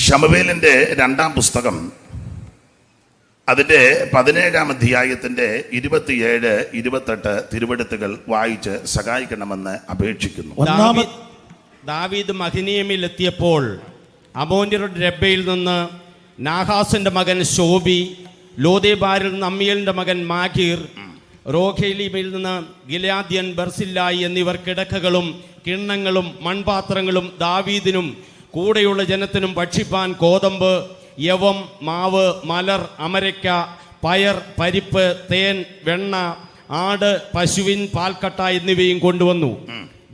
ശമൂവേലിന്റെ 2-ാം പുസ്തകം അതിന്റെ 17-ാം അധ്യായത്തിന്റെ 27-28 തിരുവെടുത്തുകൾ വായിച്ച് സഹായിക്കണമെന്ന് അപേക്ഷിക്കുന്നു. ദാവീദ് മഹനയീമിൽ എത്തിയപ്പോൾ അമ്മോന്യരുടെ രബ്ബയിൽ നിന്ന് നാഹാസിന്റെ മകൻ ശോബി, ലോദേബാരിൽ നിന്ന് അമ്മിയേലിന്റെ മകൻ മാഗീർ, റോഖേലീമിൽ നിന്ന് ഗിലെയാദ്യൻ ബർസില്ലായി എന്നിവർ കിടക്കകളും കിണ്ണങ്ങളും മൺപാത്രങ്ങളും ദാവീദിനും കൂടെയുള്ള ജനത്തിനും ഭക്ഷിപ്പാൻ കോതമ്പ്, യവം, മാവ്, മലർ, അമരയ്ക്ക, പയർ, പരിപ്പ്, തേൻ, വെണ്ണ, ആട്, പശുവിൻ പാൽക്കട്ട എന്നിവയും കൊണ്ടുവന്നു.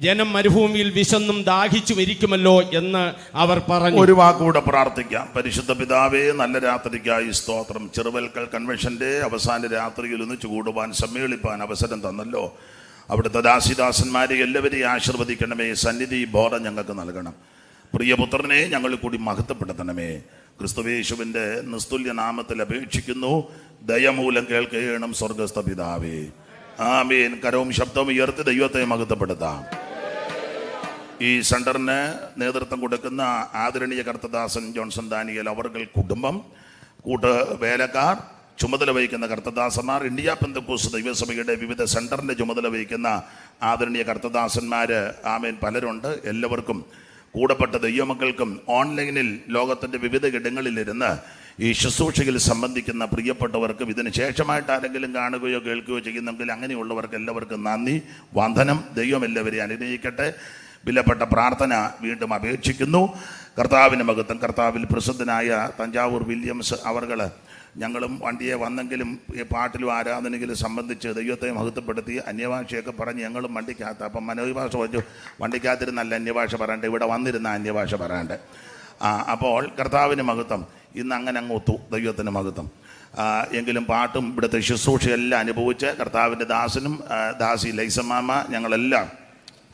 ജനം മരുഭൂമിയിൽ വിശന്നും ദാഹിച്ചും ഇരിക്കുമല്ലോ എന്ന് അവർ പറഞ്ഞു. ഒരു വാക്കുകൂടെ പ്രാർത്ഥിക്കാം. പരിശുദ്ധ പിതാവേ, നല്ല രാത്രിക്കായി സ്തോത്രം. ചെറുവൽക്കൽ കൺവെൻഷന്റെ അവസാന രാത്രിയിൽ ഒന്നിച്ചു കൂടുവാൻ സമ്മേളിപ്പാൻ അവസരം തന്നല്ലോ. അവിടുത്തെ ദാസിദാസന്മാരെ എല്ലാവരെയും ആശീർവദിക്കണമേ. സന്നിധി ബോധം ഞങ്ങൾക്ക് നൽകണം. പ്രിയപുത്രനെ ഞങ്ങൾ കൂടി മഹത്വപ്പെടുത്തണമേ. ക്രിസ്തുവേശുവിന്റെ നിസ്തുല്യ നാമത്തിൽ അപേക്ഷിക്കുന്നു. ദയമൂലം കേൾക്കണം സ്വർഗസ്ഥ പിതാവേ. ആമേൻ. കരവും ശബ്ദവും ഉയർത്തി ദൈവത്തെ മഹത്വപ്പെടുത്താം. ഈ സെന്ററിന് നേതൃത്വം കൊടുക്കുന്ന ആദരണീയ കർത്തദാസൻ ജോൺസൺ ദാനിയേൽ അവർകൾ കുടുംബം, വേലക്കാർ, ചുമതല വഹിക്കുന്ന കർത്തദാസന്മാർ, ഇന്ത്യ പെന്തക്കോസ്ത് ദൈവസഭയുടെ വിവിധ സെന്ററിന്റെ ചുമതല വഹിക്കുന്ന ആദരണീയ കർത്തദാസന്മാര്, ആമേൻ, പലരുണ്ട്. എല്ലാവർക്കും, കൂടപ്പെട്ട ദൈവമക്കൾക്കും, ഓൺലൈനിൽ ലോകത്തിന്റെ വിവിധ ഇടങ്ങളിലിരുന്ന് ഈ ശുശ്രൂഷയിൽ സംബന്ധിക്കുന്ന പ്രിയപ്പെട്ടവർക്കും, ഇതിന് ശേഷമായിട്ട് ആരെങ്കിലും കാണുകയോ കേൾക്കുകയോ ചെയ്യുന്നെങ്കിൽ അങ്ങനെയുള്ളവർക്ക് എല്ലാവർക്കും നന്ദി, വന്ദനം. ദൈവം എല്ലാവരെയും അനുഗ്രഹിക്കട്ടെ. വിലപ്പെട്ട പ്രാർത്ഥന വീണ്ടും അപേക്ഷിക്കുന്നു. കർത്താവിന് മഹത്വം. കർത്താവിൽ പ്രസിദ്ധനായ തഞ്ചാവൂർ വില്യംസ് അവർകൾ ഞങ്ങളും വണ്ടിയെ വന്നെങ്കിലും ഈ പാട്ടിലും ആരാധനയിലും സംബന്ധിച്ച് ദൈവത്തെ മഹത്വപ്പെടുത്തി അന്യഭാഷയൊക്കെ പറഞ്ഞ് ഞങ്ങളും വണ്ടിക്കകത്ത്. അപ്പം മനോഭാഷ പറഞ്ഞു, വണ്ടിക്കകത്തിരുന്നല്ല അന്യഭാഷ പറയണ്ടേ, ഇവിടെ വന്നിരുന്ന അന്യഭാഷ പറയണ്ടേ. അപ്പോൾ കർത്താവിന് മഹത്വം. ഇന്ന് അങ്ങനെ അങ്ങ് ഒത്തു. ദൈവത്തിന് മഹത്വം. എങ്കിലും പാട്ടും ഇവിടുത്തെ ശുശ്രൂഷയെല്ലാം അനുഭവിച്ച് കർത്താവിൻ്റെ ദാസനും ദാസി ലൈസമാമ, ഞങ്ങളെല്ലാം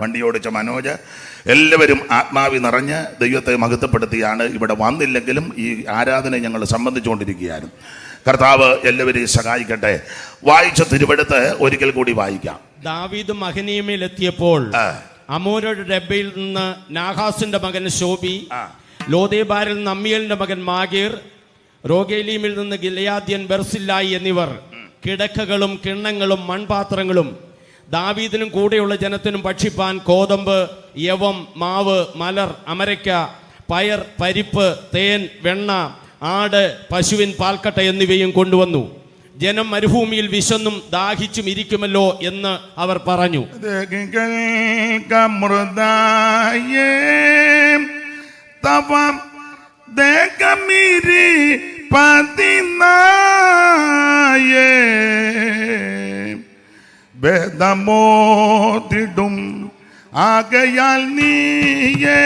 വണ്ടിയോടിച്ച മനോജ്, എല്ലാവരും ആത്മാവി നിറഞ്ഞ് ദൈവത്തെ മഹത്വപ്പെടുത്തിയാണ് ഇവിടെ വന്നില്ലെങ്കിലും ഈ ആരാധന ഞങ്ങൾ സംബന്ധിച്ചുകൊണ്ടിരിക്കുകയായിരുന്നു. കർത്താവ് എല്ലാവരെയും സഹായിക്കട്ടെ. വായിച്ച തിരുവെടുത്ത് ഒരിക്കൽ കൂടി വായിക്കാം. ദാവീദ് മഹനയീമിൽ എത്തിയപ്പോൾ അമ്മോന്യരുടെ രബ്ബയിൽ നിന്ന് നാഹാസിന്റെ മകൻ ശോബി, ലോദേബാരിൽ നിന്ന് അമ്മിയേലിന്റെ മകൻ മാഗീർ, റോഗേലീമിൽ നിന്ന് ഗിലെയാദ്യൻ ബർസില്ലായി എന്നിവർ കിടക്കകളും കിണ്ണങ്ങളും മൺപാത്രങ്ങളും ദാവീദിനും കൂടെയുള്ള ജനത്തിനും ഭക്ഷിപ്പാൻ കോതമ്പ്, യവം, മാവ്, മലർ, അമരയ്ക്ക, പയർ, പരിപ്പ്, തേൻ, വെണ്ണ, ആട്, പശുവിൻ പാൽക്കട്ട എന്നിവയും കൊണ്ടുവന്നു. ജനം മരുഭൂമിയിൽ വിശന്നും ദാഹിച്ചും ഇരിക്കുമല്ലോ എന്ന് അവർ പറഞ്ഞു. വേദമോതിടും ആകയാൽ നീയേ,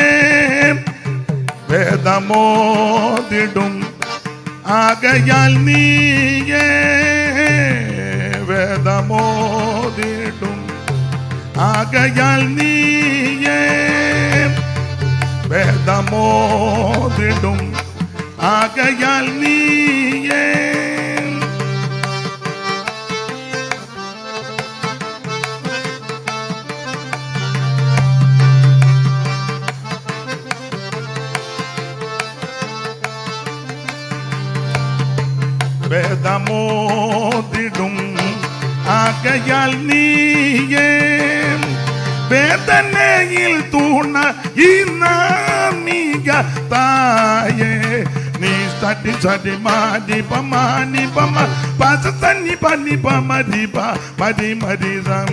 വേദമോതിടും ആകയാൽ നീയേ, വേദമോതിടും ആകയാൽ നീയേ, വേദമോതിടും ആകയാൽ നീയേ. വേദമോതിടും ആകയാൽ നീയേ, വേദനയിൽ തൂണ ഈ നാമിക തായേ, നീ സടി സടി മാരി പമാനി പമ പസ തന്നി പനി പമരി പ മരി മരി some.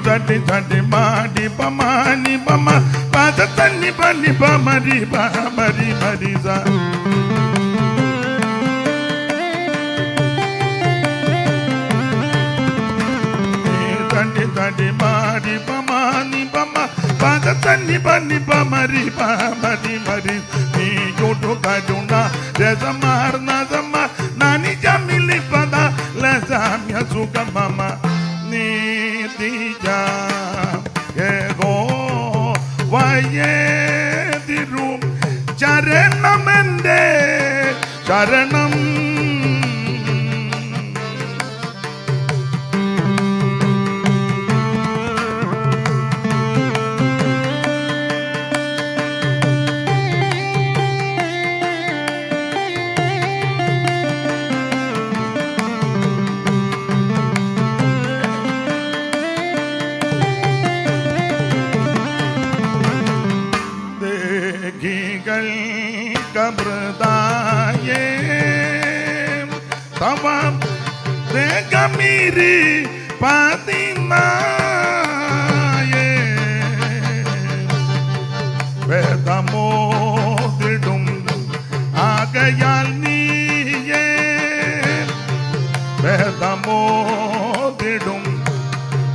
Tati tati madi pamani pama pada tani pani pamari pamari mariza. Tati tati madi pamani pama pada tani pani pamari pamari mariza. Ni jodo kaduna rezamar nazama nani jamili pada lazamya suka mama. Nidija ego vayedirum charanamende charanam Regamiri Patimaye Vedamodidum Agayal Niye Vedamodidum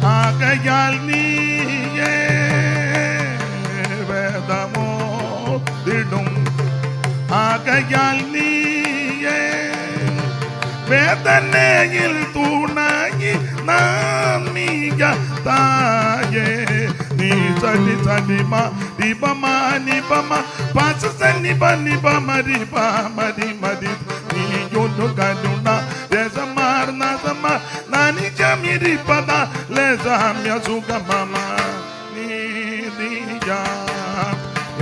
Agayal Niye Vedamodidum Agayal Niye Vedaneyil tunayi namiga taye ni sadi ma di bama pasa sani bani bama di bama di madi ni yono kaduna desa marna sama nani jamiri pada leza mya suga mama ni diya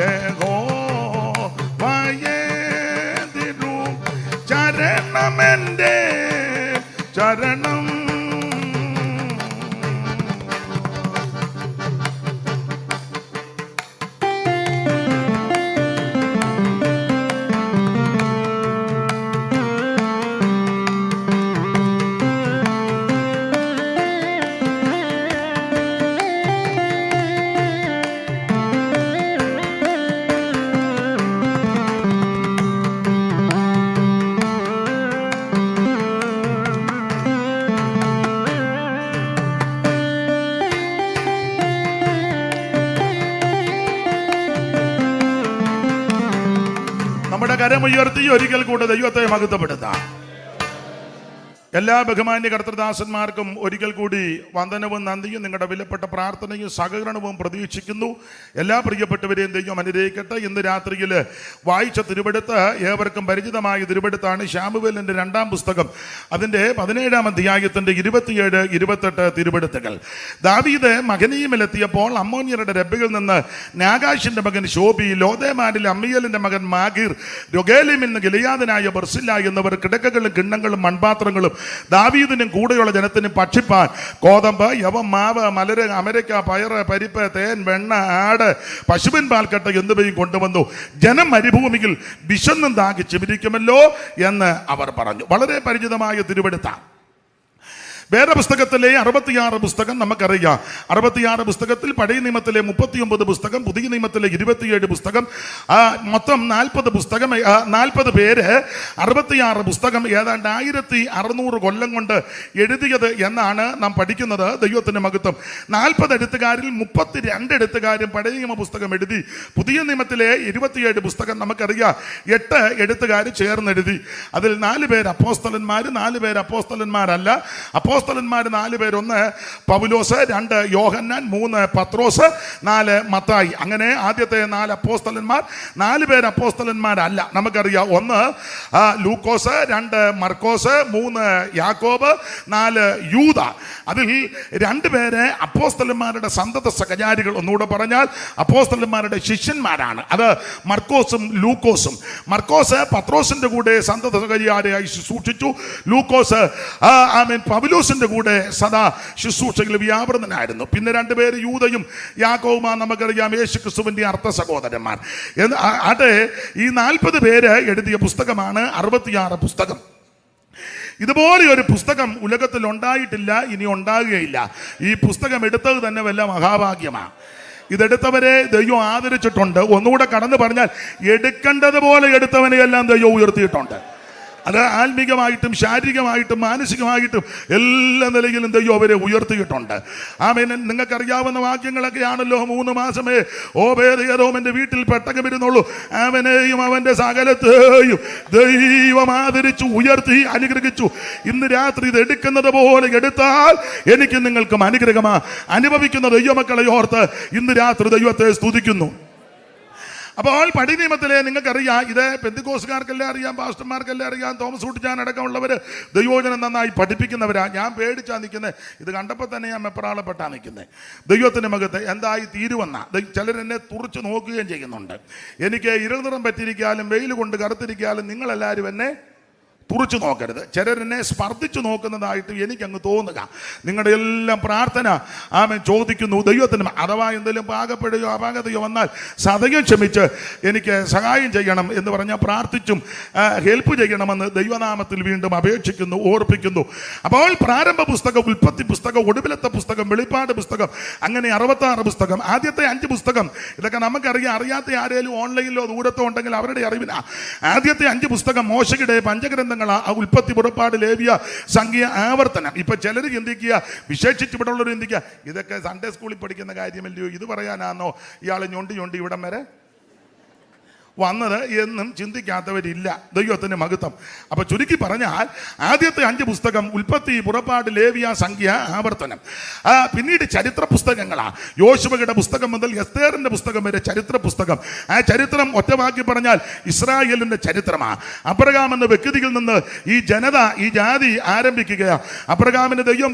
ego vaye diru charanamende charanam നമ്മുടെ കരമുയർത്തി ഒരിക്കൽ കൂടെ ദൈവത്തെ മഹത്വപ്പെടുത്താം. എല്ലാ ബഹുമാന്യ കർത്തൃദാസന്മാർക്കും ഒരിക്കൽ കൂടി വന്ദനവും നന്ദിയും നിങ്ങളുടെ വിലപ്പെട്ട പ്രാർത്ഥനയും സഹകരണവും പ്രതീക്ഷിക്കുന്നു. എല്ലാ പ്രിയപ്പെട്ടവരെയും ദൈവം അനുഗ്രഹിക്കട്ടെ. ഇന്ന് രാത്രിയിൽ വായിച്ച തിരുവെടുത്ത് ഏവർക്കും പരിചിതമായ തിരുവെടുത്താണ് ശാമുവേലിന്റെ 2-ാം പുസ്തകം, അതിൻ്റെ 17-ാം അധ്യായത്തിന്റെ 27, 28 തിരുവെടുത്തുകൾ. ദാവീദ് മഹനയീമിലെത്തിയപ്പോൾ അമ്മോന്യരുടെ രബ്ബയിൽ നിന്ന് നാഗാശിന്റെ മകൻ ശോബി, ലോദേമാരിലെ അമ്മിയേലിന്റെ മകൻ മാഗീർ, രൊഗേലിമിൽ നിന്ന് ഗിലെയാദനായ ബർസില്ല എന്നിവർ കിടക്കകളും കിണ്ണങ്ങളും മൺപാത്രങ്ങളും ദാവീദിനും കൂടെയുള്ള ജനത്തിനും ഭക്ഷിപ്പാൻ കോതമ്പ്, യവം, മാവ്, മലര്, അമരക്ക, പയറ്, പരിപ്പ്, തേൻ, വെണ്ണ, ആട്, പശുവിൻ പാൽക്കട്ട എന്നിവയും കൊണ്ടുവന്നു. ജനം മരുഭൂമിയിൽ വിശന്നും ദാഹിച്ചിരിക്കുമല്ലോ എന്ന് അവർ പറഞ്ഞു. വളരെ പരിചിതമായ തിരുവെടുത്താണ്. വേദപുസ്തകത്തിലെ 66 പുസ്തകം നമുക്കറിയാം. 66 പുസ്തകത്തിൽ പഴയ നിയമത്തിലെ 39 പുസ്തകം, പുതിയ നിയമത്തിലെ 27 പുസ്തകം, മൊത്തം 40 പുസ്തകം. 40 പേര് 66 പുസ്തകം ഏതാണ്ട് 1600 കൊല്ലം കൊണ്ട് എഴുതിയത് എന്നാണ് നാം പഠിക്കുന്നത്. ദൈവത്തിന്റെ മഹത്വം. 40 എഴുത്തുകാരിൽ 32 എഴുത്തുകാരും പഴയ നിയമ പുസ്തകം എഴുതി. പുതിയ നിയമത്തിലെ 27 പുസ്തകം നമുക്കറിയാം 8 എഴുത്തുകാർ ചേർന്ന് എഴുതി. അതിൽ 4 പേര് അപ്പോസ്തലന്മാർ, 4 പേര് അപ്പോസ്തലന്മാരല്ല. അപ്പോസ്തലന്മാർ 4 പേര്. 1 പൗലോസ്, 2 യോഹന്നാൻ, 3 പത്രോസ്, 4 മത്തായി. അങ്ങനെ ആദ്യത്തെ 4 അപ്പോസ്തലന്മാർ. 4 പേര് അപ്പോസ്തലന്മാരല്ല. നമുക്കറിയാം 1 ലൂക്കോസ്, 2 മർക്കോസ്, 3 യാക്കോബ്, 4 യൂദ. അതിൽ 2 പേര് അപ്പോസ്തലന്മാരുടെ സന്തത സഹചാരികൾ. ഒന്നുകൂടെ പറഞ്ഞാൽ അപ്പോസ്തലന്മാരുടെ ശിഷ്യന്മാരാണ്. അത് മർക്കോസും ലൂക്കോസും. മർക്കോസ് പത്രോസിന്റെ കൂടെ സന്തത സഹചാരിയായി ശുശ്രൂഷിച്ചു. ലൂക്കോസ് പൗലോസിന്റെ കൂടെ സദാ ശുശ്രൂഷയിൽ വ്യാപൃതനായിരുന്നു. പിന്നെ 2 പേര് യൂദയും യാക്കോബുമാണ്. നമുക്കറിയാം യേശു ക്രിസ്തുവിന്റെ അർത്ഥ സഹോദരന്മാർ. അതെ, ഈ 40 പേര് എഴുതിയ പുസ്തകമാണ് 66 പുസ്തകം. ഇതുപോലെ ഒരു പുസ്തകം ഉലകത്തിൽ ഉണ്ടായിട്ടില്ല, ഇനി ഉണ്ടാകുകയില്ല. ഈ പുസ്തകം എടുത്തത് തന്നെ വല്ല മഹാഭാഗ്യമാണ്. ഇതെടുത്തവരെ ദൈവം ആദരിച്ചിട്ടുണ്ട്. ഒന്നുകൂടെ കടന്നു പറഞ്ഞാൽ എടുക്കേണ്ടതുപോലെ എടുത്തവനെയെല്ലാം ദൈവം ഉയർത്തിയിട്ടുണ്ട്. അത് ആത്മീകമായിട്ടും ശാരീരികമായിട്ടും മാനസികമായിട്ടും എല്ലാ നിലയിലും ദൈവം അവരെ ഉയർത്തിയിട്ടുണ്ട്. ആമേൻ. നിങ്ങൾക്കറിയാവുന്ന വാക്യങ്ങളൊക്കെയാണല്ലോ. 3 മാസമേ ഓബേദെദോമിന്റെ വീട്ടിൽ പെട്ടകം ഇരുന്നുള്ളൂ. അവനെയും അവന്റെ സകലത്തെയും ദൈവം ആദരിച്ചു, ഉയർത്തി, അനുഗ്രഹിച്ചു. ഇന്ന് രാത്രി ഇത് എടുക്കുന്നത് പോലെ എടുത്താൽ എനിക്ക് നിങ്ങൾക്കും അനുഗ്രഹമാ. അനുഭവിക്കുന്ന ദൈവമക്കളെ ഓർത്ത് ഇന്ന് രാത്രി ദൈവത്തെ സ്തുതിക്കുന്നു. അപ്പോൾ പഴയ നിയമത്തിലെ നിങ്ങൾക്കറിയാം, ഇത് പെന്തിക്കോസ്തുകാർക്കെല്ലാം അറിയാം, പാസ്റ്റർമാർക്കെല്ലാം അറിയാം, തോമസ് കുട്ടിച്ചാൻ അടക്കമുള്ളവർ ദൈവവചനം നന്നായി പഠിപ്പിക്കുന്നവരാ. ഞാൻ പേടിച്ചാ നിൽക്കുന്നത്. ഇത് കണ്ടപ്പോൾ തന്നെ ഞാൻ മെപ്രാളപ്പെട്ടാ നിൽക്കുന്നത്. ദൈവത്തിൻ്റെ മകത്ത് എന്തായി തീരുവെന്ന ചിലരെന്നെ തുറച്ച് നോക്കുകയും ചെയ്യുന്നുണ്ട്. എനിക്ക് ഇരുൾ നിറം പറ്റിയിരിക്കാലും വെയിൽ കൊണ്ട് കറുത്തിരിക്കാലും നിങ്ങളെല്ലാവരും എന്നെ തുറച്ചു നോക്കരുത്. ചിലരെന്നെ സ്പർദ്ധിച്ചു നോക്കുന്നതായിട്ട് എനിക്കങ്ങ് തോന്നുക. നിങ്ങളുടെ എല്ലാം പ്രാർത്ഥന ആമേൻ ചോദിക്കുന്നു ദൈവത്തിന്. അഥവാ എന്തെങ്കിലും പാകപ്പെടുകയോ അപാകതയോ വന്നാൽ സദയം ക്ഷമിച്ച് എനിക്ക് സഹായം ചെയ്യണം എന്ന് പറഞ്ഞാൽ പ്രാർത്ഥിച്ചും ഹെൽപ്പ് ചെയ്യണമെന്ന് ദൈവനാമത്തിൽ വീണ്ടും അപേക്ഷിക്കുന്നു, ഓർപ്പിക്കുന്നു. അപ്പോൾ പ്രാരംഭ പുസ്തകം, ഉൽപ്പത്തി പുസ്തകം, ഒടുവിലത്തെ പുസ്തകം, വെളിപ്പാട് പുസ്തകം, അങ്ങനെ 66 പുസ്തകം, ആദ്യത്തെ 5 പുസ്തകം. ഇതൊക്കെ നമുക്കറിയാം. അറിയാത്ത ആരെങ്കിലും ഓൺലൈനിലോ ദൂരത്തോ ഉണ്ടെങ്കിൽ അവരുടെ അറിവില്ല. ആദ്യത്തെ 5 പുസ്തകം മോശയുടെ പഞ്ചഗ്രന്ഥങ്ങളാ. ഉൽപ്പത്തി, പുറപ്പാട്, ലേവ്യ, സംഖ്യ, ആവർത്തനം. ഇപ്പൊ ചിലർ ചിന്തിക്കുക, വിശേഷിച്ച് ഇവിടെ ഉള്ളവർ ചിന്തിക്കുക, ഇതൊക്കെ സൺഡേ സ്കൂളിൽ പഠിക്കുന്ന കാര്യമല്ലയോ, ഇത് പറയാനാണോ ഇയാൾ ഞൊണ്ടി ഇവിടം വരെ വന്നത് എന്നും ചിന്തിക്കാത്തവരില്ല. ദൈവത്തിന് മഹത്വം. അപ്പൊ ചുരുക്കി പറഞ്ഞാൽ ആദ്യത്തെ 5 പുസ്തകം ഉൽപ്പത്തി, പുറപ്പാട്, ലേവ്യ, സംഖ്യ, ആവർത്തനം. പിന്നീട് ചരിത്ര പുസ്തകങ്ങളാണ്. യോശുവയുടെ പുസ്തകം മുതൽ എസ്തേറിന്റെ പുസ്തകം വരെ ചരിത്ര പുസ്തകം. ആ ചരിത്രം ഒറ്റവാക്കി പറഞ്ഞാൽ ഇസ്രായേലിന്റെ ചരിത്രമാണ്. അബ്രഹാം എന്ന വ്യക്തിയിൽ നിന്ന് ഈ ജനത, ഈ ജാതി ആരംഭിക്കുകയാണ്. അബ്രഹാമിനെ ദൈവം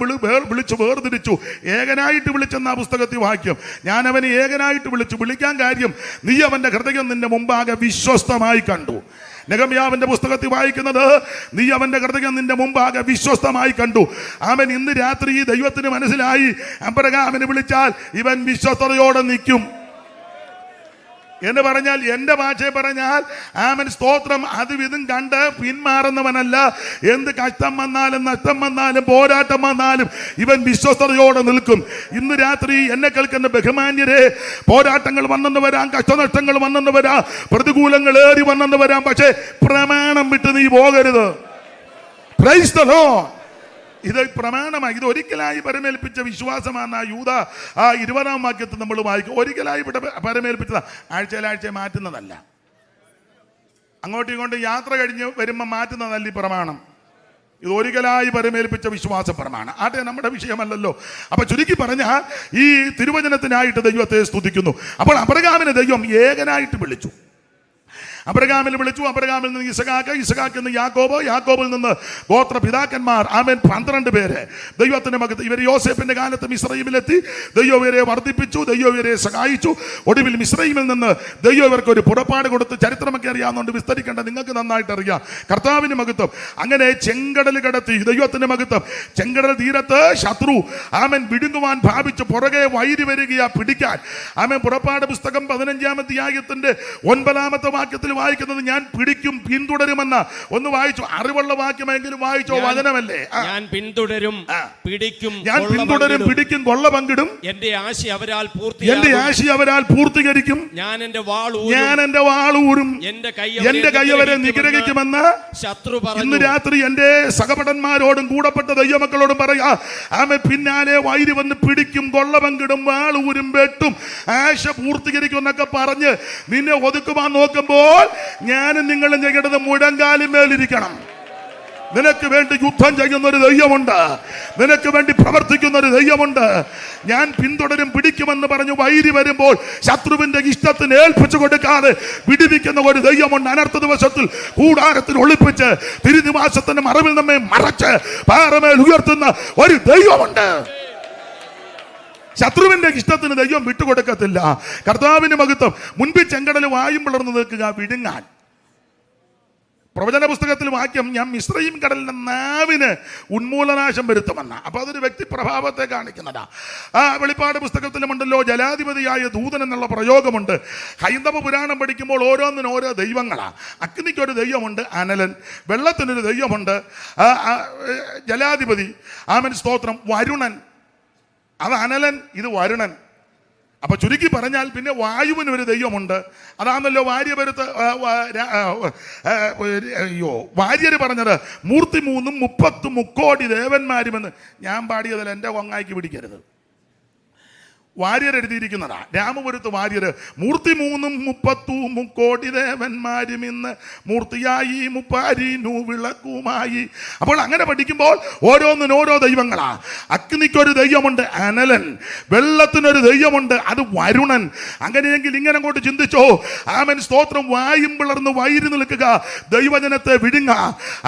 വിളിച്ചു വേർതിരിച്ചു. ഏകനായിട്ട് വിളിച്ചെന്ന ആ പുസ്തകത്തിൽ വാക്യം. ഞാൻ അവനെ ഏകനായിട്ട് വിളിക്കാൻ കാര്യം, നീ അവന്റെ ഹൃദയം നിന്റെ മുമ്പാകെ വിശ്വസ്തമായി കണ്ടു. നെഹമ്യാവിന്റെ പുസ്തകത്തിൽ വായിക്കുന്നത്, നീ അവന്റെ ഹൃദയം നിന്റെ മുമ്പാകെ വിശ്വസ്തമായി കണ്ടു. അവൻ ഇന്ന് രാത്രി ദൈവത്തിന് മനസ്സിലായി, അബ്രഹാമിനെ വിളിച്ചാൽ ഇവൻ വിശ്വസ്തയോടെ നിൽക്കും എന്ന് പറഞ്ഞാൽ, എൻ്റെ ഭാഷയെ പറഞ്ഞാൽ ആമൻ സ്തോത്രം, അതും ഇതും കണ്ട് പിന്മാറുന്നവനല്ല. എന്ത് കഷ്ടം വന്നാലും നഷ്ടം വന്നാലും പോരാട്ടം വന്നാലും ഇവൻ വിശ്വസ്തയോടെ നിൽക്കും. ഇന്ന് രാത്രി എന്നെ കേൾക്കുന്ന ബഹുമാന്യരെ, പോരാട്ടങ്ങൾ വന്നെന്ന് വരാം, കഷ്ടനഷ്ടങ്ങൾ വന്നെന്ന് വരാം, പ്രതികൂലങ്ങൾ ഏറി വന്നെന്ന് വരാം. പക്ഷേ പ്രമാണം വിട്ട് നീ പോകരുത്. Price the Lord. ഇത് പ്രമാണമായി. ഇത് ഒരിക്കലായി പരമേൽപ്പിച്ച വിശ്വാസമാണ്. യൂദ 20-ാം വാക്യത്തിൽ നമ്മൾ വായിക്കും. ഒരിക്കലായി പരമേൽപ്പിച്ചത്, ആഴ്ച മാറ്റുന്നതല്ല. അങ്ങോട്ടും ഇങ്ങോട്ടും യാത്ര കഴിഞ്ഞ് വരുമ്പോൾ മാറ്റുന്നതല്ല ഈ പ്രമാണം. ഇത് ഒരിക്കലായി പരമേൽപ്പിച്ച വിശ്വാസ പ്രമാണം. ആട്ടെ, നമ്മുടെ വിഷയമല്ലല്ലോ. അപ്പൊ ചുരുക്കി പറഞ്ഞാൽ ഈ തിരുവചനത്തിനായിട്ട് ദൈവത്തെ സ്തുതിക്കുന്നു. അപ്പോൾ അബ്രഹാമിനെ ദൈവം ഏകനായിട്ട് വിളിച്ചു. അബ്രഹാമിൽ വിളിച്ചു. അബ്രഹാമിൽ നിന്ന് ഇസഹാക്ക്, ഇസഹാക്കിൽ നിന്ന് യാക്കോബ്, യാക്കോബിൽ നിന്ന് ഗോത്ര പിതാക്കന്മാർ. ആമേൻ. 12 പേര് ദൈവത്തിന്റെ മകത്ത്. ഇവർ യോസേഫിന്റെ കാലത്ത് മിസ്രയീമിലെത്തി. ദൈവം ഇവരെ വർദ്ധിപ്പിച്ചു, ദൈവം ഇവരെ സഹായിച്ചു. ഒടുവിൽ മിസ്രയീമിൽ നിന്ന് ദൈവം ഇവർക്ക് ഒരു പുറപ്പാട് കൊടുത്ത്, ചരിത്രമൊക്കെ അറിയാവുന്നതുകൊണ്ട് വിസ്തരിക്കേണ്ട, നിങ്ങൾക്ക് നന്നായിട്ട് അറിയാം. കർത്താവിന് മഹത്വം. അങ്ങനെ ചെങ്കടൽ കടത്തി. ദൈവത്തിന്റെ മഹത്വം. ചെങ്കടൽ തീരത്ത് ശത്രു ആമൻ വിഴുങ്ങുവാൻ ഭാവിച്ചു. പുറകെ വൈരി വരികയാ പിടിക്കാൻ. ആമൻ. പുറപ്പാട് പുസ്തകം 15-ാം അധ്യായത്തിന്റെ 9-ാമത്തെ വാക്യത്തിൽ വായിക്കുന്നത്, ഞാൻ പിടിക്കും പിന്തുടരുമെന്ന്. ഒന്ന് വായിച്ചു. അറിവുള്ള വാക്യമെങ്കിലും വായിച്ചോ. വചനമല്ലേ. ഞാൻ പിന്തുടരും, പിടിക്കും, ഞാൻ പിന്തുടരും, പിടിക്കും, കൊള്ള പങ്കിടും. എന്റെ ആശ അവരാൽ പൂർത്തീകരിക്കും. ഞാൻ എന്റെ വാളൂരും, എന്റെ കൈ അവരെ നിഗ്രഹിക്കുമെന്ന് ശത്രു പറഞ്ഞു. ഇന്ന് രാത്രി എന്റെ സഹപടന്മാരോടും കൂടപ്പെട്ട ദൈവമക്കളോടും പറയാ, ആമേ, പിന്നാലെ വൈരി വന്ന് പിടിക്കും, കൊള്ള പങ്കിടും, വാളൂരും, വെട്ടും, ആശ പൂർത്തീകരിക്കും എന്നൊക്കെ പറഞ്ഞ് നിന്നെ ഒതുക്കുവാൻ നോക്കുമ്പോൾ ഞാനും നിങ്ങളും ചെയ്യേണ്ടത് മുഴങ്കാലിന്മേലിരിക്കണം. നിനക്ക് വേണ്ടി യുദ്ധം ചെയ്യുന്ന ഒരു ദൈവമുണ്ട്. നിനക്ക് വേണ്ടി പ്രവർത്തിക്കുന്ന ഒരു ദൈവമുണ്ട്. ഞാൻ പിന്തുടരും, പിടിക്കുമെന്ന് പറഞ്ഞു വൈരി വരുമ്പോൾ ശത്രുവിന്റെ ഇഷ്ടത്തിന് ഏൽപ്പിച്ചു കൊടുക്കാതെ വിടുവിക്കുന്ന ഒരു ദൈവമുണ്ട്. അനർത്ഥ ദിവസത്തിൽ കൂടാരത്തിൽ ഒളിപ്പിച്ച് തിരുനിവാസത്തിന്റെ മറവിൽ നമ്മെ മറച്ച് പാറമേൽ ഉയർത്തുന്ന ഒരു ദൈവമുണ്ട്. ശത്രുവിന്റെ ഇഷ്ടത്തിന് ദൈവം വിട്ടുകൊടുക്കത്തില്ല. കർത്താവിന് മഹത്വം. മുൻപിൽ ചെങ്കടൽ വായും പിളർന്നു നിൽക്കുക, വിഴുങ്ങാൻ. പ്രവചന പുസ്തകത്തിൽ വാക്യം, ഞാൻ മിസ്രയീം കടലിന്റെ നാവിന് ഉന്മൂലനാശം വരുത്തുമെന്ന. അപ്പൊ അതൊരു വ്യക്തി പ്രഭാവത്തെ കാണിക്കുന്നതാ. വെളിപ്പാട് പുസ്തകത്തിലുമുണ്ടല്ലോ ജലാധിപതിയായ ദൂതൻ എന്നുള്ള പ്രയോഗമുണ്ട്. ഹൈന്ദവ പുരാണം പഠിക്കുമ്പോൾ ഓരോന്നിനും ഓരോ ദൈവങ്ങളാ. അഗ്നിക്കൊരു ദൈവമുണ്ട്, അനലൻ. വെള്ളത്തിനൊരു ദൈവമുണ്ട്, ജലാധിപതി. ആമൻ സ്തോത്രം. വരുണൻ, അത് അനലൻ, ഇത് വരുണൻ. അപ്പൊ ചുരുക്കി പറഞ്ഞാൽ പിന്നെ വായുവിന് ഒരു ദൈവമുണ്ട്. അതാണല്ലോ വാര്യര് പറഞ്ഞത്, 33 30 മുക്കോടി ദേവന്മാരുമെന്ന്. ഞാൻ പാടിയതിൽ എൻ്റെ കൊങ്ങായിക്ക് പിടിക്കരുത്. വാര്യർ എഴുതിയിരിക്കുന്നതാ. രാമപുരത്ത് വാര്യര് 33 30 മുക്കോടി ദേവന്മാരും ഇന്ന് മൂർത്തിയായി മുപ്പാരിനു വിളക്കുമായി. അപ്പോൾ അങ്ങനെ പഠിക്കുമ്പോൾ ഓരോന്നിനും ഓരോ ദൈവങ്ങളാ. അഗ്നിക്കൊരു ദൈവമുണ്ട്, അനലൻ. വെള്ളത്തിനൊരു ദൈവമുണ്ട്, അത് വരുണൻ. അങ്ങനെയെങ്കിൽ ഇങ്ങനെ അങ്ങോട്ട് ചിന്തിച്ചോ. ആമൻ സ്തോത്രം. വായും പിളർന്ന് വൈരി നിൽക്കുക, ദൈവജനത്തെ വിഴുങ്ങ.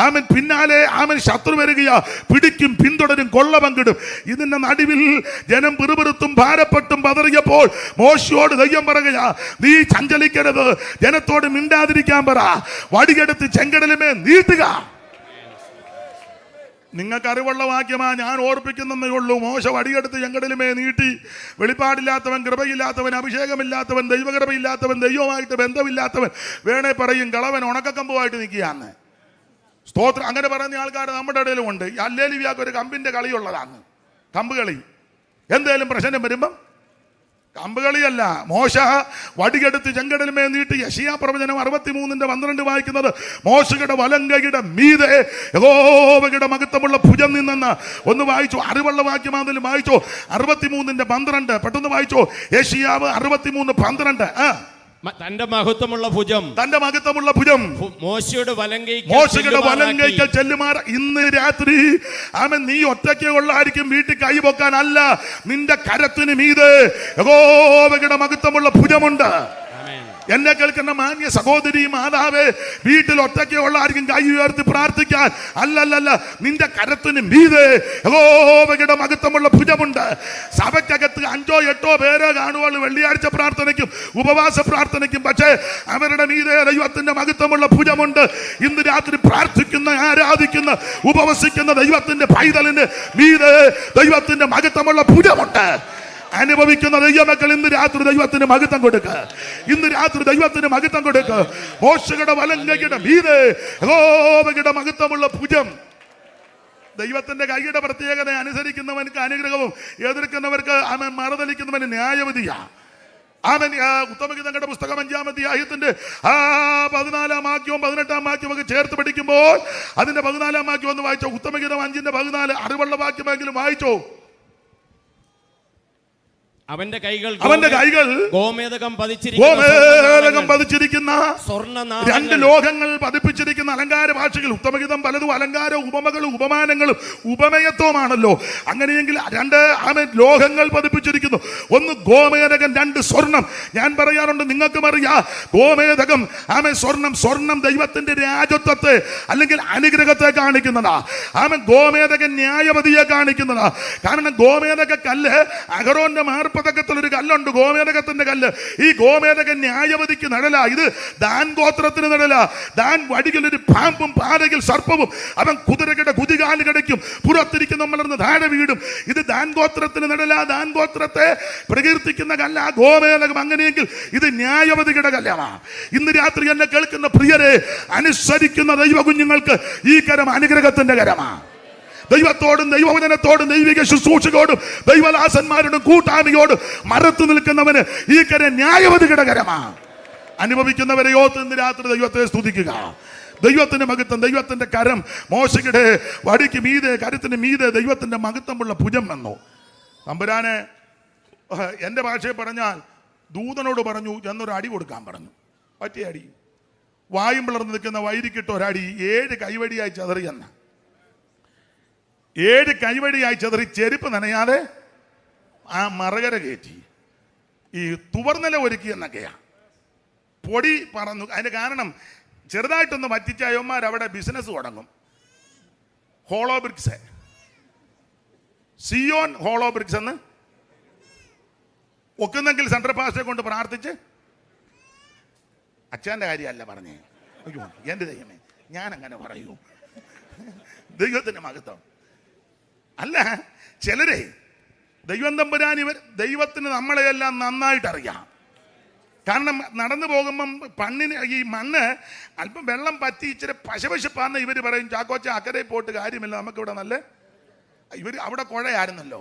ആമൻ പിന്നാലെ ആമൻ ശത്രു വരികയാ, പിടിക്കും, പിന്തുടരും, കൊള്ള പങ്കിടും. ഇതിന്റെ നടുവിൽ ജനം പിറുപിറുത്തും ഭാരപ്പെട്ടും പതറിയപ്പോൾ മോശയോട് ദൈവം പറയുക, നീ ചഞ്ചലിക്കരുത്, ജനത്തോട് മിണ്ടാതിരിക്കാൻ പറ, വടിയെടുത്ത് ചെങ്കടലുമേ നീട്ടുക. നിങ്ങൾക്ക് അറിവുള്ള വാക്യമാ ഞാൻ ഓർപ്പിക്കുന്നതേ ഉള്ളൂ. മോശ വടിയെടുത്ത് ചെങ്കടലുമേ നീട്ടി, വെളിപ്പാടില്ലാത്തവൻ, കൃപയില്ലാത്തവൻ, അഭിഷേകമില്ലാത്തവൻ, ദൈവകൃപയില്ലാത്തവൻ, ദൈവമായിട്ട് ബന്ധമില്ലാത്തവൻ, വേണേ പറയും കളവൻ ഉണക്കക്കമ്പുമായിട്ട് നിൽക്കുകയാന്ന്. സ്തോത്രം. അങ്ങനെ പറയുന്ന ആൾക്കാർ നമ്മുടെ ഇടയിലും ഉണ്ട്. അല്ലേലിയാക്ക് ഒരു കമ്പിന്റെ കളിയുള്ളതാണ്, കമ്പ് കളി. എന്തേലും പ്രശ്നം വരുമ്പം കമ്പുകളിയല്ല. മോശ വടികെടുത്ത് ചെങ്കടലുമേ നീട്ടി. യെശയ്യാ പ്രവചനം 63:12 വായിക്കുന്നത്, മോശയുടെ വലങ്കയുടെ മീതെ യഹോവയുടെ മഹത്വമുള്ള ഭുജം നിന്നെന്ന്. ഒന്ന് വായിച്ചോ, അറിവുള്ള വാക്യമാണെങ്കിലും വായിച്ചോ. 63:12 പെട്ടെന്ന് വായിച്ചോ. യെശയ്യാവ് 63:12. തന്റെ മഹത്വമുള്ള ഭുജം, തന്റെ മഹത്വമുള്ള ഭുജം മോശയുടെ വലങ്കൈക്കൽ ചെല്ലുമാർ. ഇന്ന് രാത്രി ആമേൻ, നീ ഒറ്റയ്ക്ക് ഉള്ളായിരിക്കും വീട്ടിൽ കൈപൊക്കാനല്ല, നിന്റെ കരത്തിന് മീതെ യഹോവയുടെ മഹത്വമുള്ള ഭുജമുണ്ട്. എന്നെ കേൾക്കുന്ന മാന്യ സഹോദരി മാതാവേ, വീട്ടിൽ ഒറ്റയ്ക്ക് ഉള്ളായിരിക്കും കൈ ഉയർത്തി പ്രാർത്ഥിക്കാൻ. അല്ലല്ല, നിന്റെ കരത്തിന് മീതെ യഹോവയുടെ മഹത്വമുള്ള ഭുജമുണ്ട്. സഭയ്ക്കകത്ത് 5-8 പേരെ കാണുവാണ് വെള്ളിയാഴ്ച പ്രാർത്ഥനയ്ക്കും ഉപവാസ പ്രാർത്ഥനയ്ക്കും. പക്ഷേ അവരുടെ മീതെ ദൈവത്തിന്റെ മഹത്വമുള്ള ഭുജമുണ്ട്. ഇന്ന് രാത്രി പ്രാർത്ഥിക്കുന്ന, ആരാധിക്കുന്ന, ഉപവസിക്കുന്ന ദൈവത്തിന്റെ പൈതലിന് മീതെ ദൈവത്തിന്റെ മഹത്വമുള്ള ഭുജമുണ്ട്. അനുഭവിക്കുന്ന ദൈവമക്കൾ ഇന്ന് രാത്രി ദൈവത്തിന് മഹത്വം കൊടുക്കുക. ഇന്ന് രാത്രി ദൈവത്തിന് മഹത്വം കൊടുക്കുക. മോശയുടെ വലങ്കയുടെ മീതെ യഹോവയുടെ മഹത്വമുള്ള ഭുജം. ദൈവത്തിന്റെ കൈയുടെ പ്രത്യേകത അനുസരിക്കുന്നവർക്ക് അനുഗ്രഹവും എതിർക്കുന്നവർക്ക് അവൻ മറുതലിക്കുന്നവന് ന്യായവിധിയാ. അവൻ ഉത്തമഗീതങ്ങളുടെ പുസ്തകം 5-ാം അധ്യായത്തിന്റെ 14-ാം വാക്യവും 18-ാം വാക്യവും ഒക്കെ ചേർത്ത് പഠിക്കുമ്പോൾ അതിന്റെ 14-ാം വാക്യം ഒന്ന് വായിച്ചോ. ഉത്തമഗീതം 5:14 അറിവുള്ള വാക്യമെങ്കിലും വായിച്ചോ. അവന്റെ കൈകൾ ഗോമേദകം പതിച്ചിരിക്കുന്ന രണ്ട് ലോഹങ്ങൾ പതിപ്പിച്ചിരിക്കുന്ന അലങ്കാര ഭാഷകൾ. ഉത്തമഗീതം പലതും അലങ്കാര ഉപമകളും ഉപമാനങ്ങളും ഉപമയത്വമാണല്ലോ. അങ്ങനെയെങ്കിൽ 2 ലോഹങ്ങൾ പതിപ്പിച്ചിരിക്കുന്നു. ഒന്ന് ഗോമേദകം, 2 സ്വർണം. ഞാൻ പറയാറുണ്ട്, നിങ്ങൾക്കും അറിയാം ഗോമേദകം സ്വർണം ദൈവത്തിന്റെ രാജത്വത്തെ അല്ലെങ്കിൽ അനുഗ്രഹത്തെ കാണിക്കുന്നതാ. ഗോമേദകൻ ന്യായവതിയെ കാണിക്കുന്നതാ. കാരണം ഗോമേദക കല്ല് അഹരോന്റെ മാർപ്പതക്കത്തിലൊരു കല്ലുണ്ട്, ഗോമേദകത്തിന്റെ കല്ല്. ഈ ഗോമേദകൻ ന്യായവതിക്ക് നിഴല. ഇത് ദാൻ ഗോത്രത്തിന് നിഴല. ദാൻ വടിയിൽ ഒരു പാമ്പും പാറയിൽ സർപ്പവും, അവൻ കുതിരകളുടെ കുതികാല് കടയ്ക്കും, പുറത്തിരിക്കുന്ന വളർന്ന് താഴെ വീടും. ഇത് ദാൻ ഗോത്രത്തിന് നിഴല. ദാൻ ഗോത്രത്തെ പ്രകീർത്തിക്കുന്ന കല്ല ഗോമേദകം. അങ്ങനെയെങ്കിൽ ഇത് ന്യായവതിയുടെ കല്ലാണ്. ഇന്ന് രാത്രി എന്നെ കേൾക്കുന്ന പ്രിയരെ, അനുസരിക്കുന്ന ദൈവ കുഞ്ഞുങ്ങൾക്ക് ഈ കരം അനുഗ്രഹത്തിന്റെ കരമാണ്. ദൈവത്തോടും ദൈവവചനത്തോടും ദൈവിക ശുശ്രൂഷയോടും ദൈവദാസന്മാരോടും കൂട്ടായ്മയോടും മറത്തു നിൽക്കുന്നവന് ഈ കരം ന്യായവതിയുടെ കരമാണ്. അനുഭവിക്കുന്നവരെ ഓർത്ത് ഇന്ന് രാത്രി ദൈവത്തെ സ്തുതിക്കുക. ദൈവത്തിന്റെ മഹത്വം, ദൈവത്തിന്റെ കരം. മോശയുടെ വടിക്ക് മീതെ, കരത്തിന് മീതെ ദൈവത്തിന്റെ മഹത്വമുള്ള ഭുജം വന്നു. തമ്പുരാനെ, എൻ്റെ ഭാഷയിൽ പറഞ്ഞാൽ ദൂതനോട് പറഞ്ഞു എന്നൊരു അടി കൊടുക്കാൻ പറഞ്ഞു. പറ്റിയ അടി. വായും പിളർന്ന് നിൽക്കുന്ന വൈരിക്കിട്ട് ഒരടി 7 കൈവടിയായി ചതറി എന്ന 7 കൈവടിയായി ചതറി ചെരുപ്പ് നനയാതെ ആ മറകര കയറ്റി. ഈ തുവർനില ഒരുക്കി എന്നൊക്കെയാ. പൊടി പറന്നു. അതിന് കാരണം ചെറുതായിട്ടൊന്ന് വറ്റിച്ച അയ്യന്മാർ അവിടെ ബിസിനസ് തുടങ്ങും. Hollow bricks, Zion hollow bricks എന്ന് ഒക്കുന്നെങ്കിൽ സെൻട്രൽ പാസ്റ്ററെ കൊണ്ട് പ്രാർത്ഥിച്ച്. അച്ഛൻ്റെ കാര്യമല്ല പറഞ്ഞേ. അയ്യോ എൻ്റെ ദൈവമേ, ഞാൻ അങ്ങനെ പറയൂ. ദൈവത്തിൻ്റെ മഹത്വം അല്ല. ചിലരെ ദൈവം തമ്പുരാൻ ദൈവത്തിന് നമ്മളെയെല്ലാം നന്നായിട്ട് അറിയാം. കാരണം നടന്നു പോകുമ്പം ഈ മണ്ണ് അല്പം വെള്ളം പറ്റി ഇച്ചിരി പശപശപ്പാന്ന് ഇവർ പറയും, ചാക്കോച്ച അക്കരെ പോയിട്ട് കാര്യമില്ല, നമുക്കിവിടെ നല്ല ഇവർ അവിടെ കുഴയായിരുന്നല്ലോ.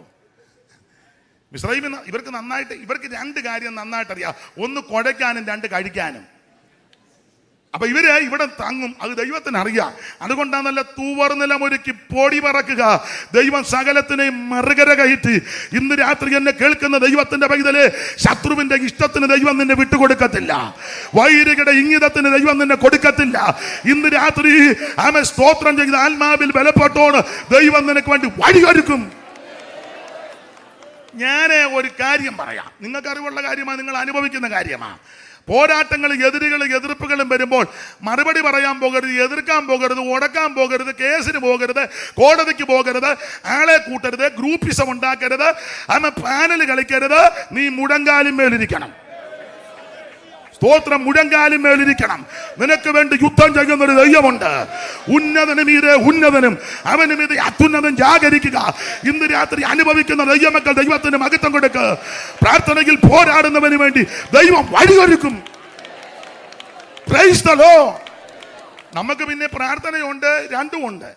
മിസ്രൈമിൽ ഇവർക്ക് 2 കാര്യം നന്നായിട്ട് അറിയാം. ഒന്ന് കുഴയ്ക്കാനും 2 കഴിക്കാനും. അപ്പൊ ഇവര് ഇവിടെ തങ്ങും, അത് ദൈവത്തിന് അറിയാം. അതുകൊണ്ടാണല്ല തൂവർനിലം ഒരുക്കി പൊടി പറക്കുക. ദൈവം സകലത്തിനെയും മറുകര കയറ്റി. ഇന്ന് രാത്രി എന്നെ കേൾക്കുന്ന ദൈവത്തിന്റെ പൈതലെ, ശത്രുവിന്റെ ഇഷ്ടത്തിന് ദൈവം നിന്നെ വിട്ടുകൊടുക്കത്തില്ല. വൈരികളുടെ ഇംഗിതത്തിന് ദൈവം നിന്നെ കൊടുക്കത്തില്ല. ഇന്ന് രാത്രി ആമേ സ്തോത്രം ചെയ്ത് ആത്മാവിൽ ബലപ്പെട്ടോണ് ദൈവം നിനക്ക് വേണ്ടി വഴിയൊരുക്കും. ഞാൻ ഒരു കാര്യം പറയാം, നിങ്ങൾക്ക് അറിവുള്ള കാര്യമാണ്, നിങ്ങൾ അനുഭവിക്കുന്ന കാര്യമാണ്. പോരാട്ടങ്ങൾ, എതിർപ്പുകളും വരുമ്പോൾ മറുപടി പറയാൻ പോകരുത്, എതിർക്കാൻ പോകരുത്, ഉടക്കാൻ പോകരുത്, കേസിന് പോകരുത്, കോടതിക്ക് പോകരുത്, ആളെ കൂട്ടരുത്, ഗ്രൂപ്പിസം ഉണ്ടാക്കരുത്, പാനൽ കളിക്കരുത്. നീ മുഴങ്കാലിന്മേലിരിക്കണം. സ്തോത്രം. മുഴങ്കാലും മേലിരിക്കണം. നിനക്ക് വേണ്ടി യുദ്ധം ചെയ്യുന്ന ഒരു ദൈവമുണ്ട്. ഉന്നതനും മീതെ ഉന്നതനും അവന് മീതെ അത്യുന്നതൻ ജാഗരിക്കുക. ഇന്ന് രാത്രി അനുഭവിക്കുന്ന ദൈവമക്കൾ ദൈവത്തിന് മഹത്വം കൊടുക്കുക. പ്രാർത്ഥനയിൽ പോരാടുന്നവന് വേണ്ടി ദൈവം വഴിയൊരുക്കും. Price the Lord. നമുക്ക് പിന്നെ പ്രാർത്ഥനയുണ്ട്, രണ്ടുമുണ്ട്.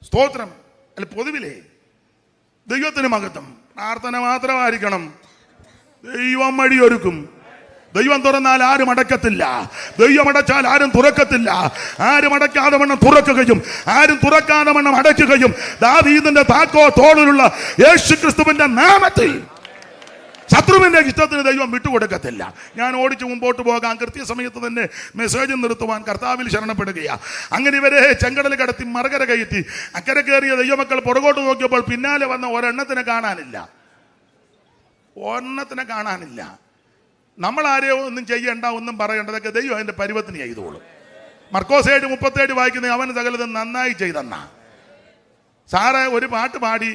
സ്തോത്രം. അല്ല, പൊതുവിലെ ദൈവത്തിന് മഹത്വം. പ്രാർത്ഥന മാത്രമായിരിക്കണം. ദൈവം വഴിയൊരുക്കും. ദൈവം തുറന്നാൽ ആരും അടക്കത്തില്ല. ദൈവം അടച്ചാൽ ആരും തുറക്കത്തില്ല. ആരും അടയ്ക്കാതെ വണ്ണം തുറക്കുകയും ആരും തുറക്കാതെ വണ്ണം അടയ്ക്കുകയും ദാവീദിന്റെ തോളിലുള്ള യേശുക്രിസ്തുവിന്റെ നാമത്തിൽ ശത്രുവിന്റെ ഇഷ്ടത്തിന് ദൈവം വിട്ടുകൊടുക്കത്തില്ല. ഞാൻ ഓടിച്ച് മുമ്പോട്ട് പോകാൻ കൃത്യസമയത്ത് തന്നെ മെസ്സേജ് നിർത്തുവാൻ കർത്താവിൽ ശരണപ്പെടുകയാണ്. അങ്ങനെ ഇവരെ ചെങ്കടൽ കടത്തി മറുകര കയറ്റി അക്കരെ കയറിയ ദൈവമക്കൾ പുറകോട്ട് നോക്കിയപ്പോൾ പിന്നാലെ വന്ന ഒരെണ്ണത്തിനെ കാണാനില്ല. നമ്മൾ ആരെയോ ഒന്നും ചെയ്യണ്ട, ഒന്നും പറയേണ്ടതൊക്കെ ദൈവം അതിന്റെ പരുവത്തിന് ചെയ്തോളും. മർക്കോസ് 7:37 വായിക്കുന്നത് അവൻ സകലതും നന്നായി ചെയ്തെന്നാ. സാറ് ഒരു പാട്ട് പാടി,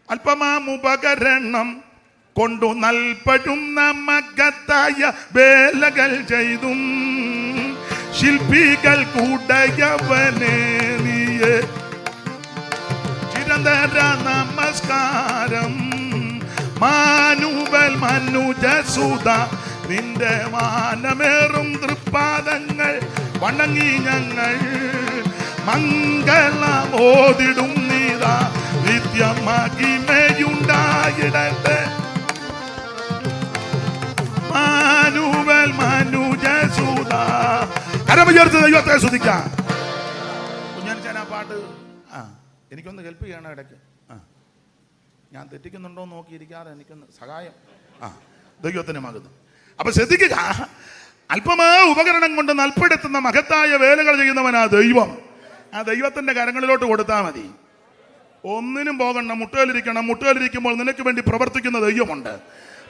അല്പമാമുപകരണം കൊണ്ടു നൽപഴുന്ന മകത്തായ വേലകൾ ചെയ്തും ശില്പികൾ കൂടയവനെ നീയെ ചിരന്തര നമസ്കാരം. മാനുവൽ മനുജസുത നിന്റെ മാനമേറും തൃപ്പാദങ്ങൾ വണങ്ങി ഞങ്ങൾ മംഗളമോതിടും നീതാ നിത്യമഹിമയുണ്ടായിടട്ടെ. മാനുവൽ മനുജസുത. കരമുയർത്തി ദൈവത്തെ സ്തുതിക്കാം. കുഞ്ഞാൻ ആ പാട്ട് എനിക്കൊന്ന് ഹെൽപ്പ് ചെയ്യണം ഇടയ്ക്ക്. ഞാൻ തെറ്റിക്കുന്നുണ്ടോ നോക്കിയിരിക്കാതെ എനിക്കൊന്ന് സഹായം. ദൈവത്തിന് മഹത്വം. അപ്പൊ ശ്രദ്ധിക്കുക, അല്പമായ ഉപകരണം കൊണ്ട് നൽപ്പെടുത്തുന്ന മഹത്തായ വേലകൾ ചെയ്യുന്നവനാ ദൈവം. ആ ദൈവത്തിന്റെ കരങ്ങളിലോട്ട് കൊടുത്താൽ മതി. ഒന്നിനും പോകണ്ട, മുട്ടുകളിരിക്കുമ്പോൾ നിനക്ക് വേണ്ടി പ്രവർത്തിക്കുന്ന ദൈവമുണ്ട്.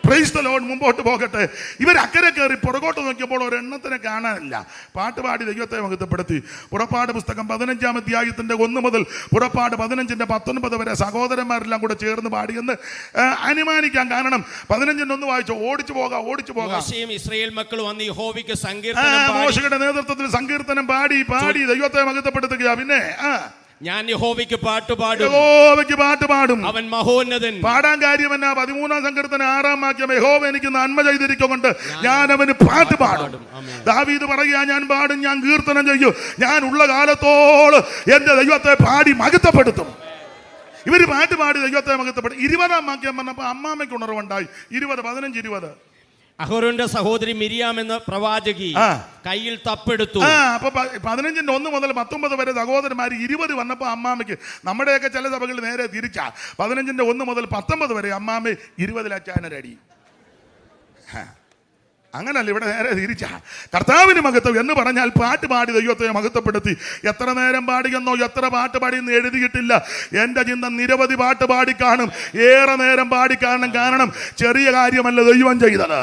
Price the Lord. മുമ്പോട്ട് പോകട്ടെ. ഇവർ അക്കരെ കയറി പുറകോട്ട് നോക്കിയപ്പോൾ ഒരെണ്ണത്തിനെ കാണാനില്ല. പാട്ടുപാടി ദൈവത്തെ മഹത്വപ്പെടുത്തി. പുറപ്പാട് പുസ്തകം 15-ാം അധ്യായത്തിന്റെ 1 മുതൽ പുറപ്പാട് 15-19 വരെ സഹോദരന്മാരെല്ലാം കൂടെ ചേർന്ന് പാടിയെന്ന് അനുമാനിക്കാം. കാരണം 15-1 വായിച്ചു. ഓടിച്ചു പോകാം. ഇസ്രായേൽ മക്കൾ വന്ന് യഹോവയ്ക്ക് മോശയുടെ നേതൃത്വത്തിൽ സങ്കീർത്തനം പാടി ദൈവത്തെ മഹത്വപ്പെടുത്തുക. പിന്നെ ഞാൻ യഹോവയ്ക്ക് പാട്ട് പാടും, അവൻ മഹോന്നതൻ. പാടാൻ കാര്യം എന്നാ? 13-ാം സങ്കീർത്തനം 6-ാം വാക്യം, യഹോവ എനിക്ക് നന്മ ചെയ്തിരിക്കൊണ്ട് ഞാൻ അവന് പാട്ട് പാടും. ദാവീദ് പറയുക, ഞാൻ പാടും, ഞാൻ കീർത്തനം ചെയ്യും, ഞാൻ ഉള്ള കാലത്തോളം എന്റെ ദൈവത്തെ പാടി മഹത്വപ്പെടുത്തും. ഇവര് പാട്ട് പാടി ദൈവത്തെ മഹത്വപ്പെടും. 20-ാം വാക്യം പറഞ്ഞപ്പോ അമ്മാമ്മയ്ക്ക് ഉണർവുണ്ടായി. 15-20 അഹരോന്റെ സഹോദരി മിരിയാം എന്ന പ്രവാചകി കയ്യിൽ തപ്പെടുത്തു. അപ്പൊ 15-1 മുതൽ 19 വരെ സഹോദരന്മാർ 20 വന്നപ്പോ അമ്മാമ്മയ്ക്ക്, നമ്മുടെയൊക്കെ ചില സഭകളിൽ നേരെ തിരിച്ചാ. 15-1 മുതൽ 19 വരെ അമ്മാമ്മ 20 അച്ചാനരടി. അങ്ങനല്ല, ഇവിടെ നേരെ തിരിച്ചാ. കർത്താവിന് മഹത്വം എന്ന് പറഞ്ഞാൽ പാട്ട് പാടി ദൈവത്തെ മഹത്വപ്പെടുത്തി. എത്ര നേരം പാടിയെന്നോ എത്ര പാട്ട് പാടിയെന്ന് എഴുതിയിട്ടില്ല. എൻ്റെ ചിന്ത നിരവധി പാട്ട് പാടിക്കാണും, ഏറെ നേരം പാടിക്കാണും. കാരണം ചെറിയ കാര്യമല്ല ദൈവം ചെയ്തത്.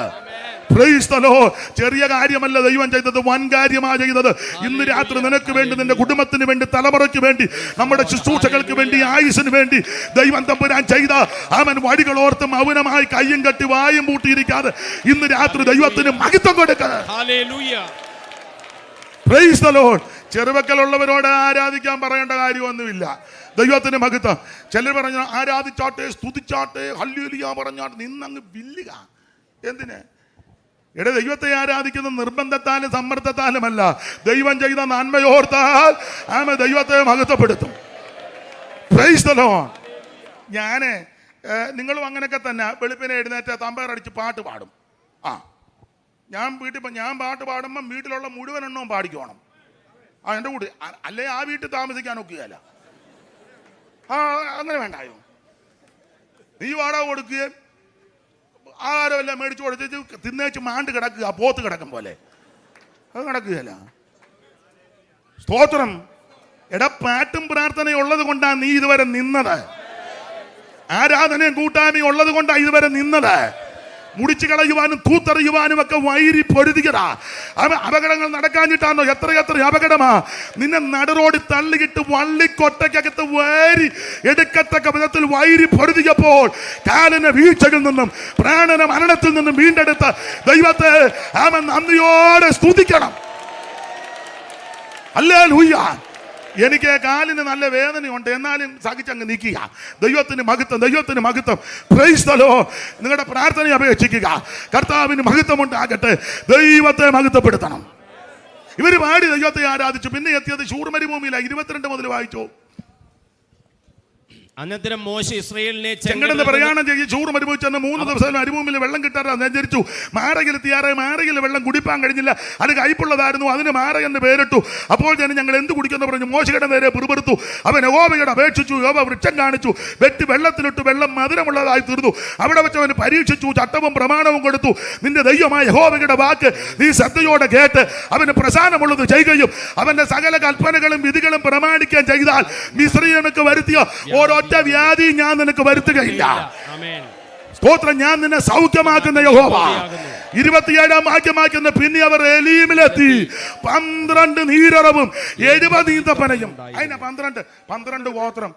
Price the Lord. ചെറിയ കാര്യമല്ല ദൈവം ചെയ്തത്, വൻ കാര്യമാണ് ചെയ്തത്. ഇന്ന് രാത്രി നിനക്ക് വേണ്ടി, നിന്റെ കുടുംബത്തിന് വേണ്ടി, തലമുറയ്ക്ക് വേണ്ടി, നമ്മുടെ ശുശ്രൂഷകൾക്ക് വേണ്ടി, ആയുസിന് വേണ്ടി ദൈവം തമ്പുരാൻ ചെയ്ത അവൻ വഴികളോർത്ത് മൗനമായി കയ്യും കെട്ടി വായും പൂട്ടിയിരിക്കാതെ ഇന്ന് രാത്രി ദൈവത്തിന് മഹത്വം കൊടുക്കുക. Price the Lord. ചെറുവക്കലുള്ളവരോട് ആരാധിക്കാൻ പറയേണ്ട കാര്യമൊന്നുമില്ല. ദൈവത്തിന് മഹത്വം. ചിലർ പറഞ്ഞ ആരാധിച്ചാട്ടെ, സ്തുതിച്ചാട്ടെ, ഹല്ലേലൂയ പറഞ്ഞാട്ടെ, നിന്നങ്ങ് വില്ലുക. എന്തിന്? ദൈവത്തെ ആരാധിക്കുന്ന നിർബന്ധത്താലും സമ്മർദ്ദത്താലുമല്ല. ദൈവം ചെയ്ത നന്മയോർത്താൽ ആമ ദൈവത്തെ മഹത്വപ്പെടുത്തും. Price the Lord. നിങ്ങളും അങ്ങനെയൊക്കെ തന്നെ വെളുപ്പിനെ എഴുന്നേറ്റ് തമ്പേറടിച്ച് പാട്ട് പാടും. ഞാൻ പാട്ട് പാടുമ്പം വീട്ടിലുള്ള മുഴുവൻ എണ്ണവും പാടിക്കോണം. എൻ്റെ കൂടെ അല്ലേ ആ വീട്ടിൽ താമസിക്കാൻ ഒക്കുകയല്ല. അങ്ങനെ വേണ്ടായോ? നീ വാടക കൊടുക്കുകയും ആരോല്ല മേടിച്ചു കൊടുത്ത് തിന്നേച്ച് മാണ്ട് കിടക്കുക, പോത്ത് കിടക്കും പോലെ. അത് കിടക്കുകയല്ല. സ്തോത്രം. പാട്ടും പ്രാർത്ഥനയും ഉള്ളത് കൊണ്ടാണ് നീ ഇതുവരെ നിന്നത്. ആരാധനയും കൂട്ടായ്മയും ഉള്ളത് കൊണ്ടാണ് ഇതുവരെ നിന്നത്. മുടിച്ചു കളയുവാനും തൂത്തെറിയുവാനും ഒക്കെ വൈരി പൊരുതികടാ. അപകടങ്ങൾ നടക്കാഞ്ഞിട്ടാണോ? എത്ര അപകടമാ. നിന്നെ നടുറോടി തള്ളിയിട്ട് വള്ളിക്കൊട്ടയ്ക്കകത്ത് വൈരി എടുക്കത്തക്ക വിധത്തിൽ വൈരി പൊരുതിയപ്പോൾ കാലിന് വീഴ്ചയിൽ നിന്നും പ്രാണന മരണത്തിൽ നിന്നും വീണ്ടെടുത്ത ദൈവത്തെ അവൻ നന്ദിയോടെ സ്തുതിക്കണം. ഹല്ലേലൂയ. എനിക്ക് കാലിന് നല്ല വേദനയുണ്ട്, എന്നാലും സഹിച്ചങ്ങ് നിൽക്കുക. ദൈവത്തിന് മഹത്വം, ദൈവത്തിന് മഹത്വം. Price the Lord. നിങ്ങളുടെ പ്രാർത്ഥന അപേക്ഷിക്കുക. കർത്താവിന് മഹത്വം ഉണ്ടാകട്ടെ. ദൈവത്തെ മഹത്വപ്പെടുത്തണം. ഇവർ പാടി ദൈവത്തെ ആരാധിച്ചു. പിന്നെ എത്തിയത് ശൂർ മരുഭൂമിയിലാണ്. 22 മുതൽ വായിച്ചു. അനന്തരം മോശെ ഇസ്രായേലിനെ ചെങ്കടലിൽ പ്രയാണം ചെയ്ത് ശൂർ മരുഭൂമിയിൽ ചെന്ന് 3 ദിവസം മരുഭൂമിയിൽ വെള്ളം കിട്ടാതെ നെഞ്ചരിച്ചു. മാരകിലെത്തിയാറെ മാരകിൽ വെള്ളം കുടിപ്പാൻ കഴിഞ്ഞില്ല. അത് കയ്പുള്ളതായിരുന്നു. അതിന് മാര എന്ന് പേരിട്ടു. അപ്പോൾ ഞങ്ങൾ എന്ത് കുടിക്കുന്നു പറഞ്ഞു മോശയുടെ നേരെ പിറുപിറുത്തു. അവൻ യഹോവയോട് അപേക്ഷിച്ചു. യഹോവ വൃക്ഷം കാണിച്ചു. വെട്ടി വെള്ളത്തിലിട്ട് വെള്ളം മധുരമുള്ളതായി തീർന്നു. അവിടെ വെച്ച് അവന് പരീക്ഷിച്ചു. ചട്ടവും പ്രമാണവും കൊടുത്തു. നിന്റെ ദൈവമായ യഹോവയുടെ വാക്ക് നീ ശ്രദ്ധയോടെ കേട്ട് അവന് പ്രസാദമുള്ളത് ചെയ്യുകയും അവന്റെ സകല കൽപ്പനകളും വിധികളും പ്രമാണിക്കാൻ ചെയ്താൽ മിസ്രയീമിലേക്ക് വരുത്തിയ ഓരോ വ്യാധി ഞാൻ നിനക്ക് വരുത്തുകയില്ല. സ്തോത്രം. ഞാൻ നിന്നെ സൗഖ്യമാക്കുന്ന യഹോവ. 27 വാക്യമാക്കുന്ന പിന്നെ അവർ എലീമിലെത്തി. 12 നീരറവും 70 ഈന്തപ്പനയും. അതിന് 12 ഗോത്രം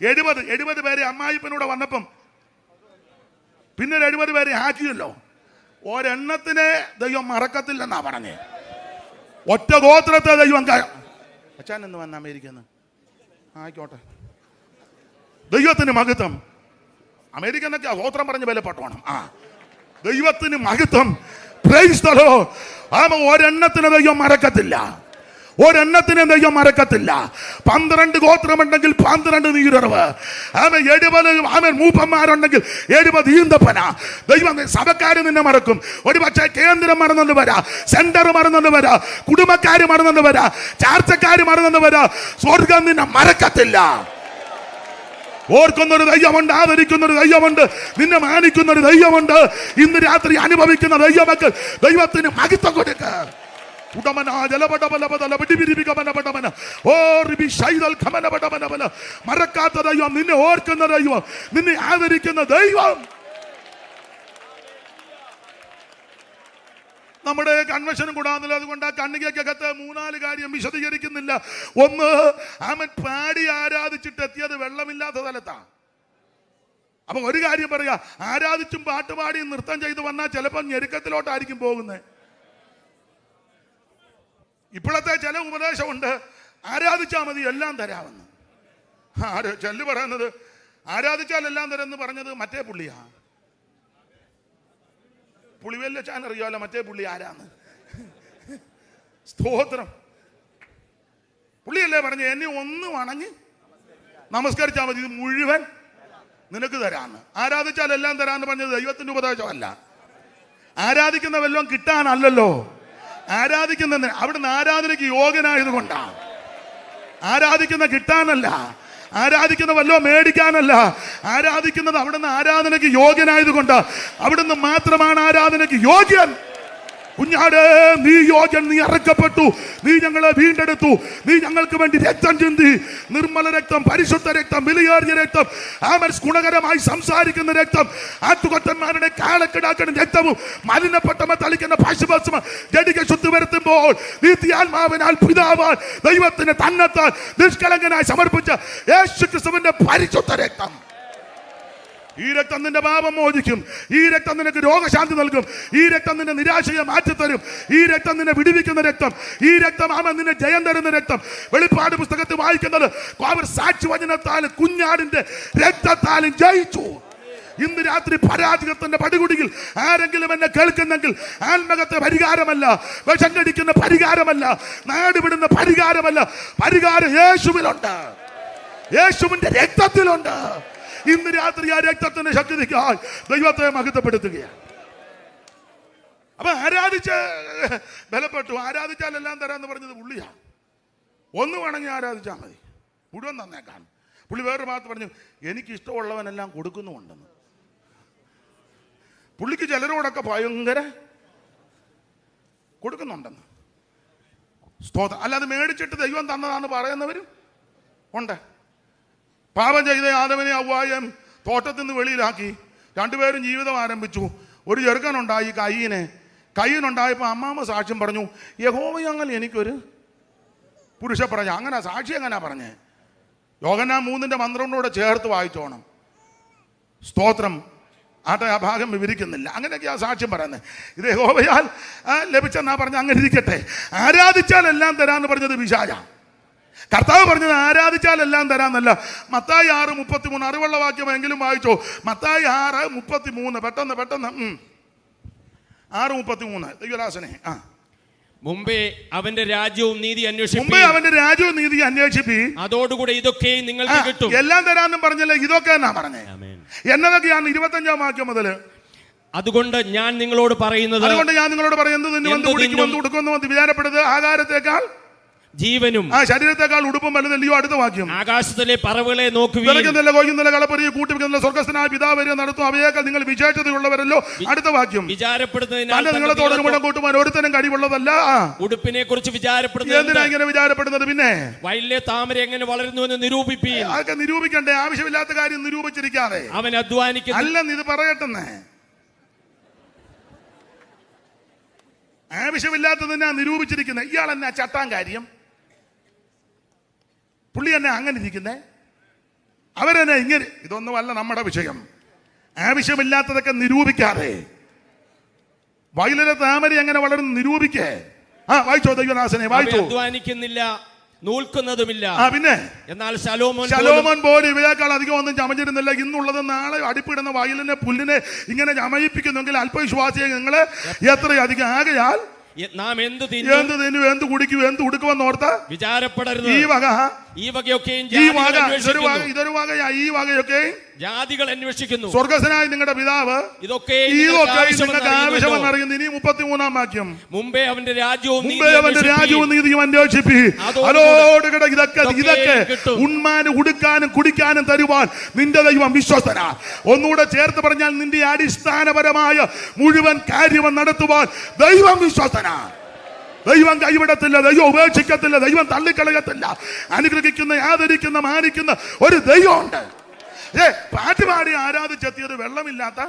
70 പേരെ അമ്മായിപ്പനൂടെ വന്നപ്പം പിന്നെ 70 പേരെ ആക്കിയല്ലോ. ഒരെണ്ണത്തിനെ ദൈവം മറക്കത്തില്ലെന്നാ പറഞ്ഞേ. ഒറ്റ ഗോത്രത്തെ ദൈവം അച്ഛൻ എന്ന് വന്ന അമേരിക്കന്ന് ആയിക്കോട്ടെ. ദൈവത്തിന് മഹത്വം. അമേരിക്കനൊക്കെ ഗോത്രം പറഞ്ഞ് വിലപ്പെട്ടോണം. ദൈവത്തിന് മഹത്വം. Price the Lord. ഒരെണ്ണത്തിന് ദൈവം മറക്കത്തില്ല. ഒരെണ്ണത്തിനെ ദൈവം മറക്കത്തില്ല. 12 ഗോത്രമുണ്ടെങ്കിൽ 12 നീരറവ്. 70 മൂപ്പന്മാരുണ്ടെങ്കിൽ 70 ഈന്തപ്പന. ദൈവം സഭക്കാര് നിന്നെ മറക്കും. ഒരു പക്ഷേ കേന്ദ്രം മറന്നു വരാ, സെന്റർ മറന്നു വരാ, കുടുംബക്കാര് മറന്നു വരാ, ചാർച്ചക്കാര് മറന്നു വരാ. സ്വർഗം നിന്നെ മറക്കത്തില്ല. ഓർക്കുന്നൊരു ദൈവമുണ്ട്, ആദരിക്കുന്നൊരു ദൈവമുണ്ട്, നിന്നെ മാനിക്കുന്നൊരു ദൈവമുണ്ട്. ഇന്ന് രാത്രി അനുഭവിക്കുന്ന ദൈവമക്കൾ ദൈവത്തിന് മഹത്വം കൊടുക്ക. മറക്കാത്ത ദൈവം, നിന്നെ ഓർക്കുന്ന ദൈവം, നിന്നെ ആദരിക്കുന്ന ദൈവം. നമ്മുടെ കൺവെൻഷനും കൂടാന്നില്ല. അതുകൊണ്ട് ആ കണ്ണികക്കകത്ത് 3-4 കാര്യം വിശദീകരിക്കുന്നില്ല. ഒന്ന്, അവൻ പാടി ആരാധിച്ചിട്ട് എത്തിയത് വെള്ളമില്ലാത്ത സ്ഥലത്താ. അപ്പൊ ഒരു കാര്യം പറയാ, ആരാധിച്ചും പാട്ടുപാടിയും നൃത്തം ചെയ്ത് വന്നാൽ ചിലപ്പോൾ ഞെരുക്കത്തിലോട്ടായിരിക്കും പോകുന്നത്. ഇപ്പോഴത്തെ ചില ഉപദേശമുണ്ട്, ആരാധിച്ചാൽ മതി എല്ലാം തരാമെന്ന്. ചെല്ലു പറയുന്നത് ആരാധിച്ചാൽ എല്ലാം തരാമെന്ന് പറഞ്ഞത് മറ്റേ പുള്ളിയാ. പുളിവെല്ല ചാൻ അറിയാമല്ലോ മറ്റേ പുള്ളി ആരാന്ന്. സ്തോത്രം. പുള്ളിയല്ലേ പറഞ്ഞ് എന്നെ ഒന്ന് വണങ്ങി നമസ്കരിച്ചാൽ മതി, ഇത് മുഴുവൻ നിനക്ക് തരാന്ന്. ആരാധിച്ചാൽ എല്ലാം തരാന്ന് പറഞ്ഞത് ദൈവത്തിന്റെ ഉപദേശമല്ല. ആരാധിക്കുന്ന വല്ലതും കിട്ടാനല്ലല്ലോ. ആരാധിക്കുന്ന അവിടുന്ന് ആരാധനയ്ക്ക് യോഗ്യനായത് കൊണ്ടാണ്. ആരാധിക്കുന്ന കിട്ടാനല്ല, ആരാധിക്കുന്ന വല്ലോ മേടിക്കാനല്ല. ആരാധിക്കുന്നത് അവിടുന്ന് ആരാധനയ്ക്ക് യോഗ്യനായത് കൊണ്ട്. അവിടുന്ന് മാത്രമാണ് ആരാധനയ്ക്ക് യോഗ്യൻ. കുഞ്ഞാടേ, നീ യോഗ്യൻ, നീ അറക്കപ്പെട്ടു, നീ ഞങ്ങളെ വീണ്ടെടുത്തു, നീ ഞങ്ങൾക്ക് വേണ്ടി രക്തം ചിന്തി. നിർമ്മല രക്തം, പരിശുദ്ധ രക്തം, വിലയേറിയ രക്തം, ഗുണകരമായി സംസാരിക്കുന്ന രക്തം, ആറ്റുകൊറ്റന്മാരുടെ കാലക്കിടാക്കുന്ന രക്തവും മലിനപ്പെട്ടമ തളിക്കുന്ന പശുഭസ്മ ജഡിക ശുദ്ധി വരുത്തുമ്പോൾ നിത്യാത്മാവിനാൽ പിതാവാൽ ദൈവത്തിന് തന്നെത്താൻ നിഷ്കളങ്കനായി സമർപ്പിച്ച യേശുക്രിസ്തുവിന്റെ പരിശുദ്ധ രക്തം. ഈ രക്തം നിന്റെ പാപം മോചിക്കും. ഈ രക്തം നിനക്ക് രോഗശാന്തി നൽകും. ഈ രക്തം നിന്റെ നിരാശയെ മാറ്റിത്തരും. ഈ രക്തം നിന്നെ വിടുവിക്കുന്ന രക്തം. ഈ രക്തം നിന്നെ ജയം തരുന്ന രക്തം. വെളിപ്പാട് പുസ്തകത്തിൽ വായിക്കുന്നത് അവർ സാക്ഷി വചനത്താലും കുഞ്ഞാടിന്റെ രക്തത്താലും ജയിച്ചു. ഇന്ന് രാത്രി പരാജയത്തിന്റെ പടുകുടിയിൽ ആരെങ്കിലും എന്നെ കേൾക്കുന്നെങ്കിൽ ആത്മകത്തെ പരിഹാരമല്ല, വിഷം കടിക്കുന്ന പരിഹാരമല്ല, നാടുവിടുന്ന പരിഹാരമല്ല, പരിഹാരം യേശുവിലുണ്ട്, യേശുവിന്റെ രക്തത്തിലുണ്ട്. ഇന്ന് രാത്രി ആ രക്തത്തിന്റെ ശക്തിക്കായി ദൈവത്തെ മഹത്വപ്പെടുത്തുകയാണ്. അപ്പൊ ആരാധിച്ച് ബലപ്പെട്ടു. ആരാധിച്ചാൽ എല്ലാം തരാന്ന് പറഞ്ഞത് പുള്ളിയാ. ഒന്ന് വേണമെങ്കിൽ ആരാധിച്ചാൽ മതി, മുഴുവൻ തന്നേക്കാൻ. പുള്ളി വേറൊരു ഭാഗത്ത് പറഞ്ഞു, എനിക്ക് ഇഷ്ടമുള്ളവനെല്ലാം കൊടുക്കുന്നുണ്ടെന്ന്. പുള്ളിക്ക് ചിലരോടൊക്കെ ഭയങ്കര കൊടുക്കുന്നുണ്ടെന്ന്. സ്തോത്രം. അല്ലാതെ മേടിച്ചിട്ട് ദൈവം തന്നതാന്ന് പറയുന്നവരും ഉണ്ട്. പാപം ചെയ്ത ആദവനെ ഹവ്വായെയും തോട്ടത്തിൽ നിന്ന് വെളിയിലാക്കി രണ്ടുപേരും ജീവിതം ആരംഭിച്ചു. ഒരു ചെറുക്കനുണ്ടായി കയ്യിനുണ്ടായപ്പോൾ അമ്മാമ്മ സാക്ഷ്യം പറഞ്ഞു, യഹോവയങ്ങൾ എനിക്കൊരു പുരുഷ പറഞ്ഞ. അങ്ങനെ സാക്ഷി എങ്ങനെയാ പറഞ്ഞേ? യോഹന്നാൻ 3:12 ചേർത്ത് വായിച്ചോണം. സ്തോത്രം. ആട്ടെ, ആ ഭാഗം വിവരിക്കുന്നില്ല. അങ്ങനെയൊക്കെ ആ സാക്ഷ്യം പറയുന്നത്. ഇത് യഹോവയാൽ ലഭിച്ചെന്നാ പറഞ്ഞ. അങ്ങനെ ഇരിക്കട്ടെ. ആരാധിച്ചാൽ എല്ലാം തരാന്ന് പറഞ്ഞത് പിശാച. കർത്താവ് പറഞ്ഞത് ആരാധിച്ചാൽ എല്ലാം തരാന്നല്ല. മത്തായി 6:33 അറിവുള്ള വാക്യമെങ്കിലും വായിച്ചോ. മത്തായി 6:33 പെട്ടെന്ന് 6:33 ദൈവദാസനെ. മുമ്പേ അവന്റെ രാജ്യവും നീതി അന്വേഷിപ്പി, അതോടുകൂടെ ഇതൊക്കെ നിങ്ങൾക്ക് കിട്ടും. എല്ലാം തരാന്നും പറഞ്ഞല്ലേ, ഇതൊക്കെ എന്നാ പറഞ്ഞേ. എന്നതൊക്കെയാണ് 25-ാം വാക്യം മുതൽ. അതുകൊണ്ട് ഞാൻ നിങ്ങളോട് പറയുന്നത് എന്ത് ഉടുക്കുന്നു വിചാരപ്പെടുന്നത് ആകാരത്തെക്കാൾ ജീവനും ശരീരത്തെക്കാൾ ഉടുപ്പും വലുതല്ലയോ. അടുത്ത വാക്യം. ആകാശത്തിലെ പറവുകളെ നോക്കുവിൻ, കളപ്പറിയെ കൂട്ടിവെക്കുന്ന സ്വർഗ്ഗസ്ഥനായ പിതാവ് നടത്തും, അവയേക്കാൾ നിങ്ങൾ വിശേഷതയുള്ളവരല്ലോ. അടുത്ത വാക്യം. വിചാരപ്പെടുന്നതിനാൽ നിങ്ങളെ കൂട്ടുവാൻ ഒരുത്തനും കഴിവുള്ളതല്ല. ഉടുപ്പിനെ കുറിച്ച് വിചാരപ്പെടുന്നത് എന്തിനാ ഇങ്ങനെ വിചാരപ്പെടുന്നത്? പിന്നെ വയലിലെ താമര എങ്ങനെ വളരുന്നു എന്ന് നിരൂപിപ്പീൻ. അതൊക്കെ നിരൂപിക്കണ്ടേ? ആവശ്യമില്ലാത്ത കാര്യം നിരൂപിച്ചിരിക്കാതെ. അവൻ അധ്വാനിക്കുന്നു. അല്ലെന്ന് ഇത് പറയട്ടെന്നേ. ആവശ്യമില്ലാത്തതിനാ നിരൂപിച്ചിരിക്കുന്നത്. ഇയാൾ എന്നാ ചട്ടാൻ കാര്യം? പുള്ളി എന്നെ അങ്ങനെ ഇരിക്കുന്നേ, അവരെന്നെ ഇങ്ങനെ. ഇതൊന്നുമല്ല നമ്മുടെ വിഷയം. ആവശ്യമില്ലാത്തതൊക്കെ നിരൂപിക്കാതെ. വയലിലെ താമര എങ്ങനെ വളരുന്നു നിരൂപിക്കേ. വായിച്ചോ ദൈവദാസനെ, വായിച്ചോ. അധ്വാനിക്കുന്നില്ല, നൂൽക്കുന്നതുമില്ല. പിന്നെ എന്നാൽ ശലോമോൻ പോലും ഇവയേക്കാൾ അധികം ഒന്നും ചമഞ്ഞിരുന്നില്ല. ഇന്നുള്ളത് നാളെ അടിപ്പിടുന്ന വയലിനെ പുല്ലിനെ ഇങ്ങനെ ചമയിപ്പിക്കുന്നെങ്കിൽ അല്പവിശ്വാസിയെ നിങ്ങളെ എത്രയധികം. ആകയാൽ നാം എന്ത് തിന്നു, എന്ത് കുടിക്കും, എന്ത് ഉടുക്കുമെന്ന് ഓർത്ത വിചാരപ്പെടരുത്. ഈ വകയൊക്കെ ഇതൊരു വകയാ. ഈ വകയൊക്കെ ജാതികൾ അന്വേഷിക്കുന്നു. സ്വർഗ്ഗസ്ഥനായ നിങ്ങളുടെ പിതാവ് ഇതൊക്കെ നിങ്ങൾക്ക് ആവശ്യമെന്ന് അറിയുന്നു. ഇനി 33-ാം വാക്യം. മുമ്പേ അവന്റെ രാജ്യവും നീതിയും അന്വേഷിപ്പി, അതോടുകൂടെ ഇതൊക്കെ ഉണ്മാനും ഉടുക്കാനും കുടിക്കാനും തരുവാൻ നിന്റെ ദൈവം വിശ്വസ്തനാ. ഒന്നുകൂടെ ചേർത്ത് പറഞ്ഞാൽ നിന്റെ അടിസ്ഥാനപരമായ മുഴുവൻ കാര്യവും നടത്തുവാൻ ദൈവം വിശ്വസ്തനാ. ദൈവം കൈവിടത്തില്ല, ദൈവം ഉപേക്ഷിക്കത്തില്ല, ദൈവം തള്ളിക്കളയത്തില്ല. അനുഗ്രഹിക്കുന്ന, ആദരിക്കുന്ന, മാനിക്കുന്ന ഒരു ദൈവമുണ്ട്. പാട്ടുപാടി ആരാധിച്ചെത്തിയത് വെള്ളമില്ലാത്ത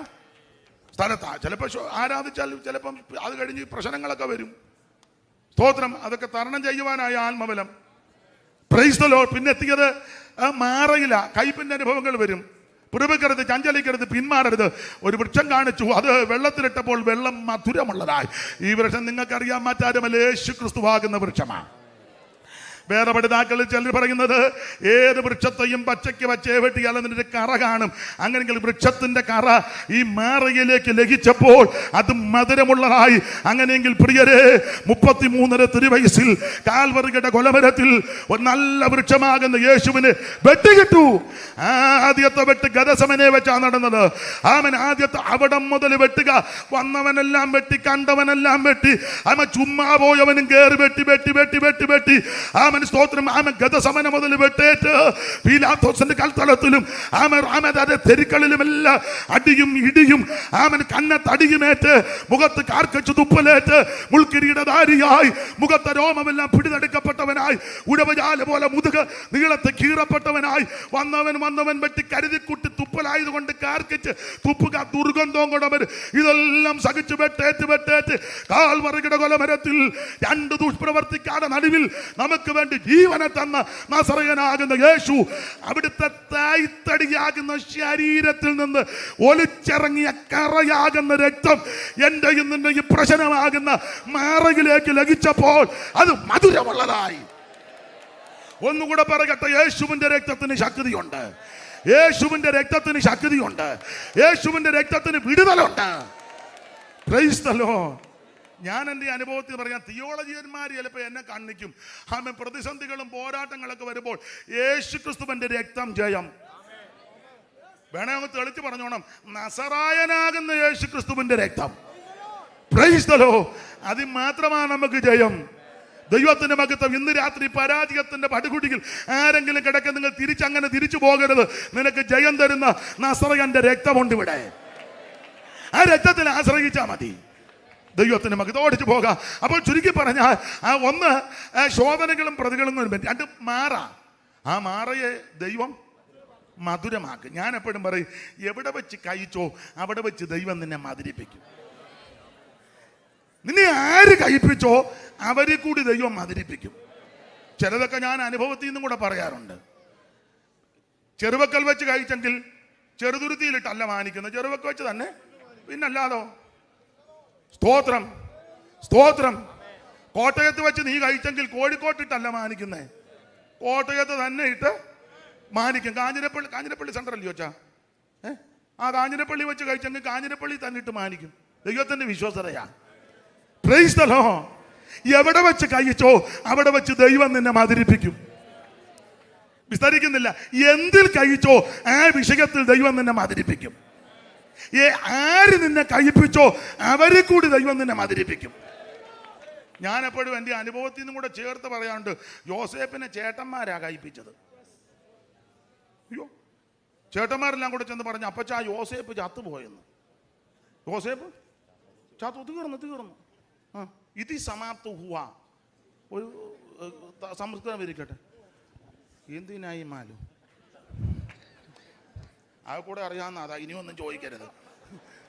സ്ഥലത്താ. ചിലപ്പോൾ ആരാധിച്ചാൽ ചിലപ്പം അത് കഴിഞ്ഞ് പ്രശ്നങ്ങളൊക്കെ വരും. സ്തോത്രം. അതൊക്കെ തരണം ചെയ്യുവാനായ ആത്മബലം. Praise the Lord. പിന്നെ എത്തിയത് മാറയില്ല. കയ്പിന്റെ അനുഭവങ്ങൾ വരും. പുറകരുത്, ചഞ്ചലിക്കരുത്, പിന്മാറരുത്. ഒരു വൃക്ഷം കാണിച്ചു, അത് വെള്ളത്തിലിട്ടപ്പോൾ വെള്ളം മധുരമുള്ളതായി. ഈ വൃക്ഷം നിങ്ങൾക്കറിയാൻ മറ്റാരുമല്ല, യേശു ക്രിസ്തുവാകുന്ന വൃക്ഷമാണ്. വേറെ പഠിതാക്കളിൽ ചിലർ പറയുന്നത് ഏത് വൃക്ഷത്തെയും പച്ചയ്ക്ക് വച്ചേ വെട്ടിയാൽ അതിൻ്റെ കറ കാണും. അങ്ങനെയെങ്കിൽ വൃക്ഷത്തിന്റെ കറ ഈ മാറയിലേക്ക് ലഭിച്ചപ്പോൾ അത് മധുരമുള്ളതായി. അങ്ങനെയെങ്കിൽ പ്രിയരെ, 33 തിരുവയസ്സിൽ കാൽവറിയുടെ കൊലമരത്തിൽ ഒരു നല്ല വൃക്ഷമാകുന്ന യേശുവിന് വെട്ടുകിട്ടു. ആദ്യത്തെ വെട്ട് ഗദസമനെ വെച്ചാണ് നടന്നത്. ആദ്യത്തെ അവിടം മുതൽ വെട്ടുക. വന്നവനെല്ലാം വെട്ടി, കണ്ടവനെല്ലാം വെട്ടി. ചുമ്മാ പോയവനും കയറി വെട്ടി വെട്ടി വെട്ടി വെട്ടി വെട്ടി. സ്തോത്രം. ഗദസമന മുതൽ വെട്ടേറ്റ് പീലാത്തോസിന്റെ കൽത്തളത്തിലും തെരുക്കളിലുമെല്ലാം അടിയും ഇടിയും കന്നത്തടിയുമേറ്റ് മുഖത്ത് കാർക്കച്ചു തുപ്പലേറ്റ് മുൾക്കിരീടധാരിയായി മുഖത്തെ രോമമെല്ലാം പിടിതെടുക്കപ്പെട്ടവനായി ഉഴവജാല പോലെ മുതുക നീളത്തെ കീറപ്പെട്ടവനായി വന്നവൻ വെട്ടി കരുതിക്കുട്ടി തുപ്പലായതുകൊണ്ട് കാർക്കിച്ച് തുപ്പുക ദുർഗന്ധവും കൊണ്ടവർ ഇതെല്ലാം സഹിച്ചു വെട്ടേറ്റ് കാൽവറിയുടെ കൊലമരത്തിൽ 2 ദുഷ്പ്രവർത്തിക്കാരുടെ നടുവിൽ നമുക്ക് വേണ്ടി ജീവനെ തന്ന നസറയനാകുന്ന യേശു അവിടുത്തെ തായ്തടിയാകുന്ന ശരീരത്തിൽ നിന്ന് ഒലിച്ചിറങ്ങിയ കറയാകുന്ന രക്തം എന്റെയും നിന്റെയും പ്രശ്നമാകുന്ന മാറയിലേക്ക് ലഭിച്ചപ്പോൾ അത് മധുരമുള്ളതായി. ഒന്നുകൂടെ പറയട്ടെ, യേശുവിന്റെ രക്തത്തിന് ശക്തിയുണ്ട്. യേശുവിന്റെ രക്തത്തിന് ശക്തിയുണ്ട്. യേശുവിന്റെ രക്തത്തിന് വിടുതലുണ്ട്. Price the Lord. ഞാൻ എൻ്റെ അനുഭവത്തിൽ പറയാം, തിയോളജിയന്മാർ ചിലപ്പോൾ എന്നെ കാണിക്കും. പ്രതിസന്ധികളും പോരാട്ടങ്ങളൊക്കെ വരുമ്പോൾ യേശു ക്രിസ്തുവിന്റെ രക്തം ജയം. വേണേ ഒന്ന് തെളിച്ച് പറഞ്ഞോണം, നസറായനാകുന്ന യേശു ക്രിസ്തുവിന്റെ രക്തം. Price the Lord. അതിൽ മാത്രമാണ് നമുക്ക് ജയം. ദൈവത്തിന്റെ മഹത്വം. ഇന്ന് രാത്രി പരാജയത്തിന്റെ പടുകുടിയിൽ ആരെങ്കിലും കിടക്കെ നിങ്ങൾ തിരിച്ചങ്ങനെ തിരിച്ചു പോകരുത്. നിനക്ക് ജയം തരുന്ന നസറയന്റെ രക്തമുണ്ട് ഇവിടെ. ആ രക്തത്തിൽ ആശ്രയിച്ചാൽ മതി. ദൈവത്തിന് മകത്ത് ഓടിച്ചു പോകാം. അപ്പോൾ ചുരുക്കി പറഞ്ഞാൽ ഒന്ന് ശോധനകളും പ്രതികളും, 2 മാറ. ആ മാറയെ ദൈവം മധുരമാക്കും. ഞാൻ എപ്പോഴും പറയും, എവിടെ വെച്ച് കഴിച്ചോ അവിടെ വെച്ച് ദൈവം നിന്നെ മധുരിപ്പിക്കും. നിന്നെ ആര് കഴിപ്പിച്ചോ അവരെ കൂടി ദൈവം മധുരിപ്പിക്കും. ചിലതൊക്കെ ഞാൻ അനുഭവത്തിൽ നിന്നും കൂടെ പറയാറുണ്ട്. ചെറുവക്കൽ വെച്ച് കഴിച്ചെങ്കിൽ ചെറുതുരുത്തിയിലിട്ടല്ല മാനിക്കുന്നത്, ചെറുവക്കൽ വെച്ച് തന്നെ. പിന്നല്ലാതോ? സ്തോത്രം, സ്തോത്രം. കോട്ടയത്ത് വെച്ച് നീ കഴിച്ചെങ്കിൽ കോഴിക്കോട്ടിട്ടല്ല മാനിക്കുന്നേ, കോട്ടയത്ത് തന്നെ ഇട്ട് മാനിക്കും. കാഞ്ഞിരപ്പള്ളി സെൻട്രൽ അല്ലയോ ചോച്ചാ? ആ കാഞ്ഞിരപ്പള്ളി വെച്ച് കഴിച്ചെങ്കിൽ കാഞ്ഞിരപ്പള്ളി തന്നെ ഇട്ട് മാനിക്കും. ദൈവത്തിന്റെ വിശ്വസതയാ. Price the Lord. എവിടെ വെച്ച് കഴിച്ചോ അവിടെ വെച്ച് ദൈവം നിന്നെ മധുരിപ്പിക്കും. വിസ്തരിക്കുന്നില്ല. എന്തിൽ കഴിച്ചോ ആ വിഷയത്തിൽ ദൈവം നിന്നെ മധുരിപ്പിക്കും. ആര് നിന്നെ കഴിപ്പിച്ചോ അവരെ കൂടി ദൈവം നിന്നെ മധുരിപ്പിക്കും. ഞാൻ എപ്പോഴും എൻ്റെ അനുഭവത്തിൽ നിന്നും കൂടെ ചേർത്ത് പറയാറുണ്ട്, യോസേപ്പിനെ ചേട്ടന്മാരാ കഴിപ്പിച്ചത്. അയ്യോ, ചേട്ടന്മാരെല്ലാം കൂടെ ചെന്ന് പറഞ്ഞു, അപ്പച്ചാ യോസേപ്പ് ചത്തുപോയെന്ന്. യോസേപ്പ് തീർന്നു. ഇത് സമാപ്ത ഹുവ. ഒരു സംസ്കൃതം ഇരിക്കട്ടെ. എന്തിനായി മാലു ആ കൂടെ അറിയാവുന്ന അതാ, ഇനിയൊന്നും ചോദിക്കരുത്.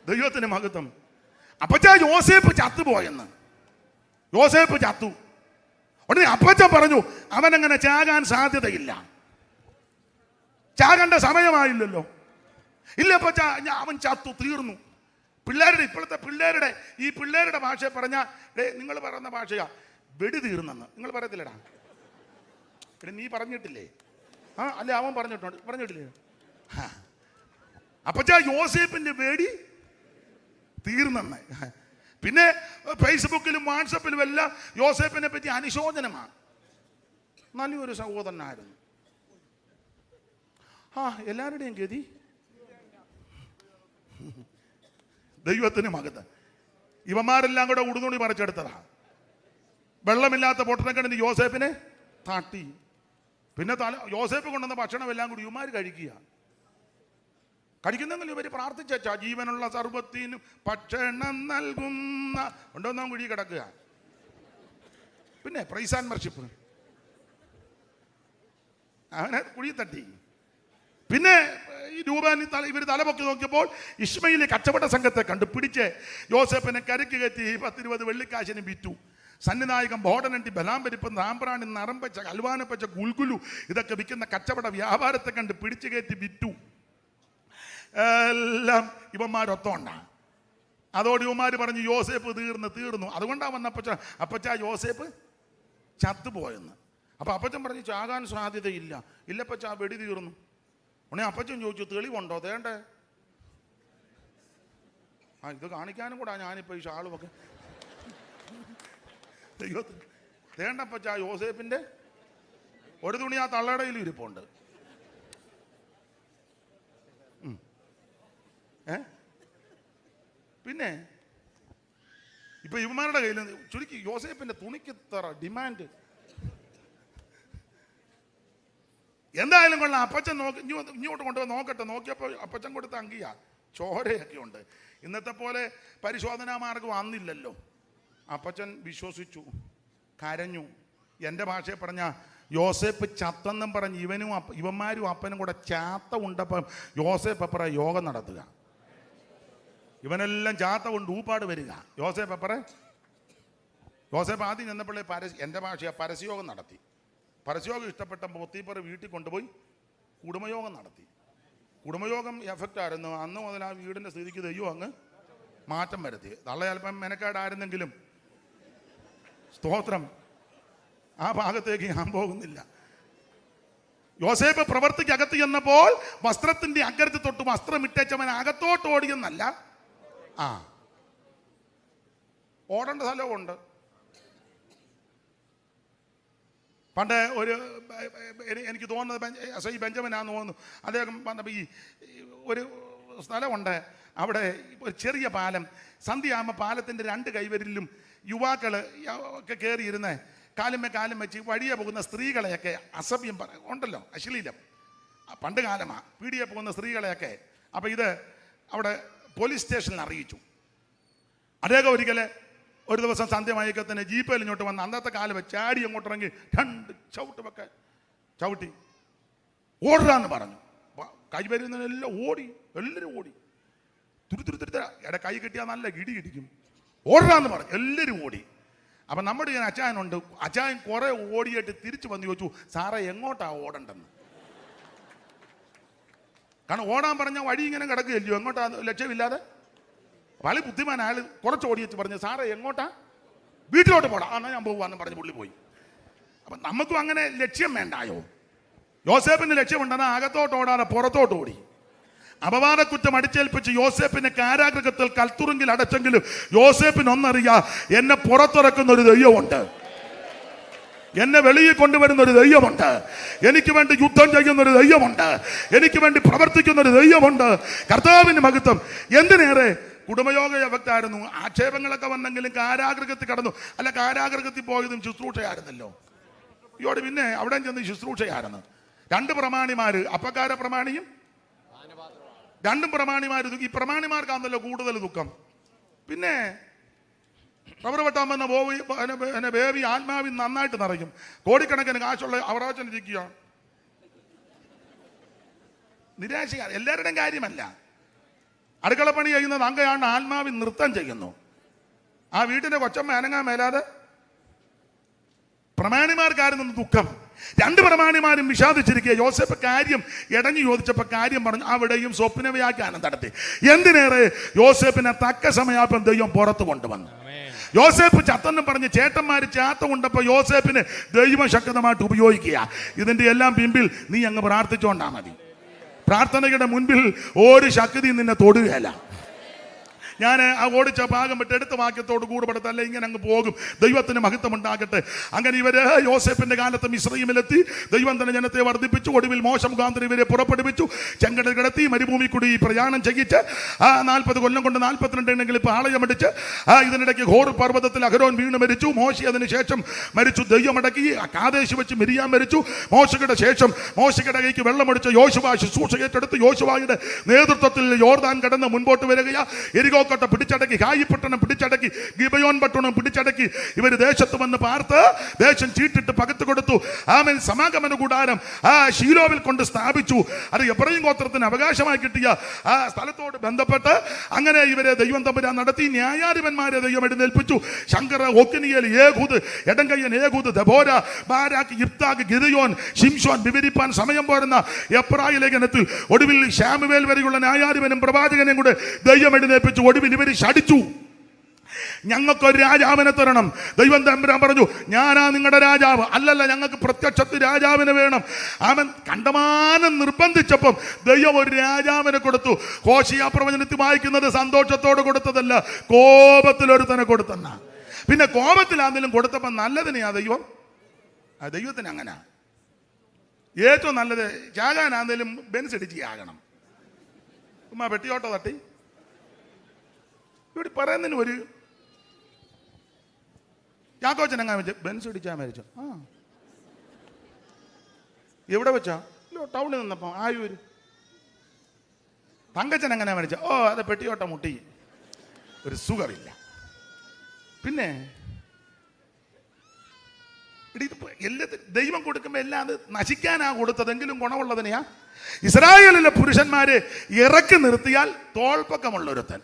ദൈവത്തിന് മഹത്വം. അപ്പച്ചാ യോസേപ്പ് ചത്തുപോയെന്ന്. യോസേപ്പ് ചത്തു. ഉടനെ അപ്പച്ചൻ പറഞ്ഞു, അവനങ്ങനെ ചാകാൻ സാധ്യതയില്ല, ചാകേണ്ട സമയമായില്ലല്ലോ. ഇല്ല അപ്പച്ചാ, അവൻ ചത്തു, തീർന്നു. ഇപ്പോഴത്തെ പിള്ളേരുടെ ഭാഷ പറഞ്ഞ, നിങ്ങൾ പറയുന്ന ഭാഷയാ വെടി തീർന്നെന്ന്. നിങ്ങൾ പറയത്തില്ലടാ. നീ പറഞ്ഞിട്ടില്ലേ? അല്ലെ അവൻ പറഞ്ഞിട്ടില്ലേ? അപ്പച്ചാ യോസേപ്പിന്റെ വെടി തീർന്നെന്ന്. പിന്നെ ഫേസ്ബുക്കിലും വാട്സപ്പിലും എല്ലാം യോസേപ്പിനെ പറ്റി അനുശോചനമാണ്. നല്ലൊരു സഹോദരനായിരുന്നു. എല്ലാവരുടെയും ഗതി. ദൈവത്തിന് മകത്ത്. ഇവന്മാരെല്ലാം കൂടെ ഉടുതുണി പറിച്ചെടുത്തതാ. വെള്ളമില്ലാത്ത പൊട്ടനക്കിടന്ന് യോസേപ്പിനെ താട്ടി. പിന്നെ യോസേപ്പ് കൊണ്ടുവന്ന ഭക്ഷണം എല്ലാം കൂടി ഇവന്മാർ കഴിക്കുന്നെങ്കിലും ഇവര് പ്രാർത്ഥിച്ചാ, ജീവനുള്ള സർവ്വത്തിനും ഭക്ഷണം നൽകുന്ന ഉണ്ടോന്നാ കുഴി കിടക്കുക. പിന്നെ പ്രൈസ് ആൻഡ് വർഷിപ്പ് അവനെ കുഴി തട്ടി. പിന്നെ ഈ രൂപേണി ഇവർ തലപൊക്കി നോക്കിയപ്പോൾ ഇശ്മയിലെ കച്ചവട സംഘത്തെ കണ്ടു പിടിച്ച് യോസേപ്പിനെ കരക്ക് കയറ്റി 10-20 വെള്ളിക്കാശിന് വിറ്റു. സന്നിനായകം, ബോടനണ്ടി, ബലാംപരിപ്പ്, നാമ്പ്രാണി, നറമ്പച്ച, അൽവാനപ്പച്ച, ഗുൽഗുലു ഇതൊക്കെ വിൽക്കുന്ന കച്ചവട വ്യാപാരത്തെ കണ്ട് പിടിച്ചു കയറ്റി വിറ്റു. എല്ലാം ഇവന്മാരൊത്തോണ്ടാണ്. അതോടെ ഇവന്മാർ പറഞ്ഞു, യോസേപ്പ് തീർന്നു. അതുകൊണ്ടാണ് വന്ന അപ്പച്ചാ യോസേപ്പ് ചത്തുപോയെന്ന്. അപ്പൊ അപ്പച്ചൻ പറഞ്ഞു, ചാകാൻ സാധ്യതയില്ല. ഇല്ലപ്പച്ചാ, വെടി തീർന്നു. ഉടനെ അപ്പച്ചൻ ചോദിച്ചു, തെളിവുണ്ടോ? തേണ്ടേ? ഇത് കാണിക്കാനും കൂടാ ഞാനിപ്പോ ഈ ഷാളുമൊക്കെ. തേണ്ടപ്പച്ചാ, യോസേപ്പിന്റെ ഒരു തുണി ആ തള്ളടയിൽ ഇരിപ്പുണ്ട്. പിന്നെ ഇപ്പൊ ഇവന്മാരുടെ കയ്യിൽ ചുരുക്കി യോസേപ്പിന്റെ തുണിക്ക് തറ ഡിമാൻഡ്. എന്തായാലും കൊള്ളാം. അപ്പച്ചൻ ഇങ്ങോട്ട് കൊണ്ടുപോയി നോക്കട്ടെ. നോക്കിയപ്പോൾ അപ്പച്ചൻ കൊടുത്ത അങ്കിയാ, ചോരയൊക്കെ ഉണ്ട്. ഇന്നത്തെ പോലെ പരിശോധനാ മാർഗം വന്നില്ലല്ലോ. അപ്പച്ചൻ വിശ്വസിച്ചു, കരഞ്ഞു. എൻ്റെ ഭാഷയിൽ പറഞ്ഞ യോസേപ്പ് ചത്തെന്നും പറഞ്ഞ് ഇവന്മാരും അപ്പനും കൂടെ ചാത്ത ഉണ്ടപ്പം യോസേപ്പ് അപ്പറ യോഗം നടത്തുക. ഇവനെല്ലാം ചാത്ത കൊണ്ട് ഊപ്പാട് വരിക. യോസേപ്പ് ആദ്യം ചെന്നപ്പോഴേ എൻ്റെ ഭാഷ പരസ്യയോഗം നടത്തി. പരസ്യയോഗം ഇഷ്ടപ്പെട്ട പോത്തീപ്പറ വീട്ടിൽ കൊണ്ടുപോയി കുടുംബയോഗം നടത്തി. കുടുംബയോഗം എഫക്റ്റ് ആയിരുന്നു. അന്ന് മുതൽ ആ വീടിൻ്റെ സ്ഥിതിക്ക് ദൈവം അങ്ങ് മാറ്റം വരുത്തി. തള്ള ചിലപ്പം മെനക്കേടായിരുന്നെങ്കിലും സ്തോത്രം, ആ ഭാഗത്തേക്ക് ഞാൻ പോകുന്നില്ല. യോസേപ്പ് പ്രവർത്തിക്ക് അകത്ത് ചെന്നപ്പോൾ വസ്ത്രത്തിന്റെ അഗ്രത്ത് തൊട്ട് വസ്ത്രം ഇട്ടേച്ചവൻ അകത്തോട്ട് ഓടിയെന്നല്ല, ഓടേണ്ട സ്ഥലമുണ്ട്. പണ്ട് എനിക്ക് തോന്നുന്നത് ബെഞ്ചമിനാന്ന് തോന്നുന്നു, അദ്ദേഹം വന്നപ്പോൾ ഈ ഒരു സ്ഥലമുണ്ട്, അവിടെ ഒരു ചെറിയ പാലം. സന്ധ്യയാകുമ്പോൾ പാലത്തിൻ്റെ 2 കൈവരിലും യുവാക്കൾ ഒക്കെ കയറിയിരുന്ന് കാലും വെച്ച് വഴിയെ പോകുന്ന സ്ത്രീകളെയൊക്കെ അസഭ്യം ഉണ്ടല്ലോ, അശ്ലീലം. പണ്ട് കാലമാണ് പീടിയെ പോകുന്ന സ്ത്രീകളെയൊക്കെ. അപ്പം ഇത് അവിടെ പോലീസ് സ്റ്റേഷനിൽ അറിയിച്ചു. അദ്ദേഹം ഒരു ദിവസം സന്ധ്യമയക്കത്തിന് ജീപ്പയിൽ ഇങ്ങോട്ട് വന്ന് അന്നത്തെ കാലം ചാടി അങ്ങോട്ടിറങ്ങി 2 ചവിട്ടുമൊക്കെ ചവിട്ടി ഓടാന്ന് പറഞ്ഞു. കൈ വരുന്നതിനെല്ലാം ഓടി, എല്ലാവരും ഓടി. തുരുത്തുരുത്തിരുത്ത എടെ കൈ കിട്ടിയാൽ നല്ല ഇടി ഇടിക്കും, ഓടാന്ന് പറഞ്ഞു. എല്ലാവരും ഓടി. അപ്പം നമ്മുടെ ഞാൻ അച്ചായനുണ്ട്. അച്ചായൻ കുറെ ഓടിയിട്ട് തിരിച്ചു വന്ന് ചോദിച്ചു, സാറേ എങ്ങോട്ടാ ഓടണ്ടെന്ന്. കാരണം ഓടാൻ പറഞ്ഞാൽ വഴി ഇങ്ങനെ കിടക്കുകയല്ലോ, എങ്ങോട്ടാ ലക്ഷ്യമില്ലാതെ. വളരെ ബുദ്ധിമാൻ അയാൾ കുറച്ച് ഓടിയിട്ട് പറഞ്ഞു, സാറേ എങ്ങോട്ടാ? വീട്ടിലോട്ട് പോടാ. എന്നാൽ ഞാൻ പോകുവാന്ന് പറഞ്ഞ് പുള്ളി പോയി. അപ്പം നമുക്കും അങ്ങനെ ലക്ഷ്യം വേണ്ടായോ? യോസേപ്പിന് ലക്ഷ്യമുണ്ടെന്ന് അകത്തോട്ട് ഓടാതെ പുറത്തോട്ട് ഓടി. അപവാദക്കുറ്റം അടിച്ചേൽപ്പിച്ച് യോസേപ്പിനെ കാരാഗൃഹത്തിൽ കൽത്തുറുങ്കിൽ അടച്ചെങ്കിലും യോസേപ്പിന് ഒന്നറിയാം, എന്നെ പുറത്തിറക്കുന്ന ഒരു ദൈവമുണ്ട്, എന്നെ വെളിയിൽ കൊണ്ടുവരുന്ന ഒരു ദൈവമുണ്ട്, എനിക്ക് വേണ്ടി യുദ്ധം ചെയ്യുന്ന ഒരു ദൈവമുണ്ട്, എനിക്ക് വേണ്ടി പ്രവർത്തിക്കുന്ന ഒരു ദൈവമുണ്ട്. കർത്താവിന്റെ മഹത്വം. എന്തിനേറെ കുടുംബയോഗ വ്യക്തമായിരുന്നു. ആക്ഷേപങ്ങളൊക്കെ വന്നെങ്കിലും കാരാഗൃഹത്തിൽ കടന്നു. അല്ല, കാരാഗൃഹത്തിൽ പോയതും ശുശ്രൂഷയായിരുന്നല്ലോ. ഇയോട് പിന്നെ അവിടെ ചെന്ന് ശുശ്രൂഷയായിരുന്നു. 2 പ്രമാണിമാര്, അപ്പക്കാര പ്രമാണിയും 2 പ്രമാണിമാര്. ഈ പ്രമാണിമാർക്കാണല്ലോ കൂടുതൽ ദുഃഖം. പിന്നെ റബ്ബർ വെട്ടാൻ വന്ന ബേബി ആത്മാവിൽ നന്നായിട്ട് നിറയും. കോടിക്കണക്കിന് കാശുള്ള അവറാച്ചൻ ഇരിക്കുക. നിരാശയാണ്. എല്ലാവരുടെയും കാര്യമല്ല. അടുക്കളപ്പണി ചെയ്യുന്നത് അങ്ങയാണ് ആത്മാവിൽ നൃത്തം ചെയ്യുന്നു. ആ വീട്ടിന്റെ കൊച്ചമ്മ അനങ്ങാൻ മേലാതെ. പ്രമാണിമാർക്കായിരുന്നു ദുഃഖം. 2 പ്രമാണിമാരും വിഷാദിച്ചിരിക്കുക. യോസേപ്പ് കാര്യം ഇടഞ്ഞു ചോദിച്ചപ്പോൾ കാര്യം പറഞ്ഞു. അവിടെയും സ്വപ്ന വ്യാഖ്യാനം നടത്തി. എന്തിനേറെ യോസേപ്പിനെ തക്ക സമയാപ്പം ദൈവം പുറത്തു കൊണ്ടുവന്നു. യോസേപ്പ് ചത്തെന്നും പറഞ്ഞ് ചേട്ടന്മാര് ചാത്ത കൊണ്ടപ്പോൾ യോസേപ്പിന് ദൈവം ശക്തമായിട്ട് ഉപയോഗിക്കുക. ഇതിന്റെ എല്ലാം പിമ്പിൽ നീ അങ്ങ് പ്രാർത്ഥിച്ചുകൊണ്ടാ മതി. പ്രാർത്ഥനയുടെ മുൻപിൽ ഒരു ശക്തി നിന്നെ തൊടുകയല്ല. ഞാൻ ആ ഓടിച്ച ഭാഗം വിട്ട് എടുത്ത വാക്യത്തോട് കൂടെപ്പെടുത്തല്ല, ഇങ്ങനെ അങ്ങ് പോകും. ദൈവത്തിന് മഹത്വം ഉണ്ടാകട്ടെ. അങ്ങനെ ഇവര് യോസേപ്പിന്റെ കാലത്ത് മിസ്രയീമിലെത്തി. ദൈവം തന്നെ ജനത്തെ വർദ്ധിപ്പിച്ചു. ഒടുവിൽ മോശ മുഖാന്തരം ഇവരെ പുറപ്പെടുവിച്ചു. ചെങ്കടൽ കിടത്തി മരുഭൂമി കൂടി പ്രയാണം ചെയ്യിച്ച് 40 കൊല്ലം കൊണ്ട് 42 എണ്ണെങ്കിലും പാളയമടിച്ച് ഇതിനിടയ്ക്ക് ഹോർ പർവ്വതത്തിൽ അഹരോൻ വീണ് മരിച്ചു. മോശ അതിനുശേഷം മരിച്ചു. ദൈവമടക്കി കാദേശ് വെച്ച് മിരിയാൻ മരിച്ചു. മോശയുടെ ശേഷം മോശയുടെ കൈക്ക് വെള്ളമൊടിച്ച് യോശുവ ശുശ്രൂഷ ഏറ്റെടുത്ത് യോശുവയുടെ നേതൃത്വത്തിൽ യോർദാൻ കടന്ന് മുൻപോട്ട് വരികയാ. എരികോ കോട്ട പിടിച്ചടക്കി, ഹായി പട്ടണം പിടിച്ചടക്കി, ഗിബയോൻ പട്ടണം പിടിച്ചടക്കി. ഇവർ ദേശത്ത് വന്ന് പാർത്ത് ദേശം ചീട്ടിട്ട് പകത്ത് കൊടുത്തു. ആമേൻ. സമാഗമന കൂടാരം ശീലോവിൽ കൊണ്ട് സ്ഥാപിച്ചു. അത് എബ്രയീം ഗോത്രത്തിന് അവകാശമായി കിട്ടിയ ആ സ്ഥലത്തോട് ബന്ധപ്പെട്ട് അങ്ങനെ ഇവരെ ദൈവം തമ്പുരാൻ നടത്തി. ന്യായാധിപന്മാരെ ദൈവം എഴുന്നേൽപ്പിച്ചു. ശങ്കർ, ഒക്കിനിയേൽ, ഏഹൂദ്, എടങ്കയ്യൻ, ഏഹൂദ്, ദബോര, ബാരാക്ക്, ഇബ്താഗ്, ഗിദയോൻ, ശിംശോൻ വിവരിപ്പാൻ സമയം പോരുന്ന എബ്രായ ലേഖനത്തിൽ ഒടുവിൽ ശാമുവേൽ വരെയുള്ള ന്യായാധിപനും പ്രവാചകനെയും കൂടെ ദൈവം എഴുന്നേൽപ്പിച്ചു. ഒടുവിൽ ഇവർ ശടിച്ചു. ഞങ്ങൾക്കൊരു രാജാവിനെ തരണം. ദൈവം തമ്പുരാൻ പറഞ്ഞു, ഞാനാ നിങ്ങളുടെ രാജാവ്. അല്ലല്ല, ഞങ്ങൾക്ക് പ്രത്യക്ഷത്തിൽ രാജാവിനെ വേണം. അവൻ കണ്ടമാനം നിർബന്ധിച്ചപ്പം ദൈവം ഒരു രാജാവിനെ കൊടുത്തു. ഹോശിയ പ്രവചനത്തിൽ വായിക്കുന്നത് സന്തോഷത്തോട് കൊടുത്തതല്ല, കോപത്തിലൊരുത്തനെ കൊടുത്തെന്ന. പിന്നെ കോപത്തിലാണെങ്കിലും കൊടുത്തപ്പം നല്ലതിനെയാ ദൈവം. ദൈവത്തിന് അങ്ങനെ ഏറ്റവും നല്ലത് ചാകാനാണെങ്കിലും ബെൻസ് ഇടിച്ച് ആകണം. ഉമ്മ വെട്ടിയോട്ടോ തട്ടി ഇവിടെ പറയുന്നതിന് ഒരു യാക്കോച്ചൻ എങ്ങനെ വെച്ച ബെൻസ് ഇടിച്ചാൽ മരിച്ചു. എവിടെ വെച്ചാ? ടൗണിൽ നിന്നപ്പോ ആയൂര്. തങ്കച്ചൻ എങ്ങനെ മരിച്ച? അത് പെട്ടിയോട്ട മുട്ടി. ഒരു സുഖമില്ല. പിന്നെ എല്ലാത്തിനും ദൈവം കൊടുക്കുമ്പോൾ എല്ലാം അത് നശിക്കാനാ കൊടുത്തതെങ്കിലും ഗുണമുള്ളതിനെയാ. ഇസ്രായേലിലെ പുരുഷന്മാരെ ഇറക്കി നിർത്തിയാൽ തോൾപ്പക്കമുള്ള ഒരുത്തൻ,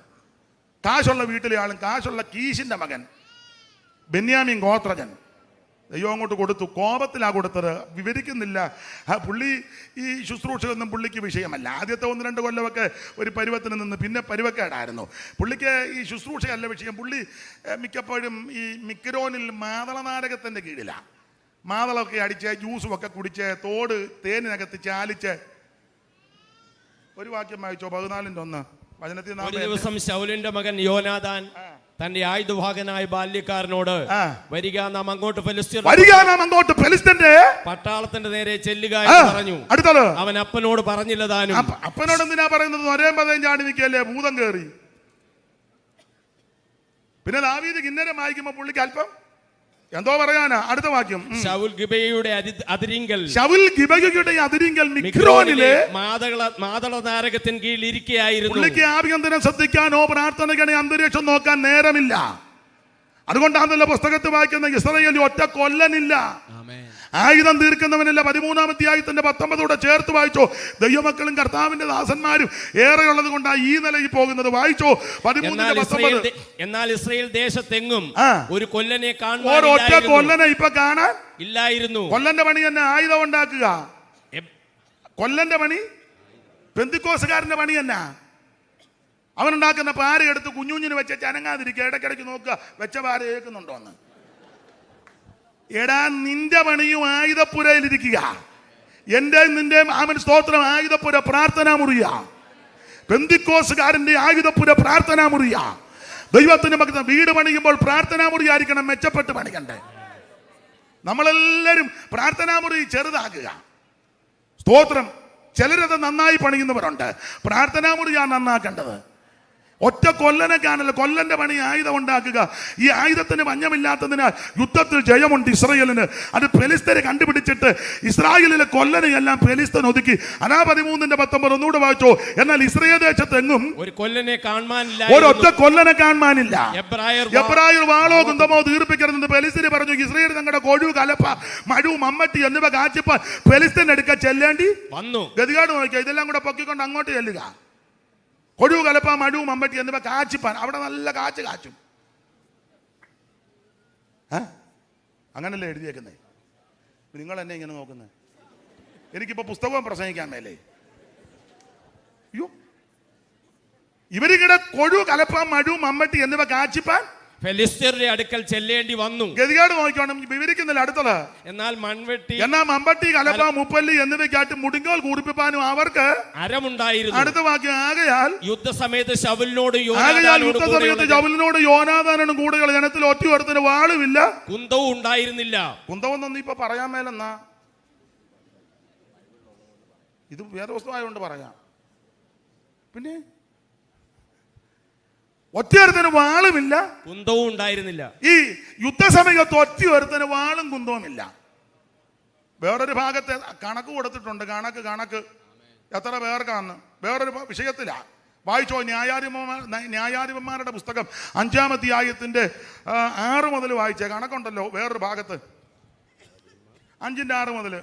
കാശുള്ള വീട്ടിലെ ആളും, കാശുള്ള കീശിന്റെ മകൻ, ബെന്യാമീൻ ഗോത്രജൻ, ദൈവം അങ്ങോട്ട് കൊടുത്തു. കോപത്തിലാ കൊടുത്തത്, വിവരിക്കുന്നില്ല. പുള്ളി ഈ ശുശ്രൂഷയൊന്നും പുള്ളിക്ക് വിഷയമല്ല. ആദ്യത്തെ 1-2 കൊല്ലമൊക്കെ ഒരു പരുവത്തിന് നിന്ന് പിന്നെ പരുവക്കേടായിരുന്നു. പുള്ളിക്ക് ഈ ശുശ്രൂഷയല്ല വിഷയം. പുള്ളി മിക്കപ്പോഴും ഈ മിക്രോനിൽ മാതളനാരകത്തിൻ്റെ കീഴിലാണ്. മാതളമൊക്കെ അടിച്ച് ജ്യൂസുമൊക്കെ കുടിച്ച് തോട് തേനിനകത്ത് ചാലിച്ച്. ഒരു വാക്യം വായിച്ചോ, 14:1 വചനത്തിൽ. ഒരു ദിവസം ശൗലിന്റെ മകൻ യോനാഥാൻ തന്റെ ആയുധവാഹനായ ബാല്യക്കാരനോട്, വരിക, നാം അങ്ങോട്ട് ഫെലിസ്ത്യന്റെ പട്ടാളത്തിന്റെ നേരെ ചെല്ലുക എന്ന് പറഞ്ഞു. അവൻ അപ്പനോട് പറഞ്ഞില്ല താനും. അപ്പനോട് എന്തിനാ പറയുന്നത്? ഒരേം പതയും ചാടി നിൽക്കല്ലേ, ഭൂതം കയറി. പിന്നെ ദാവീദ് കിന്നരം വായിക്കുമ്പോ പുള്ളിക്ക് അല്പം എന്തോ പറയാനാ. അടുത്ത വാക്യം, ശൗൽ ഗിബയുടെ അതിരിങ്കൽ മിക്രോനിലെ മാതള നാരകത്തിൻ കീഴിൽ ഇരിക്കുകയായിരുന്നു. പുള്ളിക്ക് ആഭ്യന്തരം ശ്രദ്ധിക്കാനോ പ്രാർത്ഥനയ്ക്കണേ അന്തരീക്ഷം നോക്കാൻ നേരമില്ല. അതുകൊണ്ടാണല്ലോ പുസ്തകത്തിൽ വായിക്കുന്ന ഇസ്രായേലിൽ ഒറ്റ കൊല്ലനില്ല. ആയുധം തീർക്കുന്നവനല്ല. 13-ാം അധ്യായത്തിന്റെ 19 ചേർത്ത് വായിച്ചോ. ദൈവമക്കളും കർത്താവിന്റെ ദാസന്മാരും ഏറെയുള്ളത് കൊണ്ടാണ് ഈ നിലയിൽ പോകുന്നത്. വായിച്ചോ 13-19. എന്നാൽ ഇസ്രായേൽ ദേശത്തെങ്ങും ഒരു കൊല്ലനെ ഒറ്റ കൊല്ലനെ ഇപ്പൊ കാണാൻ ഇല്ലായിരുന്നു. കൊല്ലന്റെ പണി തന്നെ ആയുധം ഉണ്ടാക്കുക. കൊല്ലന്റെ പണി പെന്തിക്കോസുകാരന്റെ പണി തന്നെ. അവനുണ്ടാക്കുന്ന പാര എടുത്ത് കുഞ്ഞുഞ്ഞിന് വെച്ച് ചനങ്ങാതിരിക്കുക. ഇടയ്ക്കിടയ്ക്ക് നോക്കുക വെച്ച പാര കേൾക്കുന്നുണ്ടോന്ന്. എടാ, നിന്റെ പണിയും ആയുധപ്പുരയിലിരിക്കുക. എന്റെയും നിന്റെയും അവൻ സ്തോത്രം ആയുധപ്പുര പ്രാർത്ഥനാ മുറിയ. പെന്തിക്കോസുകാരന്റെ ആയുധപ്പുര പ്രാർത്ഥനാ മുറിയ. ദൈവത്തിന്റെ മക്കൾ വീട് പണിയുമ്പോൾ പ്രാർത്ഥനാ മുറിയായിരിക്കണം, മെച്ചപ്പെട്ട് പണിക്കണ്ടേ. നമ്മളെല്ലാവരും പ്രാർത്ഥനാ മുറി ചെറുതാക്കുക. സ്തോത്രം. ചിലരത് നന്നായി പണിയുന്നവരുണ്ട്. പ്രാർത്ഥനാ മുറിയാണ് നന്നാക്കേണ്ടത്. ഒറ്റ കൊല്ലനെ കാണല്ല. കൊല്ലന്റെ പണി ആയുധം ഉണ്ടാക്കുക. ഈ ആയുധത്തിന് മഞ്ഞമില്ലാത്തതിനാൽ യുദ്ധത്തിൽ ജയമുണ്ട് ഇസ്രായേലിന്. അത് ഫെലിസ്തരെ കണ്ടുപിടിച്ചിട്ട് ഇസ്രായേലിലെ കൊല്ലനെയെല്ലാം ഫെലിസ്തൻ ഒതുക്കി. 13-19 ഒന്നുകൂടെ വായിച്ചോ. എന്നാൽ ഇസ്രായേൽ ദേശത്തെങ്ങും ഒരൊറ്റ കൊല്ലനെ കാണാനില്ല. എബ്രായർ വാളോ കുന്തമോ തീർപ്പിക്കരുതെന്ന് ഫെലിസ്തീന് പറഞ്ഞു. ഇസ്രായേൽ തങ്ങളുടെ കൊഴു, കലപ്പ, മഴു, മമ്മട്ടി എന്നിവ കാച്ചിപ്പാൻ ഫെലിസ്തീൻ എടുക്കാൻ ചെല്ലേണ്ടി വന്നു. ഗതികാട് നോക്കിയാൽ ഇതെല്ലാം കൂടെ പൊക്കിക്കൊണ്ട് അങ്ങോട്ട് ചെല്ലുക. കൊഴു, കലപ്പ, മഴു, മമ്പട്ടി എന്നിവ കാച്ചിപ്പാൻ. അവിടെ നല്ല കാച്ചും. അങ്ങനല്ലേ എഴുതിയേക്കുന്നേ? നിങ്ങൾ എന്നെ ഇങ്ങനെ നോക്കുന്നത്? എനിക്കിപ്പോ പുസ്തകവും പ്രസംഗിക്കാൻ മേലേ? അയ്യോ, ഇവരിങ്ങനെ കൊഴു, കലപ്പ, മഴു, മമ്പട്ടി എന്നിവ കാച്ചിപ്പാൻ ഫെലിസ്ത്യരുടെ അടുക്കൽ ചെല്ലേണ്ടി വന്നു. ഗതികേട് നോക്കണം വിവരിക്കുന്നില്ല അടുത്തത്. എന്നാൽ മമ്പട്ടി, കലപ്പ, മുപ്പല്ലി എന്നിവയ്ക്കായിട്ട് മുടിങ്കോൽ കൂടിപ്പിപ്പാനും അവർക്ക് അരമുണ്ടായിരുന്നു. അടുത്ത വാക്യം, ആകയാൽ യുദ്ധസമയത്ത് ശൗലിനോട് യോനാഥാനും കൂടുതൽ ജനത്തിൽ ഒറ്റ ഒരുത്തിന് വാളുമില്ല, കുന്തവും ഉണ്ടായിരുന്നില്ല. കുന്തവൊന്നും ഇപ്പൊ പറയാൻ മേലെന്നാ. ഇത് വേറെ വസ്തുവായോണ്ട് പറയാം. പിന്നെ ഒറ്റയൊരുത്തിന് വാളുമില്ല, കുന്തവും ഉണ്ടായിരുന്നില്ല. ഈ യുദ്ധസമയത്ത് ഒറ്റയൊരുത്തിന് വാളും കുന്തവുമില്ല. വേറൊരു ഭാഗത്തെ കണക്ക് കൊടുത്തിട്ടുണ്ട്. കണക്ക് എത്ര പേർക്കാന്ന് വേറൊരു വിഷയത്തിലാ. വായിച്ചോ. ന്യായാധിപന്മാരുടെ പുസ്തകം 5-ാം അധ്യായത്തിന്റെ 6 മുതൽ വായിച്ചേ. കണക്കുണ്ടല്ലോ വേറൊരു ഭാഗത്ത്. 5-ന്റെ 6 മുതൽ.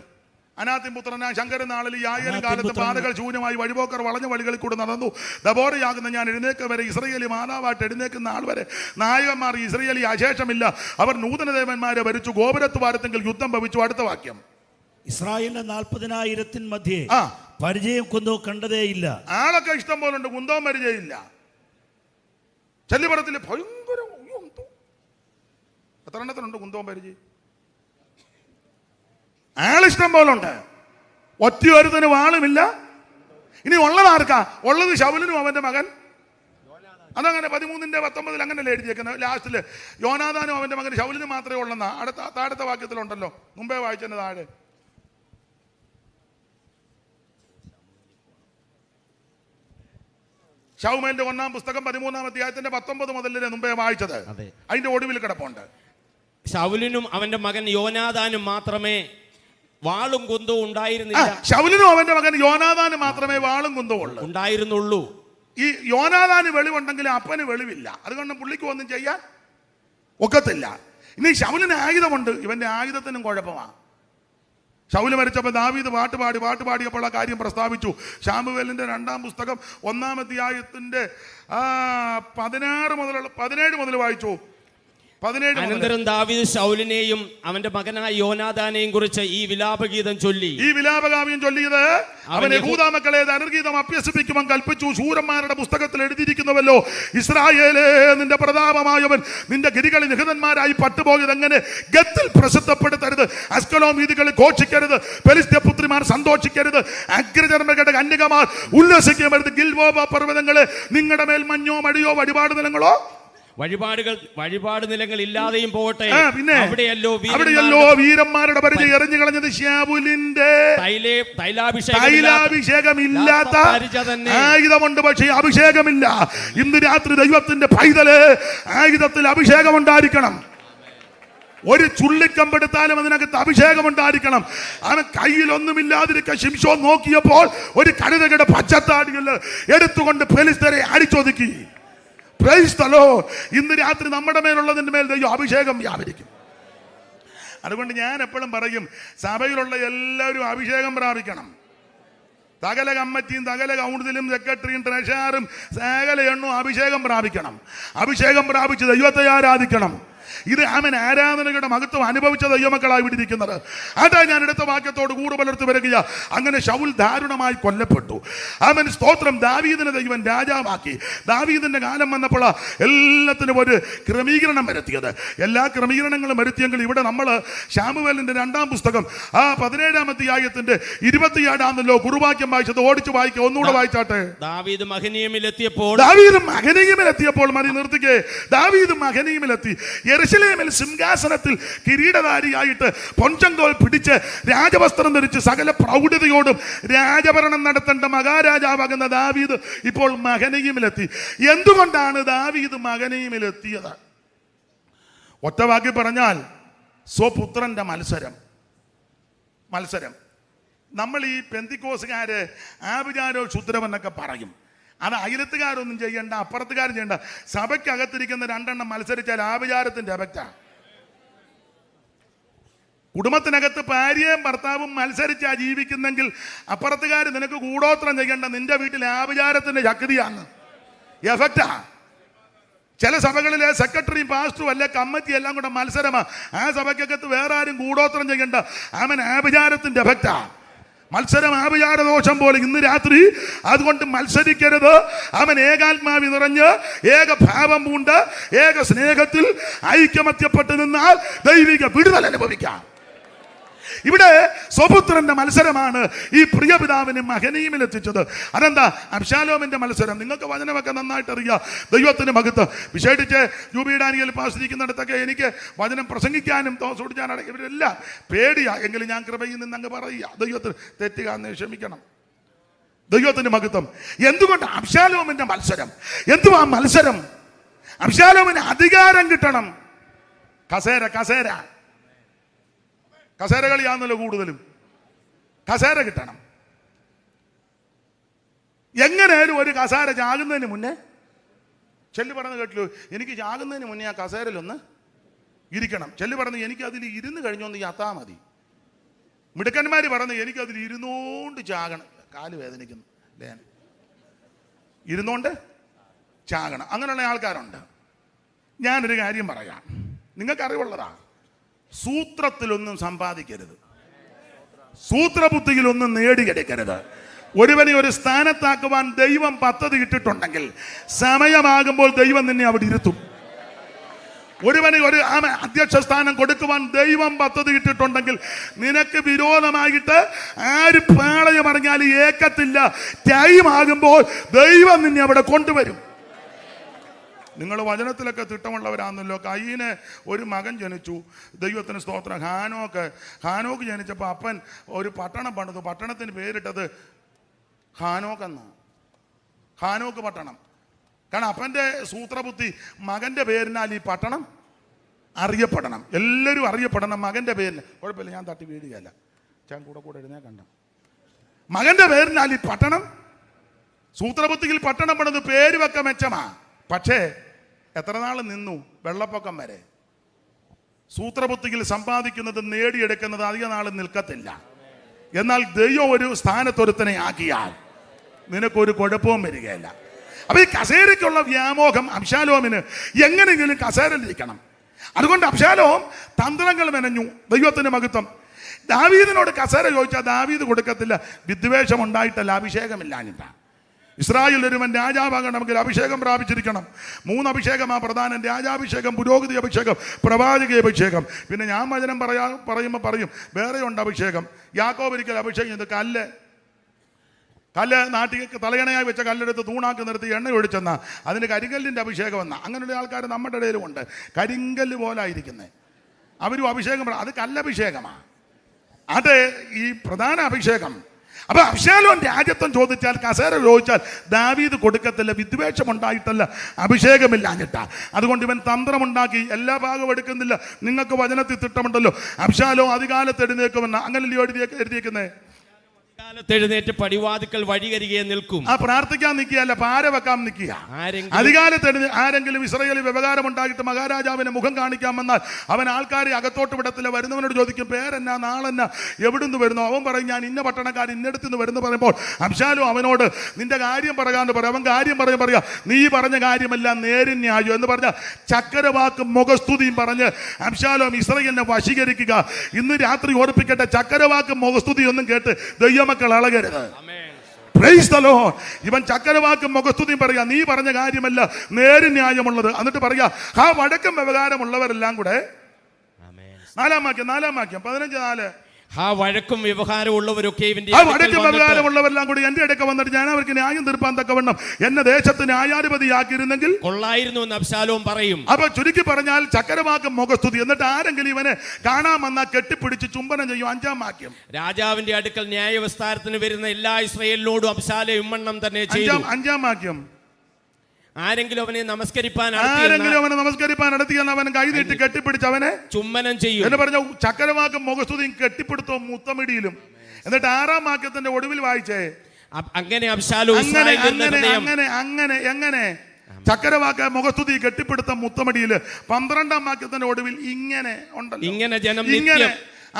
അനാത്തിൻ പുത്രനായ ശങ്കരൻ നാളിൽ യായേലും കാലത്ത് പാതകൾ ശൂന്യമായി വഴിപോക്കർ വളഞ്ഞ വഴികളിൽ കൂടെ നടന്നു. ദബോറയാകുന്ന ഞാൻ എഴുന്നേക്ക് വരെ ഇസ്രായേലി മാതാവായിട്ട് എഴുന്നേക്കുന്ന ആൾ വരെ നായകന്മാർ ഇസ്രായേലി അശേഷമില്ല. അവർ നൂതന ദേവന്മാരെ ഭരിച്ചു. ഗോപുരത്തുവാരത്തെങ്കിൽ യുദ്ധം ഭവിച്ചു. അടുത്ത വാക്യം, ഇസ്രായേലിന്റെ 40,000 മധ്യേ പരിചയം കുന്തവും കണ്ടതേയില്ല. ആളൊക്കെ ഇഷ്ടം പോലുണ്ട്, കുന്തവും പരിചയമില്ല. ചെല്ലിപ്പുറത്തിൽ ഭയങ്കര എത്ര എണ്ണത്തിനുണ്ട് കുന്തവും പരിചയം? ആളിഷ്ടം പോലുണ്ട്. ഒറ്റയൊരുത്തിന് വാളുമില്ല. ഇനി ഉള്ളത് ആർക്കാ ഉള്ളത്? ശൗലിനും അവന്റെ മകൻ. അതങ്ങനെ 13-19 അങ്ങനല്ലേ എഴുതിയേക്കുന്നത്. ലാസ്റ്റില് യോനാഥാനും അവന്റെ മകൻ ശൗലിനും മാത്രമേ ഉള്ളെന്നാ താഴത്തെ വാക്യത്തിലുണ്ടല്ലോ. മുമ്പേ വായിച്ചതിന് താഴെ. ശൗമേലിന്റെ 1-ാം പുസ്തകം 13-ാം അധ്യായത്തിന്റെ 19 മുതലേ മുമ്പേ വായിച്ചത്. അതിന്റെ ഒടുവിൽ കിടപ്പുണ്ട്. ശൗലിനും അവന്റെ മകൻ യോനാഥാനും മാത്രമേ വാളും കുന്തവും ഉണ്ടായിരുന്നില്ല. ശൗലിനും അവന്റെ മകൻ യോനാഥാനും മാത്രമേ വാളും കുന്തവും ഉണ്ടായിരുന്നുള്ളൂ. ഈ യോനാഥാന് വെളിവുണ്ടെങ്കിൽ അപ്പന് വെളിവില്ല. അതുകൊണ്ട് പുള്ളിക്ക് ഒന്നും ചെയ്യാൻ ഒക്കത്തില്ല. ഇനി ശൗലിന് ആയുധമുണ്ട്, ഇവന്റെ ആയുധത്തിനും കുഴപ്പമാണ്. ശൗല് മരിച്ചപ്പോൾ ദാവീദ് പാട്ട് പാടിയപ്പോൾ ആ കാര്യം പ്രസ്താവിച്ചു. ശാമുവേലിന്റെ 2-ാം പുസ്തകം 1-ാം അധ്യായത്തിന്റെ 17 മുതൽ വായിച്ചു. അനന്തരം ദാവീദ് ശൗലിനെയും അവന്റെ മകനായ യോനാഥാനെയും കുറിച്ച് ഈ വിലാപഗീതം ചൊല്ലി. ഈ വിലാപകാവ്യം ചൊല്ലിയത് അവൻ യഹൂദാ മക്കളെ ധനുർഗീതം അഭ്യസിപ്പിക്കുവാൻ കൽപ്പിച്ചു. ശൂരന്മാരുടെ പുസ്തകത്തിൽ എഴുതിയിരിക്കുന്നുവല്ലോ, ഇസ്രായേലേ നിന്റെ പ്രതാപമായവൻ നിന്റെ ഗിരികളിൽ നിഹിതന്മാരായി പട്ടുപോയത് എങ്ങനെ? ഗത്തിൽ പ്രസിദ്ധപ്പെടുത്തരുത്, അസ്കലോം വീഥികളിൽ ഘോഷിക്കരുത്, ഫെലിസ്ത്യ പുത്രിമാർ സന്തോഷിക്കരുത്, അഗ്രചർമ്മകളുടെ കന്യകമാർ ഉല്ലസിക്കരുത്. ഗിൽബോവ പർവ്വതങ്ങളെ നിങ്ങളുടെ മേൽ മഞ്ഞോ മഴയോ വഴിപാട് നിലങ്ങളോ വഴിപാട് നിലങ്ങൾ ഇല്ലാതെയും പോകട്ടെ. അവിടെയല്ലോ വീരന്മാരുടെ പരിചയം എറിഞ്ഞു കളഞ്ഞത്. ശൗലിന്റെ തൈലാഭിഷേകമില്ലാത്ത ആയുധമുണ്ട്, പക്ഷേ അഭിഷേകമില്ല. ഇന്ന് രാത്രി ദൈവത്തിന്റെ പൈതല് ആയുധത്തിൽ അഭിഷേകം ഉണ്ടായിരിക്കണം. ഒരു ചുള്ളിക്കമ്പെടുത്താലും അതിനകത്ത് അഭിഷേകം ഉണ്ടായിരിക്കണം. അവൻ കയ്യിലൊന്നുമില്ലാതിരിക്കുക. ശിംശോൻ നോക്കിയപ്പോൾ ഒരു കഴുതയുടെ പച്ചത്താടികൾ എടുത്തുകൊണ്ട് ഫെലിസ്ത്യരെ അടിച്ചൊതുക്കി. Praise the Lord. ഇന്ന് രാത്രി നമ്മുടെ മേലുള്ളതിന്റെ മേൽ ദൈവം അഭിഷേകം വ്യാപരിക്കും. അതുകൊണ്ട് ഞാൻ എപ്പോഴും പറയും, സഭയിലുള്ള എല്ലാവരും അഭിഷേകം പ്രാപിക്കണം. സകല കമ്മിറ്റിയും സകല കൗൺസിലും സെക്രട്ടറിയും ട്രഷററും സകല എണ്ണവും അഭിഷേകം പ്രാപിക്കണം. അഭിഷേകം പ്രാപിച്ച് ദൈവത്തെ ആരാധിക്കണം. ഇത് അവൻ ആരാധനകളുടെ മഹത്വം അനുഭവിച്ച ദൈവമക്കളായി വിട്ടിരിക്കുന്നത്. അതാ ഞാൻ എടുത്ത വാക്യത്തോട് കൂടെ പുലർത്തി വരിക. അങ്ങനെ ശൗൽ ദാരുണമായി കൊല്ലപ്പെട്ടു. അവൻ സ്തോത്രം ദാവീദിനെ ദൈവം രാജാവാക്കി. ദാവീദിന്റെ കാലം വന്നപ്പോൾ എല്ലാത്തിനും ഒരു ക്രമീകരണം വരുത്തിയത്. എല്ലാ ക്രമീകരണങ്ങളും വരുത്തിയെങ്കിൽ ഇവിടെ നമ്മൾ ശാമുവേലിന്റെ 2-ാം പുസ്തകം 17-ാം അധ്യായത്തിന്റെ 27-ാമല്ലോ കുറുവാക്യം വായിച്ചത് ഓടിച്ചു വായിക്കുക. ഒന്നുകൂടെ വായിച്ചാട്ടെ. ദാവീദ് മഹനീമിലെത്തിയപ്പോൾ മതി നിർത്തിക്കേ. ദാവീദ് മഹനീമിലെത്തി. യെരൂശലേമിൽ സിംഹാസനത്തിൽ കിരീടധാരിയായിട്ട് പൊൻചങ്കോൽ പിടിച്ച് രാജവസ്ത്രം ധരിച്ച് സകല പ്രൗഢതയോടും രാജഭരണം നടത്തേണ്ട മഹാരാജാവാകുന്ന ദാവീദ് ഇപ്പോൾ മഹനയീമിലെത്തി. എന്തുകൊണ്ടാണ് ദാവീദ് മഹനയീമിലെത്തിയത്? ഒറ്റവാക്കി പറഞ്ഞാൽ സ്വപുത്രന്റെ മത്സരം. നമ്മൾ ഈ പെന്തിക്കോസുകാര് ആഭിചാരോ ക്ഷുദ്രമെന്നൊക്കെ പറയും. അത് അയലത്തുകാരൊന്നും ചെയ്യണ്ട, അപ്പുറത്തുകാരും ചെയ്യണ്ട. സഭയ്ക്കകത്തിരിക്കുന്ന 2 മത്സരിച്ചാൽ ആഭിചാരത്തിന്റെ എഫക്റ്റാണ്. കുടുംബത്തിനകത്ത് ഭാര്യയും ഭർത്താവും മത്സരിച്ചാ ജീവിക്കുന്നെങ്കിൽ അപ്പുറത്തുകാർ നിനക്ക് കൂടോത്രം ചെയ്യണ്ട. നിന്റെ വീട്ടിൽ ആഭിചാരത്തിന്റെ ശക്തിയാണ്, എഫക്റ്റാ. ചില സഭകളിലെ സെക്രട്ടറിയും പാസ്റ്ററും അല്ലെ കമ്മിറ്റി എല്ലാം കൂടെ മത്സരമാണ്. ആ സഭയ്ക്കകത്ത് വേറെ ആരും കൂടോത്രം ചെയ്യണ്ട. അവൻ ആഭിചാരത്തിന്റെ എഫക്റ്റാ. മത്സരം ആഭിചാരദോഷം പോലെ. ഇന്ന് രാത്രി അതുകൊണ്ട് മത്സരിക്കരുത്. അവൻ ഏകാത്മാവി നിറഞ്ഞ് ഏകഭാവം പൂണ്ട് ഏക സ്നേഹത്തിൽ ഐക്യമത്യപ്പെട്ട് നിന്നാൽ ദൈവിക വിടുതൽ അനുഭവിക്കാം. ഇവിടെ സ്വപുത്രന്റെ മത്സരമാണ് ഈ പ്രിയപിതാവിനെ മഹനീമിൽ എത്തിച്ചത്. അതെന്താ? അബ്ശാലോമിന്റെ മത്സരം. നിങ്ങൾക്ക് വചനമൊക്കെ നന്നായിട്ട് അറിയാം. ദൈവത്തിന് മഹത്വം. വിശേഷിച്ച് ജൂബിഡാനിയൽ പാസ്റ്റിരിക്കുന്നിടത്തൊക്കെ എനിക്ക് വചനം പ്രസംഗിക്കാനും തോടിച്ചാനാണ് ഇവരെല്ലാം പേടിയാ. എങ്കിലും ഞാൻ കൃപയിൽ നിന്ന് അങ്ങ് പറയുക. ദൈവത്തിന് തെറ്റുകാന്ന് ക്ഷമിക്കണം. ദൈവത്തിന് മഹത്വം. എന്തുകൊണ്ട് അബ്ശാലോമിന്റെ മത്സരം? എന്തുവാ മത്സരം? അബ്ശാലോമിന് അധികാരം കിട്ടണം. കസേര കളിയാണല്ലോ കൂടുതലും. കസേര കിട്ടണം. എങ്ങനെയാലും ഒരു കസേര ചാകുന്നതിന് മുന്നേ ചെല്ലു പറഞ്ഞ് കേട്ടു, എനിക്ക് ചാകുന്നതിന് മുന്നേ ആ കസേരയിലൊന്ന് ഇരിക്കണം. ചെല്ലു പറഞ്ഞ് എനിക്ക് അതിൽ ഇരുന്ന് കഴിഞ്ഞൊന്ന് ചത്താ മതി. മിടുക്കന്മാർ പറഞ്ഞ് എനിക്കതിൽ ഇരുന്നോണ്ട് ചാകണം. കാല് വേദനിക്കുന്നു അല്ലേ? ഇരുന്നോണ്ട് ചാകണം. അങ്ങനെയുള്ള ആൾക്കാരുണ്ട്. ഞാനൊരു കാര്യം പറയാം, നിങ്ങൾക്കറിവുള്ളതാ. സൂത്രത്തിലൊന്നും സമ്പാദിക്കരുത്, സൂത്രബുദ്ധിയിലൊന്നും നേടിയെടുക്കരുത്. ഒരുവനെ ഒരു സ്ഥാനത്താക്കുവാൻ ദൈവം പദ്ധതി ഇട്ടിട്ടുണ്ടെങ്കിൽ സമയമാകുമ്പോൾ ദൈവം നിന്നെ അവിടെ ഇരുത്തും. ഒരുവന് ഒരു അധ്യക്ഷ സ്ഥാനം കൊടുക്കുവാൻ ദൈവം പദ്ധതി ഇട്ടിട്ടുണ്ടെങ്കിൽ നിനക്ക് വിരോധമായിട്ട് ആര് പാളയം പറഞ്ഞാൽ ഏക്കത്തില്ല. ടൈം ആകുമ്പോൾ ദൈവം നിന്നെ അവിടെ കൊണ്ടുവരും. നിങ്ങൾ വചനത്തിലൊക്കെ തിട്ടമുള്ളവരാണല്ലോ. കയ്യിന് ഒരു മകൻ ജനിച്ചു. ദൈവത്തിന് സ്തോത്രം. ഹാനോക്ക് ജനിച്ചപ്പോൾ അപ്പൻ ഒരു പട്ടണം പണിതു. പട്ടണത്തിന് പേരിട്ടത് ഹാനോക്കെന്നാണ്. ഹാനോക്ക് പട്ടണം. കാരണം അപ്പൻ്റെ സൂത്രബുദ്ധി മകൻ്റെ പേരിനാൽ ഈ പട്ടണം അറിയപ്പെടണം. എല്ലാവരും അറിയപ്പെടണം മകൻ്റെ പേരിന്. കുഴപ്പമില്ല, ഞാൻ തട്ടി വീഴുകയല്ല. ഞാൻ കൂടെ എഴുന്നേ കണ്ട മകൻ്റെ പേരിനാൽ ഈ പട്ടണം. സൂത്രബുദ്ധിയിൽ പട്ടണം പണിത് പേര് വെക്ക മെച്ചമാ. പക്ഷേ എത്ര നാൾ നിന്നു? വെള്ളപ്പൊക്കം വരെ. സൂത്രബുദ്ധിയിൽ സമ്പാദിക്കുന്നത് നേടിയെടുക്കുന്നത് അധിക നാൾ നിൽക്കത്തില്ല. എന്നാൽ ദൈവം ഒരു സ്ഥാനത്തൊരുത്തനെ ആക്കിയാൽ നിനക്കൊരു കുഴപ്പവും വരികയില്ല. അപ്പൊ ഈ കസേരയ്ക്കുള്ള വ്യാമോഹം അബ്ശാലോമിന് എങ്ങനെയെങ്കിലും കസേരയിലിരിക്കണം. അതുകൊണ്ട് അബ്ശാലോം തന്ത്രങ്ങൾ മെനഞ്ഞു. ദൈവത്തിന് മഹത്വം. ദാവീദിനോട് കസേര ചോദിച്ചാൽ ദാവീദ് കൊടുക്കത്തില്ല. വിദ്വേഷം ഉണ്ടായിട്ടല്ല, അഭിഷേകമില്ലാഞ്ഞിട്ടാണ്. ഇസ്രായേൽ ഒരുവൻ രാജാവാകണമെങ്കിൽ അഭിഷേകം പ്രാപിച്ചിരിക്കണം. 3 അഭിഷേകമാ പ്രധാനം: രാജാഭിഷേകം, പുരോഹിതി അഭിഷേകം, പ്രവാചക അഭിഷേകം. പിന്നെ ഞാൻ വചനം പറയുമ്പോൾ പറയും വേറെ ഉണ്ട് അഭിഷേകം. യാക്കോബ് ഒരിക്കൽ അഭിഷേകം ചെയ്ത് കല്ല് നാട്ടിൽ തലയണയായി വെച്ച കല്ലെടുത്ത് തൂണാക്കി നിർത്തി എണ്ണ ഒഴിച്ചെന്നാ അതിന് കരിങ്കല്ലിൻ്റെ അഭിഷേകം എന്നാ. അങ്ങനെയുള്ള ആൾക്കാർ നമ്മുടെ ഇടയിലും ഉണ്ട്. കരിങ്കല്ല് പോലായിരിക്കുന്നത് അവരും അഭിഷേകം. അത് കല്ലഭിഷേകമാണ്. അത് ഈ പ്രധാന അഭിഷേകം. അപ്പൊ അബ്ശാലോം രാജ്യത്വം ചോദിച്ചാൽ, കസേര ചോദിച്ചാൽ ദാവീദ് കൊടുക്കത്തില്ല. വിദ്വേഷം ഉണ്ടായിട്ടല്ല, അഭിഷേകമില്ലാഞ്ഞിട്ടാ. അതുകൊണ്ട് ഇവൻ തന്ത്രമുണ്ടാക്കി. എല്ലാ ഭാഗവും എടുക്കുന്നില്ല. നിങ്ങൾക്ക് വചനത്തിൽ തിട്ടമുണ്ടല്ലോ, അബ്ശാലോം അധികാലത്ത് എഴുന്നേക്കുമെന്ന. അങ്ങനല്ലേ എഴുതിയേക്കുന്നേ? കാലത്ത് എഴുന്നേറ്റ് പടിവാതിക്കൽ വഴികരികെ നിൽക്കും. ആ പ്രാർത്ഥിക്കാൻ നിൽക്കുകയല്ല, പാര വെക്കാൻ നിൽക്കുക. അധികാലത്ത് ആരെങ്കിലും ഇസ്രായേലിൽ വ്യവഹാരം ഉണ്ടാക്കിയിട്ട് മഹാരാജാവിനെ മുഖം കാണിക്കാൻ വന്നാൽ അവൻ ആൾക്കാരെ അകത്തോട്ട് വിടത്തില്ല. വരുന്നവനോട് ചോദിക്കും, പേരെന്നാ, നാളെന്നാ, എവിടുന്ന് വരുന്നു? അവൻ പറയും, ഞാൻ ഇന്ന പട്ടണക്കാരൻ ഇന്നടത്തുനിന്ന് വരുന്നു പറയുമ്പോൾ അബ്ശാലോം അവനോട് നിന്റെ കാര്യം പറയാന്ന് പറയും. അവൻ കാര്യം പറയാ, നീ പറഞ്ഞ കാര്യമെല്ലാം നേരിൻ ന്യായം എന്ന് പറഞ്ഞ ചക്കരവാക്കും മുഖസ്തുതിയും പറഞ്ഞ് അബ്ശാലോം ഇസ്രായേലിനെ വശീകരിക്കുക. ഇന്ന് രാത്രി ഓർപ്പിക്കട്ടെ, ചക്കരവാക്കും മുഖസ്തുതി ഒന്നും കേട്ട് ദൈവമക്കൾ അളകരുത്. ഇവൻ ചക്കരവാക്കും മുഖസ്തുതിയും പറയാ, നീ പറഞ്ഞ കാര്യമല്ല നേരിൻ ന്യായമുള്ളത്. എന്നിട്ട് പറയാ, ആ വടക്കം വ്യവഹാരമുള്ളവരെല്ലാം കൂടെ. നാലാം വാക്യം 15:4. ആ വഴക്കും വ്യവഹാരമുള്ളവരൊക്കെ വ്യവഹാരമുള്ളവരെല്ലാം കൂടി എന്റെ അടുക്ക വന്നിട്ട് ഞാൻ അവർക്ക് ന്യായം തീർപ്പാൻ തക്കവണ്ണം എന്നെ ദേശത്ത് ന്യായാധിപതിയാക്കിയിരുന്നെങ്കിൽ കൊള്ളായിരുന്നു എന്ന് അബ്ശാലോം പറയും. അപ്പൊ ചുരുക്കി പറഞ്ഞാൽ ചക്കരവാക്കും മുഖസ്തുതി. എന്നിട്ട് ആരെങ്കിലും ഇവനെ കാണാൻ വന്നാൽ കെട്ടിപ്പിടിച്ച് ചുംബനം ചെയ്യും. 5-ാം വാക്യം. രാജാവിന്റെ അടുക്കൽ ന്യായവിസ്താരത്തിന് വരുന്ന എല്ലാ ഇസ്രായേലിനോടും അബ്ശാലോം ഇമ്മണ്ണം തന്നെ ചെയ്തു. 5-ാം വാക്യം. ആരെങ്കിലും അവനെ നമസ്കരിപ്പാൻ നടത്തിയാൽ അവൻ കൈ നീട്ടി കെട്ടിപ്പിടിച്ച് അവനെ ചുംബനം ചെയ്യും എന്ന് പറഞ്ഞ ചക്കരവാക്കും മുഖസ്തുതിയും കെട്ടിപ്പിടുത്തവും മുത്തമിടിയിലും. എന്നിട്ട് 6-ാം വാക്യത്തിന്റെ ഒടുവിൽ വായിച്ചേ, അങ്ങനെ അബ്ശാലോം എങ്ങനെ ചക്കരവാക്ക മുഖസ്തുതി കെട്ടിപ്പിടുത്ത മുത്തമടിയില് 12-ാം വാക്യത്തിന്റെ ഒടുവിൽ ഇങ്ങനെ ഉണ്ടല്ലോ, ഇങ്ങനെ ജനം ഇങ്ങനെ.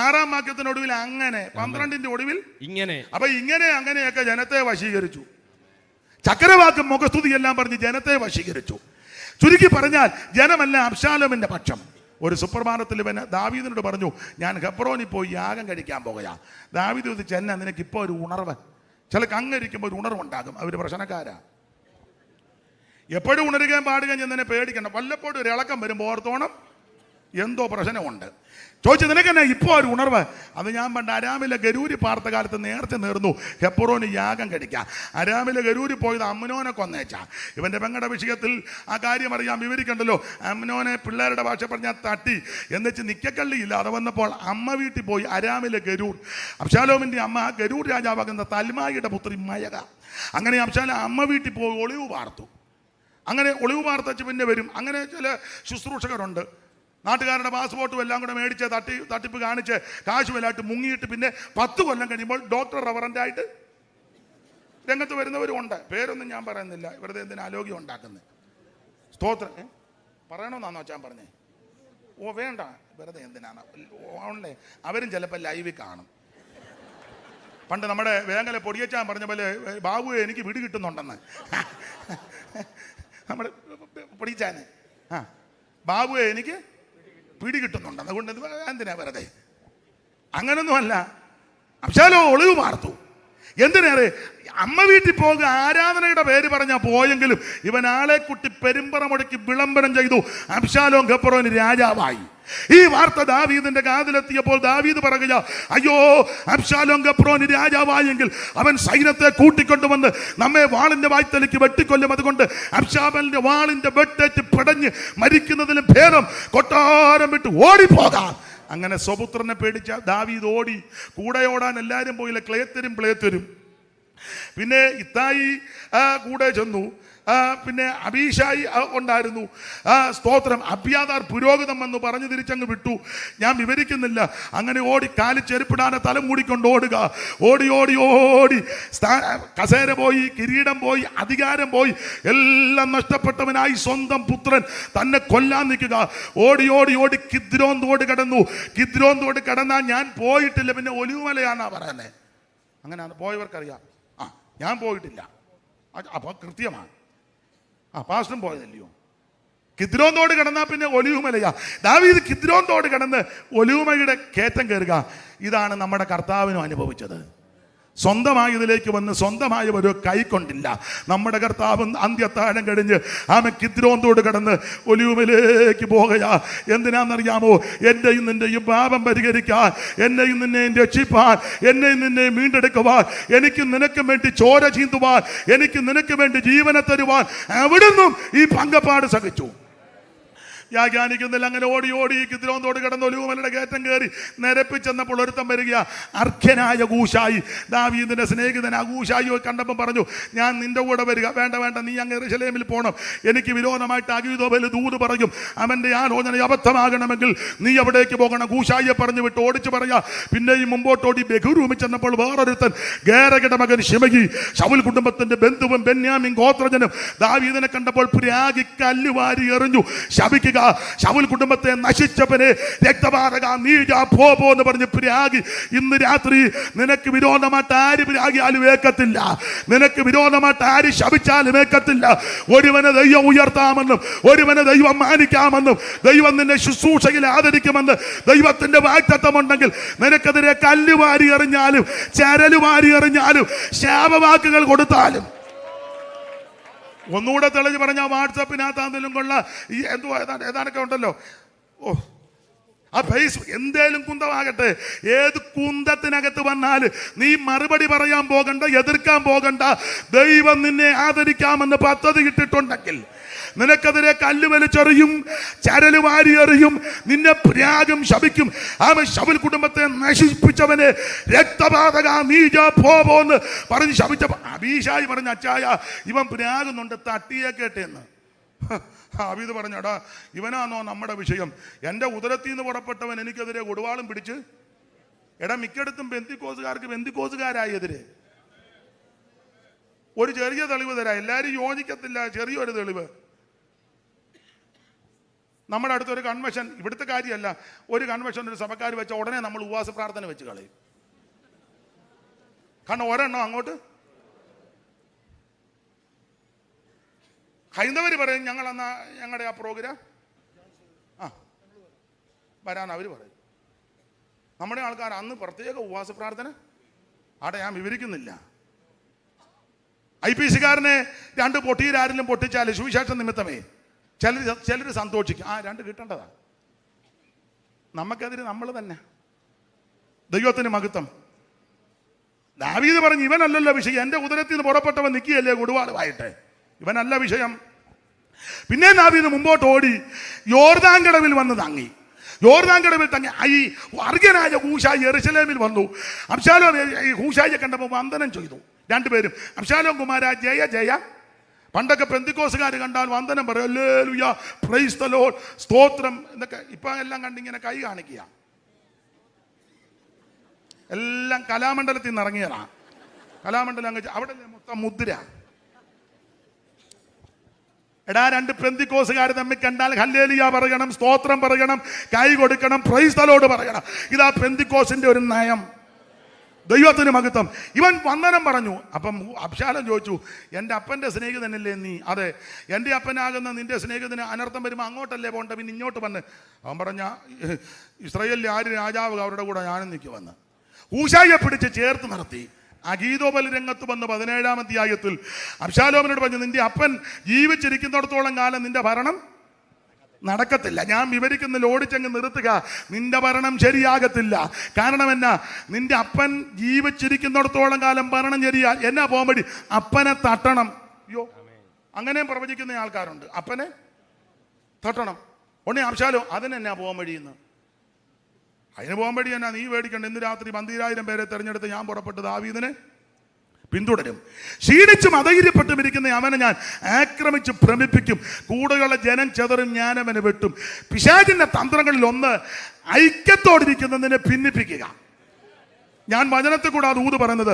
6-ാം വാക്യത്തിന്റെ ഒടുവിൽ അങ്ങനെ, 12-ന്റെ ഒടുവിൽ ഇങ്ങനെ. അപ്പൊ ഇങ്ങനെ അങ്ങനെയൊക്കെ ജനത്തെ വശീകരിച്ചു. ചക്കരവാക്കും മുഖസ്തുതി എല്ലാം പറഞ്ഞ് ജനത്തെ വശീകരിച്ചു. ചുരുക്കി പറഞ്ഞാൽ ജനമെല്ലാം അബ്ശാലോമിന്റെ പക്ഷം. ഒരു സുപ്രഭാതത്തിൽ ഇവൻ ദാവീദിനോട് പറഞ്ഞു, ഞാൻ ഹെബ്രോനിൽ പോയി യാഗം കഴിക്കാൻ പോകുകയാ. ദാവീദ് ചോദിച്ചു, എന്നാ നിനക്ക് ഇപ്പോൾ ഒരു ഉണർവ്? ചില കങ്ങിരിക്കുമ്പോൾ ഒരു ഉണർവുണ്ടാകും. അവർ പ്രശ്നക്കാരാ. എപ്പോഴും ഉണരുകയും പാടുകയും ചെന്നതിനെ പേടിക്കണം. വല്ലപ്പോഴും ഒരു ഇളക്കം വരുമ്പോൾ ഓർത്തോണം എന്തോ പ്രശ്നമുണ്ട്. ചോദിച്ചു, നിനക്കെന്നെ ഇപ്പോ ഒരു ഉണർവ്? അത് ഞാൻ പണ്ട് അരാമിലെ ഗരൂരി പാർത്ത കാലത്ത് നേരത്തെ നേർന്നു ഹെബ്രോന് യാഗം കഴിക്കാം. അരാമിലെ ഗരൂരി പോയത് അമ്നോനെ കൊന്നേച്ചാ. ഇവന്റെ പെങ്ങളുടെ വിഷയത്തിൽ ആ കാര്യം അറിയാൻ വിവരിക്കണ്ടല്ലോ. അമ്നോനെ പിള്ളേരുടെ ഭാഷ പറഞ്ഞാൽ തട്ടി എന്നുവെച്ച് നിക്കക്കള്ളിയില്ല. അത് വന്നപ്പോൾ അമ്മ വീട്ടിൽ പോയി അരാമിലെ ഗരൂർ. അബ്ശാലോമിന്റെ അമ്മ ഗരൂർ രാജാവാകുന്ന തൽമായിയുടെ പുത്രി മയക. അങ്ങനെ അബ്ശാലോം അമ്മ വീട്ടിൽ പോയി ഒളിവ് പാർത്തു. അങ്ങനെ ഒളിവ് പാർത്തച്ച് പിന്നെ വരും. അങ്ങനെ ചില ശുശ്രൂഷകരുണ്ട്, നാട്ടുകാരുടെ പാസ്പോർട്ടും എല്ലാം കൂടെ മേടിച്ച് തട്ടിപ്പ് കാണിച്ച് കാശ് വിലായിട്ട് മുങ്ങിയിട്ട് പിന്നെ 10 കൊല്ലം കഴിയുമ്പോൾ ഡോക്ടർ റവറൻ്റായിട്ട് രംഗത്ത് വരുന്നവരും ഉണ്ട്. പേരൊന്നും ഞാൻ പറയുന്നില്ല, വെറുതെ എന്തിനാ ആലോക്യം ഉണ്ടാക്കുന്നത്. സ്തോത്രം പറയണമെന്നാണോ ഞാൻ പറഞ്ഞേ? ഓ വേണ്ട, വെറുതെ എന്തിനാണ് ഓൺലൈൻ. അവരും ചിലപ്പോൾ ലൈവിൽ കാണും. പണ്ട് നമ്മുടെ വേങ്ങല പൊടിയച്ചാൻ പറഞ്ഞ പോലെ, ബാബുവെ എനിക്ക് വീട് കിട്ടുന്നുണ്ടെന്ന്. നമ്മുടെ പൊടിച്ചാന്, ബാബുവെ എനിക്ക് പിടി കിട്ടുന്നുണ്ട്, അതുകൊണ്ട് എന്തിനാ വെറുതെ? അങ്ങനൊന്നുമല്ല. അബ്ശാലോം ഒളിവ് പാർത്തു. എന്തിനേറെ അമ്മ വീട്ടിൽ പോകുക, ആരാധനയുടെ പേര് പറഞ്ഞാൽ പോയെങ്കിലും ഇവൻ ആളെ കുട്ടി പെരുമ്പറ മുടക്കി വിളംബരം ചെയ്തു. അബ്ശാലോം ഹെബ്രോന് രാജാവായി. ഈ വാർത്ത ദാവീദിന്റെ കാതിലെത്തിയപ്പോൾ ദാവീദ് പറയുക, അയ്യോ, അബ്ശാലോം ഹെബ്രോന് രാജാവായെങ്കിൽ അവൻ സൈന്യത്തെ കൂട്ടിക്കൊണ്ടുവന്ന് നമ്മെ വാളിന്റെ വായ്ത്തലയ്ക്ക് വെട്ടിക്കൊല്ലും. അതുകൊണ്ട് അബ്ശാലോമിന്റെ വാളിന്റെ വെട്ടേറ്റ് പിടഞ്ഞ് മരിക്കുന്നതിലും ഭേദം കൊട്ടാരം വിട്ട് ഓടിപ്പോകാം. അങ്ങനെ സ്വപുത്രനെ പേടിച്ച ദാവീദ് ഓടി. കൂടെ ഓടാൻ എല്ലാവരും പോയില്ല, ക്ലേത്തരും. പിന്നെ ഇത്തായി കൂടെ ചെന്നു. പിന്നെ അബീഷായി ഉണ്ടായിരുന്നു. സ്തോത്രം. അബ്യാഥാർ പുരോഹിതം എന്ന് പറഞ്ഞു തിരിച്ചങ്ങ് വിട്ടു. ഞാൻ വിവരിക്കുന്നില്ല. അങ്ങനെ ഓടി, കാലിൽ ചെരുപ്പിടാനെ തലം മൂടിക്കൊണ്ട് ഓടുക. ഓടി കസേര പോയി, കിരീടം പോയി, അധികാരം പോയി, എല്ലാം നഷ്ടപ്പെട്ടവനായി സ്വന്തം പുത്രൻ തന്നെ കൊല്ലാൻ നിൽക്കുക. ഓടി കിദ്രോൻ തോട് കടന്നു. കിദ്രോൻ തോട് കടന്നാൽ ഞാൻ പോയിട്ടില്ല. പിന്നെ ഒലിവുമലയാന്നാ പറയുന്നത്. അങ്ങനെയാണ് പോയവർക്കറിയാം. ഞാൻ പോയിട്ടില്ല, അപ്പോൾ കൃത്യമാണ്. പാസ്റ്ററും പോയതല്ലയോ? കിദ്രോൻ തോട് കടന്നാൽ പിന്നെ ഒലിവുമലയാ. ദാവീദ് കിദ്രോൻ തോട് കടന്ന് ഒലിവുമലയുടെ കയറ്റം കയറുക. ഇതാണ് നമ്മുടെ കർത്താവിനും അനുഭവിച്ചത്. സ്വന്തമായി ഇതിലേക്ക് വന്ന് സ്വന്തമായ ഒരു കൈക്കൊണ്ടില്ല. നമ്മുടെ കർത്താവ് അന്ത്യത്താഴം കഴിഞ്ഞ് കിദ്രോൻ തോട് കടന്ന് ഒലിവുമലയിലേക്ക് പോകുകയാ. എന്തിനാണെന്നറിയാമോ? എൻ്റെയും നിന്റെയും പാപം പരിഹരിക്കാൻ, എന്നെയും നിന്നെയും രക്ഷിപ്പാൻ, എന്നെയും നിന്നെയും വീണ്ടെടുക്കുവാൻ, എനിക്ക് നിനക്ക് വേണ്ടി ചോര ചീന്തുവാൻ, എനിക്ക് നിനക്ക് വേണ്ടി ജീവനെ തരുവാൻ അവിടുന്നും ഈ പങ്കപ്പാട് സഹിച്ചു. വ്യാഖ്യാനിക്കുന്നില്ല. അങ്ങനെ ഓടി ഓടി കിദ്രോന്തോട് കിടന്ന് ഒലിവുമലയുടെ കയറ്റം കയറി നിരപ്പിച്ചെന്നപ്പോൾ ഒരുത്തം വരിക, അർഖ്യനായ കൂശായി, ദാവീദിന്റെ സ്നേഹിതൻ. ആ കൂശായി കണ്ടപ്പോൾ പറഞ്ഞു, ഞാൻ നിന്റെ കൂടെ വരിക. വേണ്ട വേണ്ട, നീ അങ്ങ് യെരൂശലേമിൽ പോകണം. എനിക്ക് വിരോധമായിട്ട് അഗീതോബേൽ ദൂത് പറയും. അവന്റെ ആലോചന അബദ്ധമാകണമെങ്കിൽ നീ എവിടേക്ക് പോകണം? കൂശായിയെ പറഞ്ഞു വിട്ട് ഓടിച്ചു പറയാ. പിന്നെയും മുമ്പോട്ടോടി ബഹുരൂമിൽ ചെന്നപ്പോൾ വേറൊരുത്തൻ, ഗേരയുടെ മകൻ ശിമയി, ശൗൽ കുടുംബത്തിന്റെ ബന്ധുവും ബെന്യാമിൻ ഗോത്രജനും, ദാവീദിനെ കണ്ടപ്പോൾ പ്രാഗി കല്ലുവാരി എറിഞ്ഞു, ശപിക്കുക, ശൗൽ കുടുംബത്തെ നശിച്ചവനെ, രക്തപാതക, നീജ പോ എന്ന് പറഞ്ഞ് പ്രാഗി. ഇന്ന് രാത്രി നിനക്ക് വിരോധമായിട്ട് ആര് പ്രാഗിയാലും ഏക്കത്തില്ല, നിനക്ക് വിരോധമായിട്ട് ആര് ശപിച്ചാലും ഏക്കത്തില്ല. ഒരുവനെ ദൈവം ഉയർത്താമെന്നും ഒരുവനെ ദൈവം മാനിക്കാമെന്നും ദൈവം നിന്നെ ശുശ്രൂഷയിൽ ആദരിക്കുമെന്ന് ദൈവത്തിന്റെ വാഗ്ദത്തമുണ്ടെങ്കിൽ നിനക്കെതിരെ കല്ലുവാരി എറിഞ്ഞാലും ചരലുവാരി എറിഞ്ഞാലും ശാപവാക്കുകൾ കൊടുത്താലും, ഒന്നുകൂടെ തെളിഞ്ഞ് പറഞ്ഞാൽ വാട്സപ്പിനകത്താണെങ്കിലും കൊള്ള ഈ എന്തുവാ ഏതാനൊക്കെ ഉണ്ടല്ലോ, ആ ഫേസ്ബുക്ക് എന്തേലും കുന്തമാകട്ടെ, ഏത് കുന്തത്തിനകത്ത് വന്നാൽ നീ മറുപടി പറയാൻ പോകണ്ട, എതിർക്കാൻ പോകണ്ട. ദൈവം നിന്നെ ആദരിക്കാമെന്ന് പദ്ധതി ഇട്ടിട്ടുണ്ടെങ്കിൽ നിനക്കെതിരെ കല്ല് വലിച്ചെറിയും, ചരല് വാരിയെറിയും, നിന്നെ പ്രാഗും ശപിക്കും. അവൻ ശൗൽ കുടുംബത്തെ നശിപ്പിച്ചവനെ, രക്തപാതക, നീജ പോന്ന് പറഞ്ഞ് ശപിച്ചപ്പോൾ അബീശായി പറഞ്ഞ, അച്ചായ ഇവൻ പ്രാകുന്നുണ്ട്, തട്ടിയെ കേട്ടെന്ന്. ദാവീദ് പറഞ്ഞടാ, ഇവനാണോ നമ്മുടെ വിഷയം? എൻ്റെ ഉദരത്തിൽ നിന്ന് പുറപ്പെട്ടവൻ എനിക്കെതിരെ കൊടുവാളും പിടിച്ച്. എടാ, മിക്കയിടത്തും ബെന്തിക്കോസുകാർക്ക് ബെന്തിക്കോസുകാരായി എതിരെ. ഒരു ചെറിയ തെളിവ് തരാം, എല്ലാവരും യോജിക്കത്തില്ല, ചെറിയൊരു തെളിവ്. നമ്മുടെ അടുത്തൊരു കൺവെൻഷൻ, ഇവിടുത്തെ കാര്യമല്ല, ഒരു കൺവെൻഷൻ ഒരു സഭക്കാർ വെച്ച ഉടനെ നമ്മൾ ഉപവാസ പ്രാർത്ഥന വെച്ച് കളയും. കാരണം ഒരെണ്ണം അങ്ങോട്ട് ഹൈന്ദവർ പറയും, ഞങ്ങളെന്നാ ഞങ്ങളുടെ ആ പ്രോഗ്രാം വരാൻ അവർ പറയും. നമ്മുടെ ആൾക്കാർ അന്ന് പ്രത്യേക ഉപവാസ പ്രാർത്ഥന അവിടെ ഞാൻ വിവരിക്കുന്നില്ല. IPC-കാരനെ 2 പൊട്ടിയിലാരെങ്കിലും പൊട്ടിച്ചാൽ സുവിശേഷ നിമിത്തമേ ചിലർ സന്തോഷിക്കും. 2 കിട്ടേണ്ടതാ. നമുക്കെതിരെ നമ്മൾ തന്നെ. ദൈവത്തിന് മഹത്വം. ദാവീദ് പറഞ്ഞു, ഇവനല്ലല്ലോ വിഷയം, എൻ്റെ ഉദരത്തിൽ നിന്ന് പുറപ്പെട്ടവൻ നിൽക്കുകയല്ലേ കൊടുവാളുമായിട്ട്, ഇവനല്ല വിഷയം. പിന്നെ ദാവീദ് മുമ്പോട്ട് ഓടി യോർദാൻ കടവിൽ വന്ന് തങ്ങി. യോർദാൻ കടവിൽ തങ്ങി ഈ അർഖ്യനായ ഹൂശായി യെരൂശലേമിൽ വന്നു. അബ്ശാലോം ഹൂശായിയെ കണ്ടപ്പോൾ വന്ദനം ചെയ്തു. 2 പേരും, അബ്ശാലോം കുമാര ജയ ജയ. പണ്ടൊക്കെ പെന്തിക്കോസുകാർ കണ്ടാൽ വന്ദനം പറയും, ഹല്ലേലൂയ, പ്രൈസ് ദി ലോർഡ്, സ്തോത്രം എന്നൊക്കെ. ഇപ്പൊ എല്ലാം കണ്ടിങ്ങനെ കൈ കാണിക്കുക. എല്ലാം കലാമണ്ഡലത്തിൽ നിന്ന് ഇറങ്ങിയതാണ്. കലാമണ്ഡലം അങ്ങ് അവിടെ മൊത്തം മുദ്ര. എടാ, 2 പെന്തിക്കോസുകാർ തമ്മിൽ കണ്ടാൽ ഹല്ലേലൂയ പറയണം, സ്തോത്രം പറയണം, കൈ കൊടുക്കണം, പ്രൈസ് ദി ലോർഡ് പറയണം. ഇതാ പെന്തിക്കോസിന്റെ ഒരു നയം. ദൈവത്തിന് മഹത്വം. ഇവൻ വന്ദനം പറഞ്ഞു. അപ്പം അബ്ശാലോം ചോദിച്ചു, എൻ്റെ അപ്പൻ്റെ സ്നേഹിതനല്ലേ നീ? അതെ, എൻ്റെ അപ്പനാകുന്ന നിന്റെ സ്നേഹിതന് അനർത്ഥം വരുമ്പോൾ അങ്ങോട്ടല്ലേ പോകണ്ട, പിന്നെ ഇങ്ങോട്ട് വന്ന്. അവൻ പറഞ്ഞ, ഇസ്രായേലിൽ ആര് രാജാവ് അവരുടെ കൂടെ ഞാനും നിൽക്കുമെന്ന്. ഹൂശായിയെ പിടിച്ച് ചേർത്ത് നിർത്തി. അഗീതോബൽ രംഗത്ത് വന്ന് 17-ാം അധ്യായത്തിൽ അബ്ശാലോമിനോട് പറഞ്ഞു, നിന്റെ അപ്പൻ ജീവിച്ചിരിക്കുന്നിടത്തോളം കാലം നിന്റെ ഭരണം നടക്കത്തില്ല. ഞാൻ വിവരിക്കുന്നതിൽ ഓടിച്ചങ്ങ് നിർത്തുക, നിന്റെ ഭരണം ശരിയാകത്തില്ല. കാരണം എന്നാ? നിന്റെ അപ്പൻ ജീവിച്ചിരിക്കുന്നിടത്തോളം കാലം ഭരണം ശരിയാ. എന്നാ പോകാൻ അപ്പനെ തട്ടണം. അയ്യോ, അങ്ങനെയും പ്രവചിക്കുന്ന ആൾക്കാരുണ്ട്, അപ്പനെ തട്ടണം. ഉടനെ അബ്ശാലോം അതിനെന്നാ പോകാൻ വഴിയെന്ന്. അതിന് പോകാൻ വഴി എന്നാ? നീ മേടിക്കണ്ട, ഇന്ന് രാത്രി 12,000 പേരെ തെരഞ്ഞെടുത്ത് ഞാൻ പുറപ്പെട്ട് ദാവീദിനെ പിന്തുടരും. ക്ഷീണിച്ചും അധൈര്യപ്പെട്ടും ഇരിക്കുന്ന അവനെ ഞാൻ ആക്രമിച്ച് ഭ്രമിപ്പിക്കും. കൂടെയുള്ള ജനം ചെതറും, ഞാൻ അവനെ വെട്ടും. പിശാചിന്റെ തന്ത്രങ്ങളിൽ ഒന്ന് ഐക്യത്തോടിരിക്കുന്നതിനെ ഭിന്നിപ്പിക്കുക. ഞാൻ വചനത്തെ കൂടാതെ ഊത് പറയുന്നത്,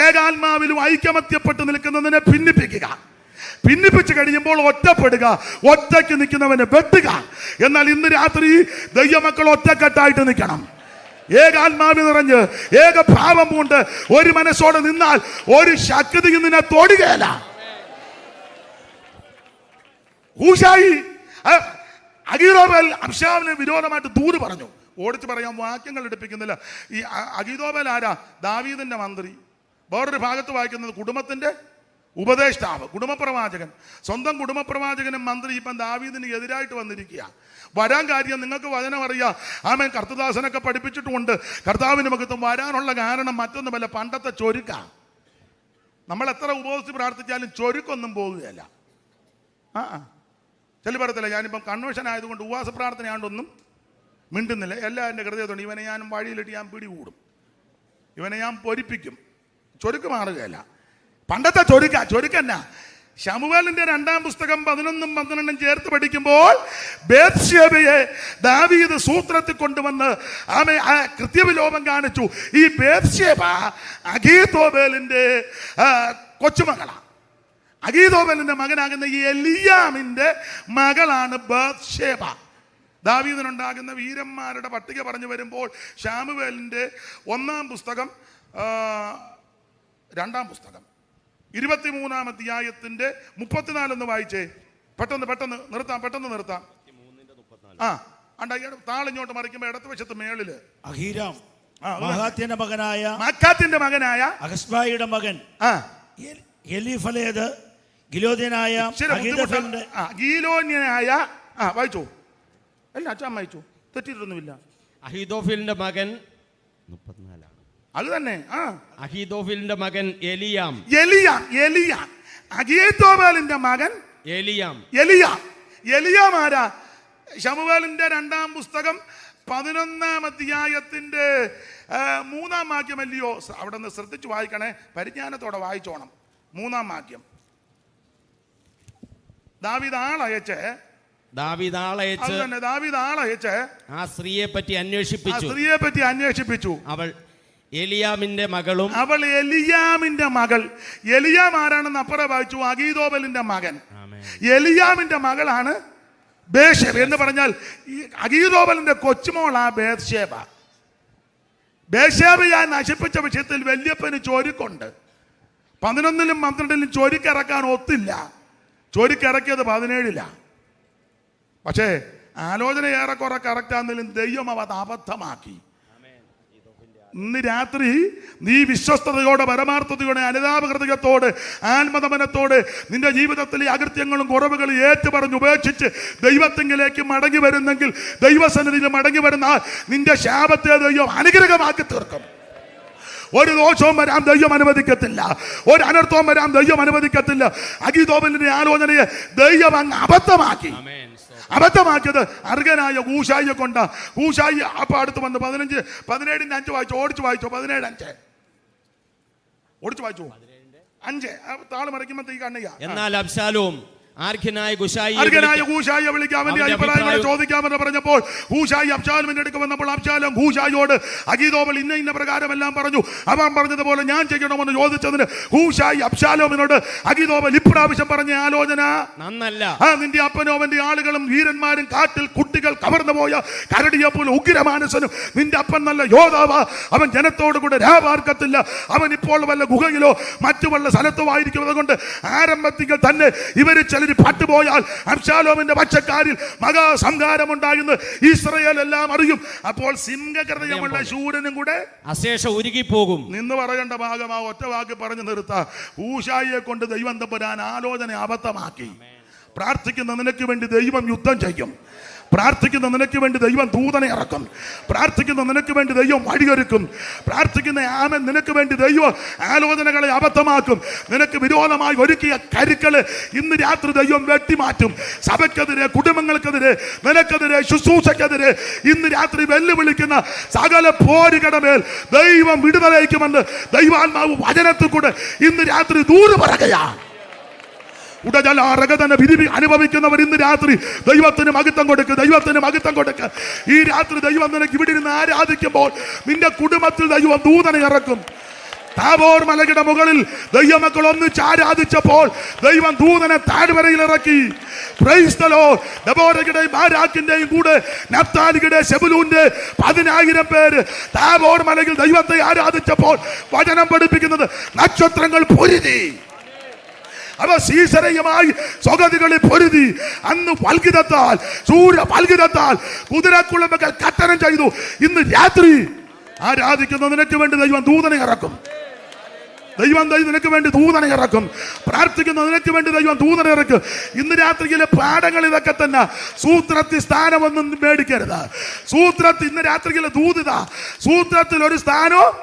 ഏകാത്മാവിലും ഐക്യമത്യപ്പെട്ട് നിൽക്കുന്നതിനെ ഭിന്നിപ്പിക്കുക. ഭിന്നിപ്പിച്ച് കഴിയുമ്പോൾ ഒറ്റപ്പെടുക, ഒറ്റയ്ക്ക് നിൽക്കുന്നവനെ വെട്ടുക. എന്നാൽ ഇന്ന് രാത്രി ദൈവമക്കൾ ഒറ്റക്കെട്ടായിട്ട് നിൽക്കണം. ഏകാത്മാവി നിറഞ്ഞ് ഏകഭാവം കൊണ്ട് ഒരു മനസ്സോടെ നിന്നാൽ ഒരു ശക്തിയും നിന്നെ തൊടുകയില്ല. ഹൂശായി അഗീതോബേൽ അബ്ശാലോമിന് വിരോധമായിട്ട് ദൂത് പറഞ്ഞു. ഓടിച്ച് പറയാൻ വാക്യങ്ങൾ എടുപ്പിക്കുന്നില്ല. ഈ അഗീതോബേൽ ആരാ? ദാവീദിന്റെ മന്ത്രി. വേറൊരു ഭാഗത്ത് വായിക്കുന്നത് കുടുംബത്തിന്റെ ഉപദേഷ്ടാവ്, കുടുംബപ്രവാചകൻ. സ്വന്തം കുടുംബപ്രവാചകനും മന്ത്രി ഇപ്പം ദാവീദിന് എതിരായിട്ട് വന്നിരിക്കുക. വരാൻ കാര്യം നിങ്ങൾക്ക് വചനം അറിയാം. ആമേൻ. കർത്തദാസനൊക്കെ പഠിപ്പിച്ചിട്ടുമുണ്ട്. കർത്താവിന് മഹത്വം. വരാനുള്ള കാരണം മറ്റൊന്നുമല്ല, പണ്ടത്തെ ചൊരുക്ക. നമ്മൾ എത്ര ഉപവസിച്ച് പ്രാർത്ഥിച്ചാലും ചൊരുക്കൊന്നും പോകുകയല്ല. ചെല്ലു പറയത്തില്ല, ഞാനിപ്പം കൺവെൻഷൻ ആയതുകൊണ്ട് ഉപവാസ പ്രാർത്ഥന ആണ്ടൊന്നും മിണ്ടുന്നില്ല. എല്ലാം എൻ്റെ ഹൃദയത്തോണ്ട് ഇവനെ ഞാൻ വഴിയിലിട്ട് ഞാൻ പിടികൂടും, ഇവനെ ഞാൻ പൊരിപ്പിക്കും. ചൊരുക്ക് മാറുകയല്ല, പണ്ടത്തെ ചൊരുക്കല്ല. ശമൂവേലിന്റെ 2-ാം പുസ്തകം 11ഉം 12ഉം ചേർത്ത് പഠിക്കുമ്പോൾ ബേത്ശേബയെ ദാവീദ് സൂത്രത്തിൽ കൊണ്ടുവന്ന് കൃത്യവിലോപം കാണിച്ചു. ഈ ബേത്ശേബ അഗീതോബേലിന്റെ കൊച്ചുമകളാണ്. അഗീതോബേലിന്റെ മകനാകുന്ന ഈ എലിയാമിന്റെ മകളാണ് ബേത്ശേബ. ദാവീദിനുണ്ടാകുന്ന വീരന്മാരുടെ പട്ടിക പറഞ്ഞു വരുമ്പോൾ ശമൂവേലിന്റെ 1-ാം പുസ്തകം 2-ാം പുസ്തകം 23-ാം അധ്യായത്തിന്റെ 34 ഒന്ന് വായിച്ചേ. പെട്ടെന്ന് നിർത്താം. താളിഞ്ഞോട്ട് മറിക്കുമ്പോ ഇടത്ത് വശത്ത് മേളില് അഹീരാം മഹാത്തിന്റെ മകനായ അഹസ്ബായിയുടെ മകൻ എലീഫലേത് ഗിലോന്യനായ വായിച്ചോ. അല്ല അച്ഛൻ വായിച്ചു, തെറ്റിയിട്ടൊന്നുമില്ല. അഹീതോഫേലിന്റെ മകൻ 34 അത് തന്നെ. അഹീതോഫേലിന്റെ മകൻ എലിയാം. അഹീതോഫേലിന്റെ മകൻ എലിയാം ആരാ? ശമൂവേലിന്റെ 2-ാം പുസ്തകം 11-ാം അധ്യായത്തിന്റെ 3-ാം വാക്യമല്ലയോ? അവിടെ നിന്ന് ശ്രദ്ധിച്ചു വായിക്കണേ, പരിജ്ഞാനത്തോടെ വായിച്ചോണം. 3-ാം വാക്യം. ദാവീദ് ആളയച്ച് ആ സ്ത്രീയെ പറ്റി അന്വേഷിപ്പിച്ചു. അവൾ എലിയാമിന്റെ മകൾ. എലിയാം ആരാണെന്ന് അപ്പുറം വായിച്ചു. അഗീതോബലിന്റെ മകൻ. എലിയാമിന്റെ മകളാണ് ബേത്ശേബ. എന്ന് പറഞ്ഞാൽ ഈ അഗീതോബലിന്റെ കൊച്ചുമോളാ ബേത്ശേബ. ബേത്ശേബയെ നശിപ്പിച്ച വിഷയത്തിൽ വല്യപ്പന് ചൊരുക്കുണ്ട്. 11-ലും 12-ലും ചൊരുക്കിറക്കാൻ ഒത്തില്ല. ചൊരുക്കിറക്കിയത് 17-ലാ. പക്ഷേ ആലോചന ഏറെക്കുറെ കറക്റ്റാണെങ്കിലും ദൈവം അത് അബദ്ധമാക്കി. ഇന്ന് രാത്രി നീ വിശ്വസ്തയോടെ, പരമാർത്ഥതയോടെ, അനുതാപഹൃദയത്തോട്, ആത്മതമനത്തോട് നിന്റെ ജീവിതത്തിലെ അകൃത്യങ്ങളും കുറവുകളും ഏറ്റുപറഞ്ഞ് ഉപേക്ഷിച്ച് ദൈവത്തിങ്കിലേക്ക് മടങ്ങി വരുന്നെങ്കിൽ, ദൈവസന്നിധിയിൽ മടങ്ങി വരുന്ന നിന്റെ ശാപത്തെ ദൈവം അനുഗ്രഹമാക്കി തീർക്കും. ഒരു ദോഷവും വരാൻ ദൈവം അനുവദിക്കത്തില്ല, ഒരു അനർത്ഥവും വരാൻ ദൈവം അനുവദിക്കത്തില്ല. അഗീതോബലിന്റെ ആലോചനയെ ദൈവം അങ്ങ് അബദ്ധമാക്കിയത് അർഗനായ ഹൂശായിയെ കൊണ്ട. ഹൂശായി അപ്പൊ അടുത്ത് വന്ന് 17-5 വായിച്ചു. ഓടിച്ചു വായിച്ചോ. 17-5 ഓടിച്ചു വായിച്ചു. 5 താള് മറിക്കുമ്പോഴത്തേക്ക് കണ്ണയ്യ. എന്നാൽ അബ്ശാലോം ആർഖ്യനായ ഹൂശായിയെ വിളിക്കാൻ വേണ്ടി അഭിപ്രായങ്ങൾ ചോദിക്കാമെന്ന് പറഞ്ഞപ്പോൾ ഹൂശായി അബ്ശാലോമിന്റെ അടുക്ക് വന്നപ്പോൾ അബ്ശാലോം ഹൂശായിയോട് അഗീതോബൽ ഇന്ന പ്രകാരമെല്ലാം പറഞ്ഞു. അവൻ പറഞ്ഞതുപോലെ ഞാൻ ചെയ്യണമെന്ന് ചോദിച്ചതിന് ഹൂശായി അബ്ശാലോമിനോട് അഗീതോബൽ ഇപ്രാവശ്യം പറഞ്ഞ ആലോചന നന്നല്ല. നിന്റെ അപ്പനും അവന്റെ ആളുകളും വീരന്മാരും കാട്ടിൽ കുട്ടികൾ കവർന്നുപോയ കരടിയെപ്പോലെ ഉഗ്രമാനസനും. നിന്റെ അപ്പൻ നല്ല യോദ്ധാവ്, അവൻ ജനത്തോടു കൂടെ രാപാർക്കത്തില്ല. അവൻ ഇപ്പോൾ വല്ല ഗുഹയിലോ മറ്റു വല്ല സ്ഥലത്തോ ആയിരിക്കുന്നത് കൊണ്ട് ആരംഭത്തിൽ തന്നെ ഇവര് പട്ടുപോയാൽ അബ്ശാലോമിന്റെ പക്ഷക്കാരിൽ മഹാസംഹാരമുണ്ടായെന്ന് ഇസ്രായേൽ എല്ലാം അറിയും. അപ്പോൾ സിംഹഹൃദയമുള്ള ശൂരനും കൂടെ അശേഷം ഉരുകിപ്പോകും. നിന്ന് പറയേണ്ട ഭാഗമാ ഒറ്റ വാക്ക് പറഞ്ഞു നിർത്താ. ഹൂശായിയെ കൊണ്ട് ദൈവം തമ്പുരാൻ ആലോചന അബദ്ധമാക്കി. പ്രാർത്ഥിക്കുന്ന നിനക്ക് വേണ്ടി ദൈവം യുദ്ധം ചെയ്യും. പ്രാർത്ഥിക്കുന്ന നിനക്ക് വേണ്ടി ദൈവം ദൂതനെ ഇറക്കും. പ്രാർത്ഥിക്കുന്ന നിനക്ക് വേണ്ടി ദൈവം വഴിയൊരുക്കും. പ്രാർത്ഥിക്കുന്ന ആമൻ നിനക്ക് വേണ്ടി ദൈവം ആലോചനകളെ അബദ്ധമാക്കും. നിനക്ക് വിരോധമായി ഒരുക്കിയ കരുക്കള് ഇന്ന് രാത്രി ദൈവം വെട്ടിമാറ്റും. സഭയ്ക്കെതിരെ, കുടുംബങ്ങൾക്കെതിരെ, നിനക്കെതിരെ, ശുശ്രൂഷക്കെതിരെ ഇന്ന് രാത്രി വെല്ലുവിളിക്കുന്ന സകല പോരുകടമേൽ ദൈവം വിടുതലയിക്കുമെന്ന് ദൈവാത്മാവ് വചനത്തിൽ കൂടെ ഇന്ന് രാത്രി ദൂരെ പറയുകയാണ്. വിധി അനുഭവിക്കുന്നവർ ഇന്ന് രാത്രി ദൈവത്തിന് മഹത്വം കൊടുക്കുക. ഈ രാത്രി ദൈവം നിനക്ക് ഇവിടെ ഇരുന്ന് ആരാധിക്കുമ്പോൾ നിന്റെ കുടുംബത്തിൽ ദൈവം ദൂതനെ ഇറക്കും. താബോർ മലയുടെ മുകളിൽ ദൈവമക്കൾ ഒന്നിച്ച് ആരാധിച്ചപ്പോൾ ദൈവം ദൂതനെ താഴ്വരയിൽ ഇറക്കി. Praise the Lord. ദെബോരയുടെയും ബാരാക്കിന്റെയും കൂടെ നഫ്താലിയുടെ സെബുലൂന്റെ 10,000 പേര് താബോർ മലയിൽ ദൈവത്തെ ആരാധിച്ചപ്പോൾ വചനം പഠിപ്പിക്കുന്നത് നക്ഷത്രങ്ങൾ പൊരുതി. അവ സീസരയുമായി സ്വഗതികളിൽ പൊരുതി. അന്ന് വൽകിതത്താൽ, സൂര്യ വൽകിതത്താൽ കുതിരക്കുളമ്പകൾ കട്ടനം ചെയ്തു. ഇന്ന് രാത്രി ആരാധിക്കുന്ന നിനക്ക് വേണ്ടി ദൈവം ദൂതനെ ഇറക്കും. നിനക്ക് വേണ്ടി ദൂതനെ ഇറക്കും. പ്രാർത്ഥിക്കുന്ന നിനക്ക് വേണ്ടി ദൈവം ദൂതനെ ഇറക്കും. ഇന്ന് രാത്രിയിലെ പാഠങ്ങൾ ഇതൊക്കെ തന്നെ. സൂത്രത്തിൽ സ്ഥാനമൊന്നും മേടിക്കരുത്. സൂത്രത്തിൽ ഇന്ന് രാത്രിയിലെ ദൂതിത. സൂത്രത്തിൽ ഒരു സ്ഥാനവും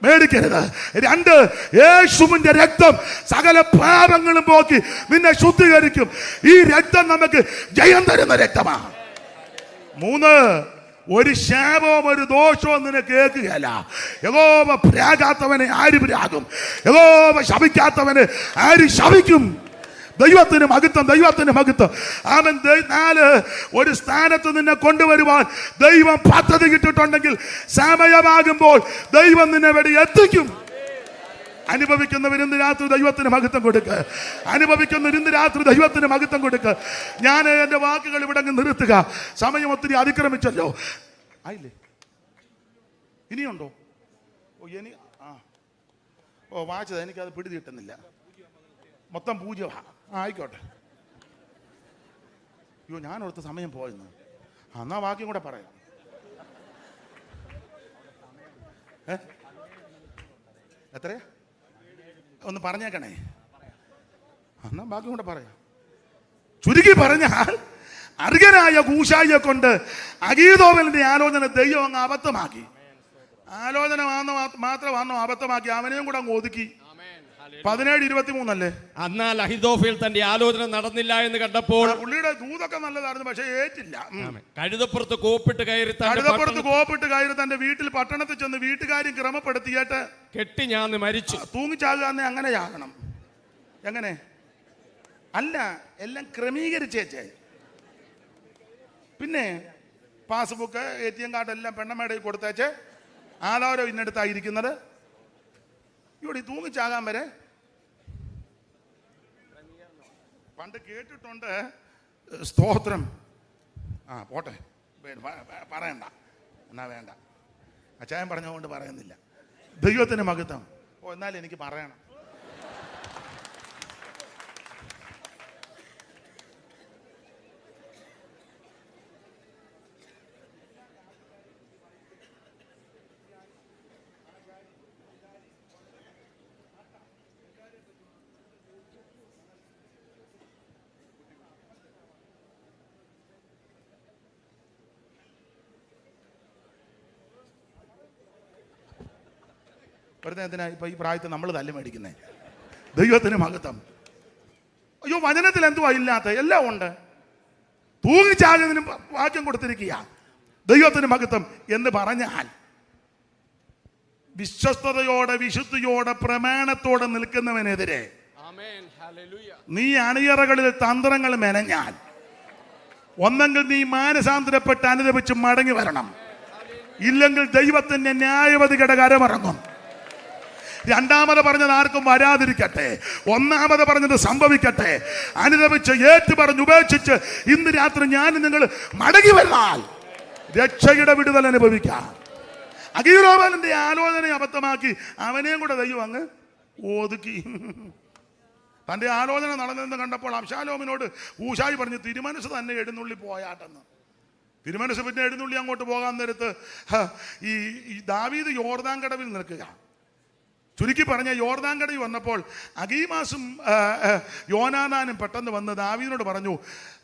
മേടിക്കരുത്. 2, യേശുവിന്റെ രക്തം സകല പാപങ്ങളും പോക്കി നിന്നെ ശുദ്ധീകരിക്കും. ഈ രക്തം നമുക്ക് ജയം തരുന്ന രക്തമാണ്. 3, ഒരു ശാപവും ഒരു ദോഷവും നിന്നെ കേൾക്കുകയല്ല. യഹോവ പ്രാകാത്തവനെ ആര് പ്രാകും? യഹോവ ശപിക്കാത്തവന് ആര് ശപിക്കും? ദൈവത്തിന് മഹത്വം, ദൈവത്തിന് മഹത്വം. അവൻ 4, ഒരു സ്ഥാനത്ത് നിന്നെ കൊണ്ടുവരുവാൻ ദൈവം പദ്ധതി കിട്ടിയിട്ടുണ്ടെങ്കിൽ സമയമാകുമ്പോൾ ദൈവം നിന്നെ ഇവിടെ എത്തിക്കും. അനുഭവിക്കുന്നവർ ഇന്ന് രാത്രി ദൈവത്തിന് മഹത്വം കൊടുക്കുക. അനുഭവിക്കുന്നവർ ഇന്ന് രാത്രി ദൈവത്തിന് മഹത്വം കൊടുക്കുക. ഞാൻ എൻ്റെ വാക്കുകൾ ഇവിടെ നിർത്തുക. സമയം ഒത്തിരി അതിക്രമിച്ചല്ലോ. ആയില്ലേ? ഇനിയുണ്ടോ? വായിച്ചത് എനിക്കത് പിടി കിട്ടുന്നില്ല. മൊത്തം 0. ആയിക്കോട്ടെ. അയ്യോ, ഞാനോടുത്ത സമയം പോയെന്ന്. എന്നാ വാക്യം കൂടെ പറയാം. എത്രയാ? ഒന്ന് പറഞ്ഞേക്കണേ. എന്നാ ബാക്കി കൂടെ പറയാം. ചുരുക്കി പറഞ്ഞാൽ, അർഹനായ കൂശായിയെ കൊണ്ട് അഗീതോവലിന്റെ ആലോചന ദൈവം അങ്ങ് അബദ്ധമാക്കി. ആലോചന മാത്രമാണോ അബദ്ധമാക്കി? അവനെയും കൂടെ അങ്ങ് ഒതുക്കി. 17:23 അല്ലേ? എന്നാൽ അഹിതോഫേൽ തന്റെ ആലോചന നടന്നില്ല എന്ന് കണ്ടപ്പോൾ പുള്ളിയുടെ ദൂതൊക്കെ നല്ലതായിരുന്നു, പക്ഷെ ഏറ്റില്ല. കഴുതപ്പുറത്ത് കോപ്പിട്ട് കയറി തന്റെ വീട്ടിൽ പട്ടണത്തിൽ ചെന്ന് വീട്ടുകാരും ക്രമപ്പെടുത്തിയിട്ട് കെട്ടി ഞാൻ മരിച്ചു. തൂങ്ങിച്ചാകുക അങ്ങനെ ചാകണം. എങ്ങനെ? അല്ല, എല്ലാം ക്രമീകരിച്ചേച്ചേ. പിന്നെ പാസ്ബുക്ക്, ATM കാർഡ് എല്ലാം പെണ്ണമ്മയുടെ കൊടുത്തേച്ച് ആധാരം ഇന്നടുത്തായിരിക്കുന്നത്. ഇവിടെ തൂങ്ങിച്ചാകാൻ വരെ പണ്ട് കേട്ടിട്ടുണ്ട്. സ്തോത്രം. പോട്ടെ, പറയണ്ട, എന്നാ വേണ്ട. അച്ചായൻ പറഞ്ഞതുകൊണ്ട് പറയുന്നില്ല. ദൈവത്തിന് മഹത്വം. എന്നാലും എനിക്ക് പറയണം. വെറുതെ എന്തിനാ ഇപ്പൊ ഈ പ്രായത്തിൽ നമ്മൾ തല്ല് മേടിക്കുന്നേ? ദൈവത്തിന് മഹത്വം. അയ്യോ, വചനത്തിൽ എന്തുവാ ഇല്ലാത്ത? എല്ലാം ഉണ്ട്. തൂങ്ങിച്ചാകുന്നതിനും വാക്യം കൊടുത്തിരിക്കുക. ദൈവത്തിന് മഹത്വം എന്ന് പറഞ്ഞാൽ വിശ്വസ്തയോടെ, വിശുദ്ധിയോടെ, പ്രമാണത്തോടെ നിൽക്കുന്നവനെതിരെ നീ അണിയറകളിൽ തന്ത്രങ്ങൾ മെനഞ്ഞാൽ ഒന്നെങ്കിൽ നീ മാനസാന്തരപ്പെട്ട് അനുദപിച്ച് മടങ്ങി വരണം. ഇല്ലെങ്കിൽ ദൈവത്തിന്റെ ന്യായവതികളുടെ കരമിറങ്ങും. രണ്ടാമത് പറഞ്ഞത് ആർക്കും വരാതിരിക്കട്ടെ. ഒന്നാമത് പറഞ്ഞത് സംഭവിക്കട്ടെ. അനുദപിച്ച് ഏറ്റു പറഞ്ഞ് ഉപേക്ഷിച്ച് ഇന്ന് രാത്രി ഞാൻ നിങ്ങൾ മടങ്ങി വന്നാൽ രക്ഷയുടെ വിടുതൽ അനുഭവിക്കാം. അഗീറോബാലിന്റെ ആലോചനയെ അബദ്ധമാക്കി അവനെയും കൂടെ ദൈവം അങ്ങ് ഒതുക്കി. തൻ്റെ ആലോചന നടന്നതെന്ന് കണ്ടപ്പോൾ അബ്ശാലോമിനോട് ഹൂശായി പറഞ്ഞു, തിരുമനസ് തന്നെ എഴുന്നള്ളി പോയാട്ടെന്ന്. തിരുമനസ് പിന്നെ എഴുന്നള്ളി അങ്ങോട്ട് പോകാൻ നേരത്ത് ഈ ദാവീദ് യോർദാൻ കടവിൽ നിൽക്കുക. ചുരുക്കി പറഞ്ഞ യോർദാൻ കടവിൽ വന്നപ്പോൾ അഗീമാസും യോനാനാനും പെട്ടെന്ന് വന്ന് ദാവീദിനോട് പറഞ്ഞു.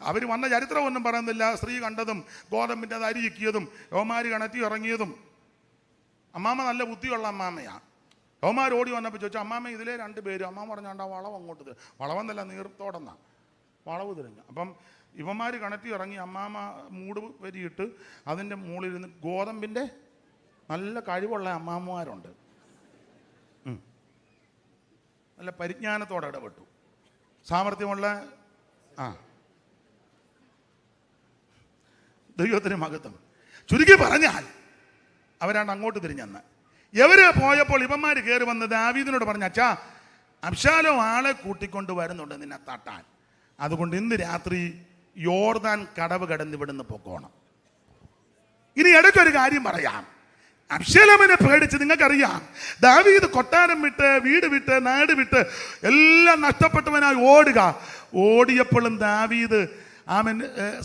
അവർ വന്ന ചരിത്രം ഒന്നും പറയുന്നില്ല. സ്ത്രീ കണ്ടതും ഗോതമ്പിൻ്റെ അത് അരിയിക്കിയതും യോമാര് കണറ്റി ഇറങ്ങിയതും. അമ്മാമ്മ നല്ല ബുദ്ധിയുള്ള അമ്മാമ്മയാണ്. യോമാർ ഓടി വന്നപ്പോൾ ചോദിച്ചു, അമ്മാമ്മ ഇതിലെ 2 പേര്. അമ്മാമ്മ പറഞ്ഞാണ്ട് ആ വളവ് അങ്ങോട്ട് വളവെന്നല്ല നീർത്തോടെന്നാ വളവ് തിരിഞ്ഞു. അപ്പം ഇവന്മാർ കണറ്റി ഇറങ്ങി അമ്മാമ്മ മൂട് വരിയിട്ട് അതിൻ്റെ മുകളിലിരുന്ന് ഗോതമ്പിൻ്റെ നല്ല കഴിവുള്ള അമ്മാമ്മമാരുണ്ട്. നല്ല പരിജ്ഞാനത്തോടെ ഇടപെട്ടു. സാമർഥ്യമുള്ള ദൈവത്തിന് മഹത്വം. ചുരുക്കി പറഞ്ഞാൽ അവരാണ് അങ്ങോട്ട് തിരിഞ്ഞെന്ന്. എവര് പോയപ്പോൾ ഇവന്മാർ കയറി വന്ന് ദാവീദിനോട് പറഞ്ഞു, അച്ഛാ, അബ്ശാലോം ആളെ കൂട്ടിക്കൊണ്ട് വരുന്നുണ്ട് നിന്നെ തട്ടാൻ. അതുകൊണ്ട് ഇന്ന് രാത്രി യോർദാൻ കടവ് കടന്ന് ഇവിടുന്ന് പൊക്കോണം. ഇനി ഇടയ്ക്കൊരു കാര്യം പറയാം. അബ്ശാലോമിനെ പേടിച്ച് നിങ്ങൾക്കറിയാം, ദാവീദ് കൊട്ടാരം വിട്ട്, വീട് വിട്ട്, നാട് വിട്ട് എല്ലാം നഷ്ടപ്പെട്ടവനായി ഓടുക. ഓടിയപ്പോഴും ദാവീദ്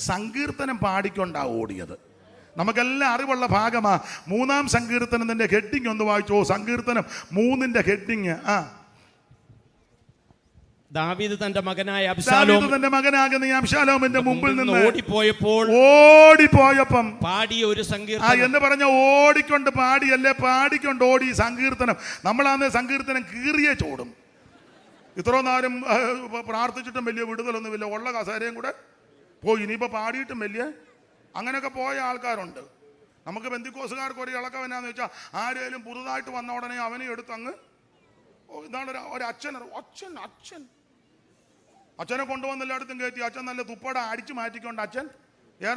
സങ്കീർത്തനം പാടിക്കൊണ്ടാ ഓടിയത്. നമുക്കെല്ലാം അറിവുള്ള ഭാഗമാ. 3-ാം സങ്കീർത്തനത്തിന്റെ ഹെഡിങ് ഒന്ന് വായിച്ചോ. സങ്കീർത്തനം 3-ന്റെ ഹെഡിങ്. ദാവീദ് തന്റെ മകനായ അബ്ശാലോം തന്റെ മകനാകുന്ന ഈ അബ്ശാലോമിന്റെ മുമ്പിൽ നിന്ന് ഓടിപ്പോയപ്പം പാടിയ ഒരു സങ്കീർത്തനം. എന്ന് പറഞ്ഞ ഓടിക്കൊണ്ട് പാടിയല്ലേ, പാടിക്കൊണ്ട് ഓടി സങ്കീർത്തനം. നമ്മളാന്ന് സങ്കീർത്തനം കീറിയേ ചോടും. ഇത്ര നേരം പ്രാർത്ഥിച്ചിട്ടും വലിയ വിടുതലൊന്നുമില്ല, ഉള്ള കസേരയും കൂടെ പോയി. ഇനിയിപ്പോൾ പാടിയിട്ടും വലിയ അങ്ങനെയൊക്കെ പോയ ആൾക്കാരുണ്ട്. നമുക്ക് ബന്ധിക്കോസുകാർക്ക് ഒരു ഇളക്കവനാന്ന് വെച്ചാൽ ആരെങ്കിലും പുതുതായിട്ട് വന്ന ഉടനെ അവനെ എടുത്തങ്ങ് ഇതാണ് ഒരു അച്ഛനെ കൊണ്ടുവന്ന് എല്ലായിടത്തും കയറ്റി. അച്ഛൻ നല്ല തുപ്പട അടിച്ചു മാറ്റിക്കൊണ്ട് അച്ഛൻ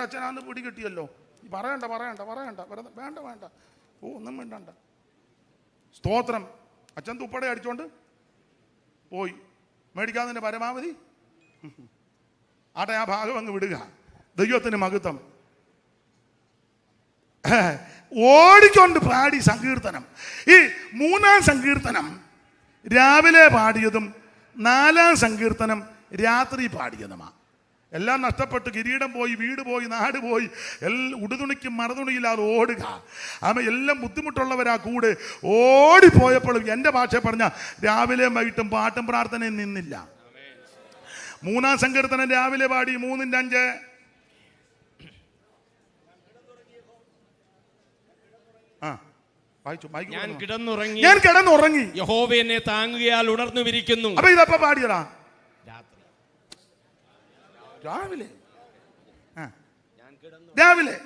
അച്ഛനാന്ന് പിടി കിട്ടിയല്ലോ. പറയണ്ട വേണ്ട ഒന്നും വേണ്ട. സ്തോത്രം. അച്ഛൻ തുപ്പട അടിച്ചോണ്ട് പോയി. മേടിക്കാതിൻ്റെ പരമാവധി ആട്ടെ, ആ ഭാഗം അങ്ങ് വിടുക. ദൈവത്തിന് മഹത്വം. ഓടിക്കൊണ്ട് പാടി സങ്കീർത്തനം. ഈ 3-ാം സങ്കീർത്തനം രാവിലെ പാടിയതും 4-ാം സങ്കീർത്തനം രാത്രി പാടിയതുമാണ്. എല്ലാം നഷ്ടപ്പെട്ട് കിരീടം പോയി, വീട് പോയി, നാട് പോയി, ഉടുതുണിക്കും മറുതുണിയില്ലാതെ ഓടുക. എല്ലാം ബുദ്ധിമുട്ടുള്ളവരാ കൂടെ ഓടിപ്പോയപ്പോഴും എൻ്റെ ഭാഷ പറഞ്ഞ രാവിലെ വൈകിട്ടും പാട്ടും പ്രാർത്ഥനയും നിന്നില്ല. 3-ാം സങ്കീർത്തനം രാവിലെ പാടി 3:5. ഞാൻ കിടന്നുറങ്ങി, യഹോവ എന്നെ താങ്ങുകയാൽ ഉണർന്നു വിരിക്കുന്നു. അപ്പൊ ഇതപ്പ പാടിയടാ രാവിലെ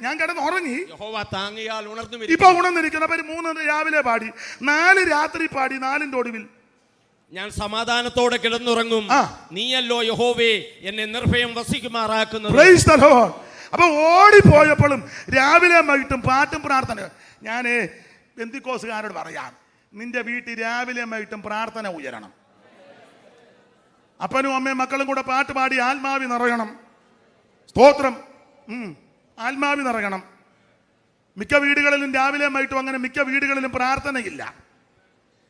ഞാൻ കിടന്നുറങ്ങി, യഹോവ താങ്ങുകയാൽ ഉണർന്നു. ഇപ്പൊ ഉണർന്നിരിക്കുന്ന 3 രാവിലെ പാടി, 4 രാത്രി പാടി, 4ന്റെ ഒടുവിൽ ഞാൻ സമാധാനത്തോടെ കിടന്നുറങ്ങും. നീയല്ലോ യഹോവേ എന്നെ നിർഭയം വസിക്കുമാറാക്കുന്നത്. അപ്പൊ ഓടിപ്പോയപ്പോഴും രാവിലെ വൈകിട്ടും പാട്ടും പ്രാർത്ഥന. ഞാൻ പെന്തിക്കോസുകാരോട് പറയാം, നിന്റെ വീട്ടിൽ രാവിലെ വൈകിട്ടും പ്രാർത്ഥന ഉയരണം. അപ്പനും അമ്മയും മക്കളും കൂടെ പാട്ട് പാടി ആത്മാവി നിറയണം. സ്തോത്രം. ആത്മാവി നിറയണം. മിക്ക വീടുകളിലും രാവിലെ വൈകിട്ടും അങ്ങനെ മിക്ക വീടുകളിലും പ്രാർത്ഥനയില്ല.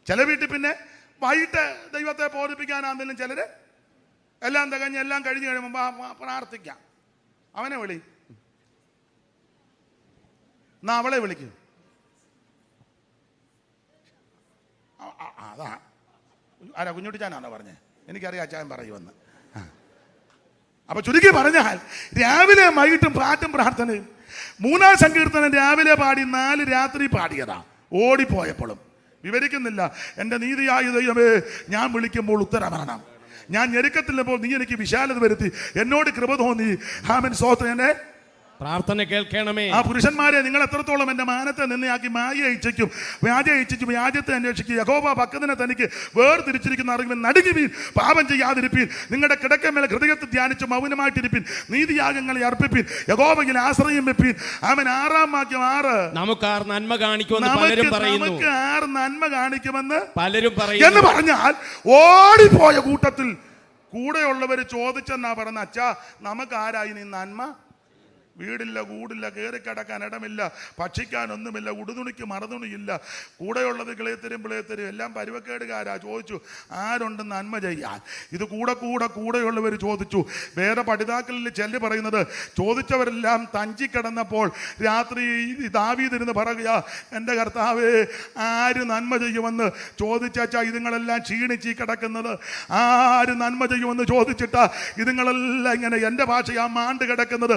ചില വീട്ടിൽ പിന്നെ വൈകിട്ട് ദൈവത്തെ ബോധിപ്പിക്കാനാണെങ്കിലും ചിലര് എല്ലാം തികഞ്ഞ് എല്ലാം കഴിഞ്ഞ് കഴിയുമ്പോൾ പ്രാർത്ഥിക്കാം. അവനെ വിളി, എന്നാ അവളെ വിളിക്കും. അതാ ആരാ കുഞ്ഞുട്ടിച്ചാനാണോ പറഞ്ഞേ? എനിക്കറിയാം അച്ചായൻ പറയുമെന്ന്. അപ്പൊ ചുരുക്കി പറഞ്ഞാൽ രാവിലെ വൈകിട്ടും പാട്ടും പ്രാർത്ഥനയും. 3-ാം സങ്കീർത്തനം രാവിലെ പാടി, 4 രാത്രി പാടിയതാ. ഓടിപ്പോയപ്പോഴും വിവരിക്കുന്നില്ല. എൻ്റെ നീതിയായ ദൈവമേ, ഞാൻ വിളിക്കുമ്പോൾ ഉത്തരമരണം. ഞാൻ ഞെരുക്കത്തില്ലപ്പോൾ നീ എനിക്ക് വിശാലത വരുത്തി, എന്നോട് കൃപ തോന്നി. ആമേൻ. സ്തോത്രം. എന്നെ പ്രാർത്ഥന കേൾക്കണമേ. ആ പുരുഷന്മാരെ, നിങ്ങൾ എത്രത്തോളം എൻ്റെ മാനത്തെ നിന്നയാക്കി വ്യാജത്തെ അന്വേഷിക്കും. യഹോവ ഭക്തനെ തനിക്ക് വേർതിരിച്ചിരിക്കുന്ന അറിവിൽ നടുങ്ങുവീൻ, പാപം ചെയ്യാതിരിപ്പീൻ. നിങ്ങളുടെ കിടക്കമേലെ ഹൃദയത്തിൽ ധ്യാനിച്ച് മൗനമായിട്ടിരിപ്പീൻ. നീതിയാഗങ്ങളെ അർപ്പിപ്പീൻ, യഹോവയിൽ ആശ്രയം വെപ്പീൻ. അവൻ 6-ാം വാക്യം 6. നമുക്ക് ആർ നന്മ കാണിക്കുമെന്ന് പലരും പറയുന്നു. നമുക്ക് ആർ നന്മ കാണിക്കുമെന്ന് പലരും പറയുന്നു. എന്ന് പറഞ്ഞാൽ ഓടിപ്പോയ കൂട്ടത്തിൽ കൂടെയുള്ളവർ ചോദിച്ചെന്നാ പറഞ്ഞ, അച്ഛാ നമുക്ക് ആരായി നീ നന്മ? വീടില്ല, കൂടില്ല, കയറി കിടക്കാൻ ഇടമില്ല, ഭക്ഷിക്കാനൊന്നുമില്ല, ഉടുതുണിക്ക് മറുതുണിയില്ല, കൂടെയുള്ളത് കിളയത്തരും പിളയത്തരും എല്ലാം പരുവക്കേടുകാരാ. ചോദിച്ചു ആരുണ്ട് നന്മ ചെയ്യാൻ? ഇത് കൂടെയുള്ളവർ ചോദിച്ചു. വേറെ പഠിതാക്കളിൽ ചെല്ലി പറയുന്നത്, ചോദിച്ചവരെല്ലാം തഞ്ചിക്കിടന്നപ്പോൾ രാത്രി ദാവീദിരുന്ന് പറയുക, എൻ്റെ കർത്താവേ ആര് നന്മ ചെയ്യുമെന്ന് ചോദിച്ചാ ഇതുങ്ങളെല്ലാം ക്ഷീണിച്ച് കിടക്കുന്നത്. ആര് നന്മ ചെയ്യുമെന്ന് ചോദിച്ചിട്ടാ ഇതുങ്ങളെല്ലാം ഇങ്ങനെ എൻ്റെ ഭാഷയാ മാണ്ട് കിടക്കുന്നത്.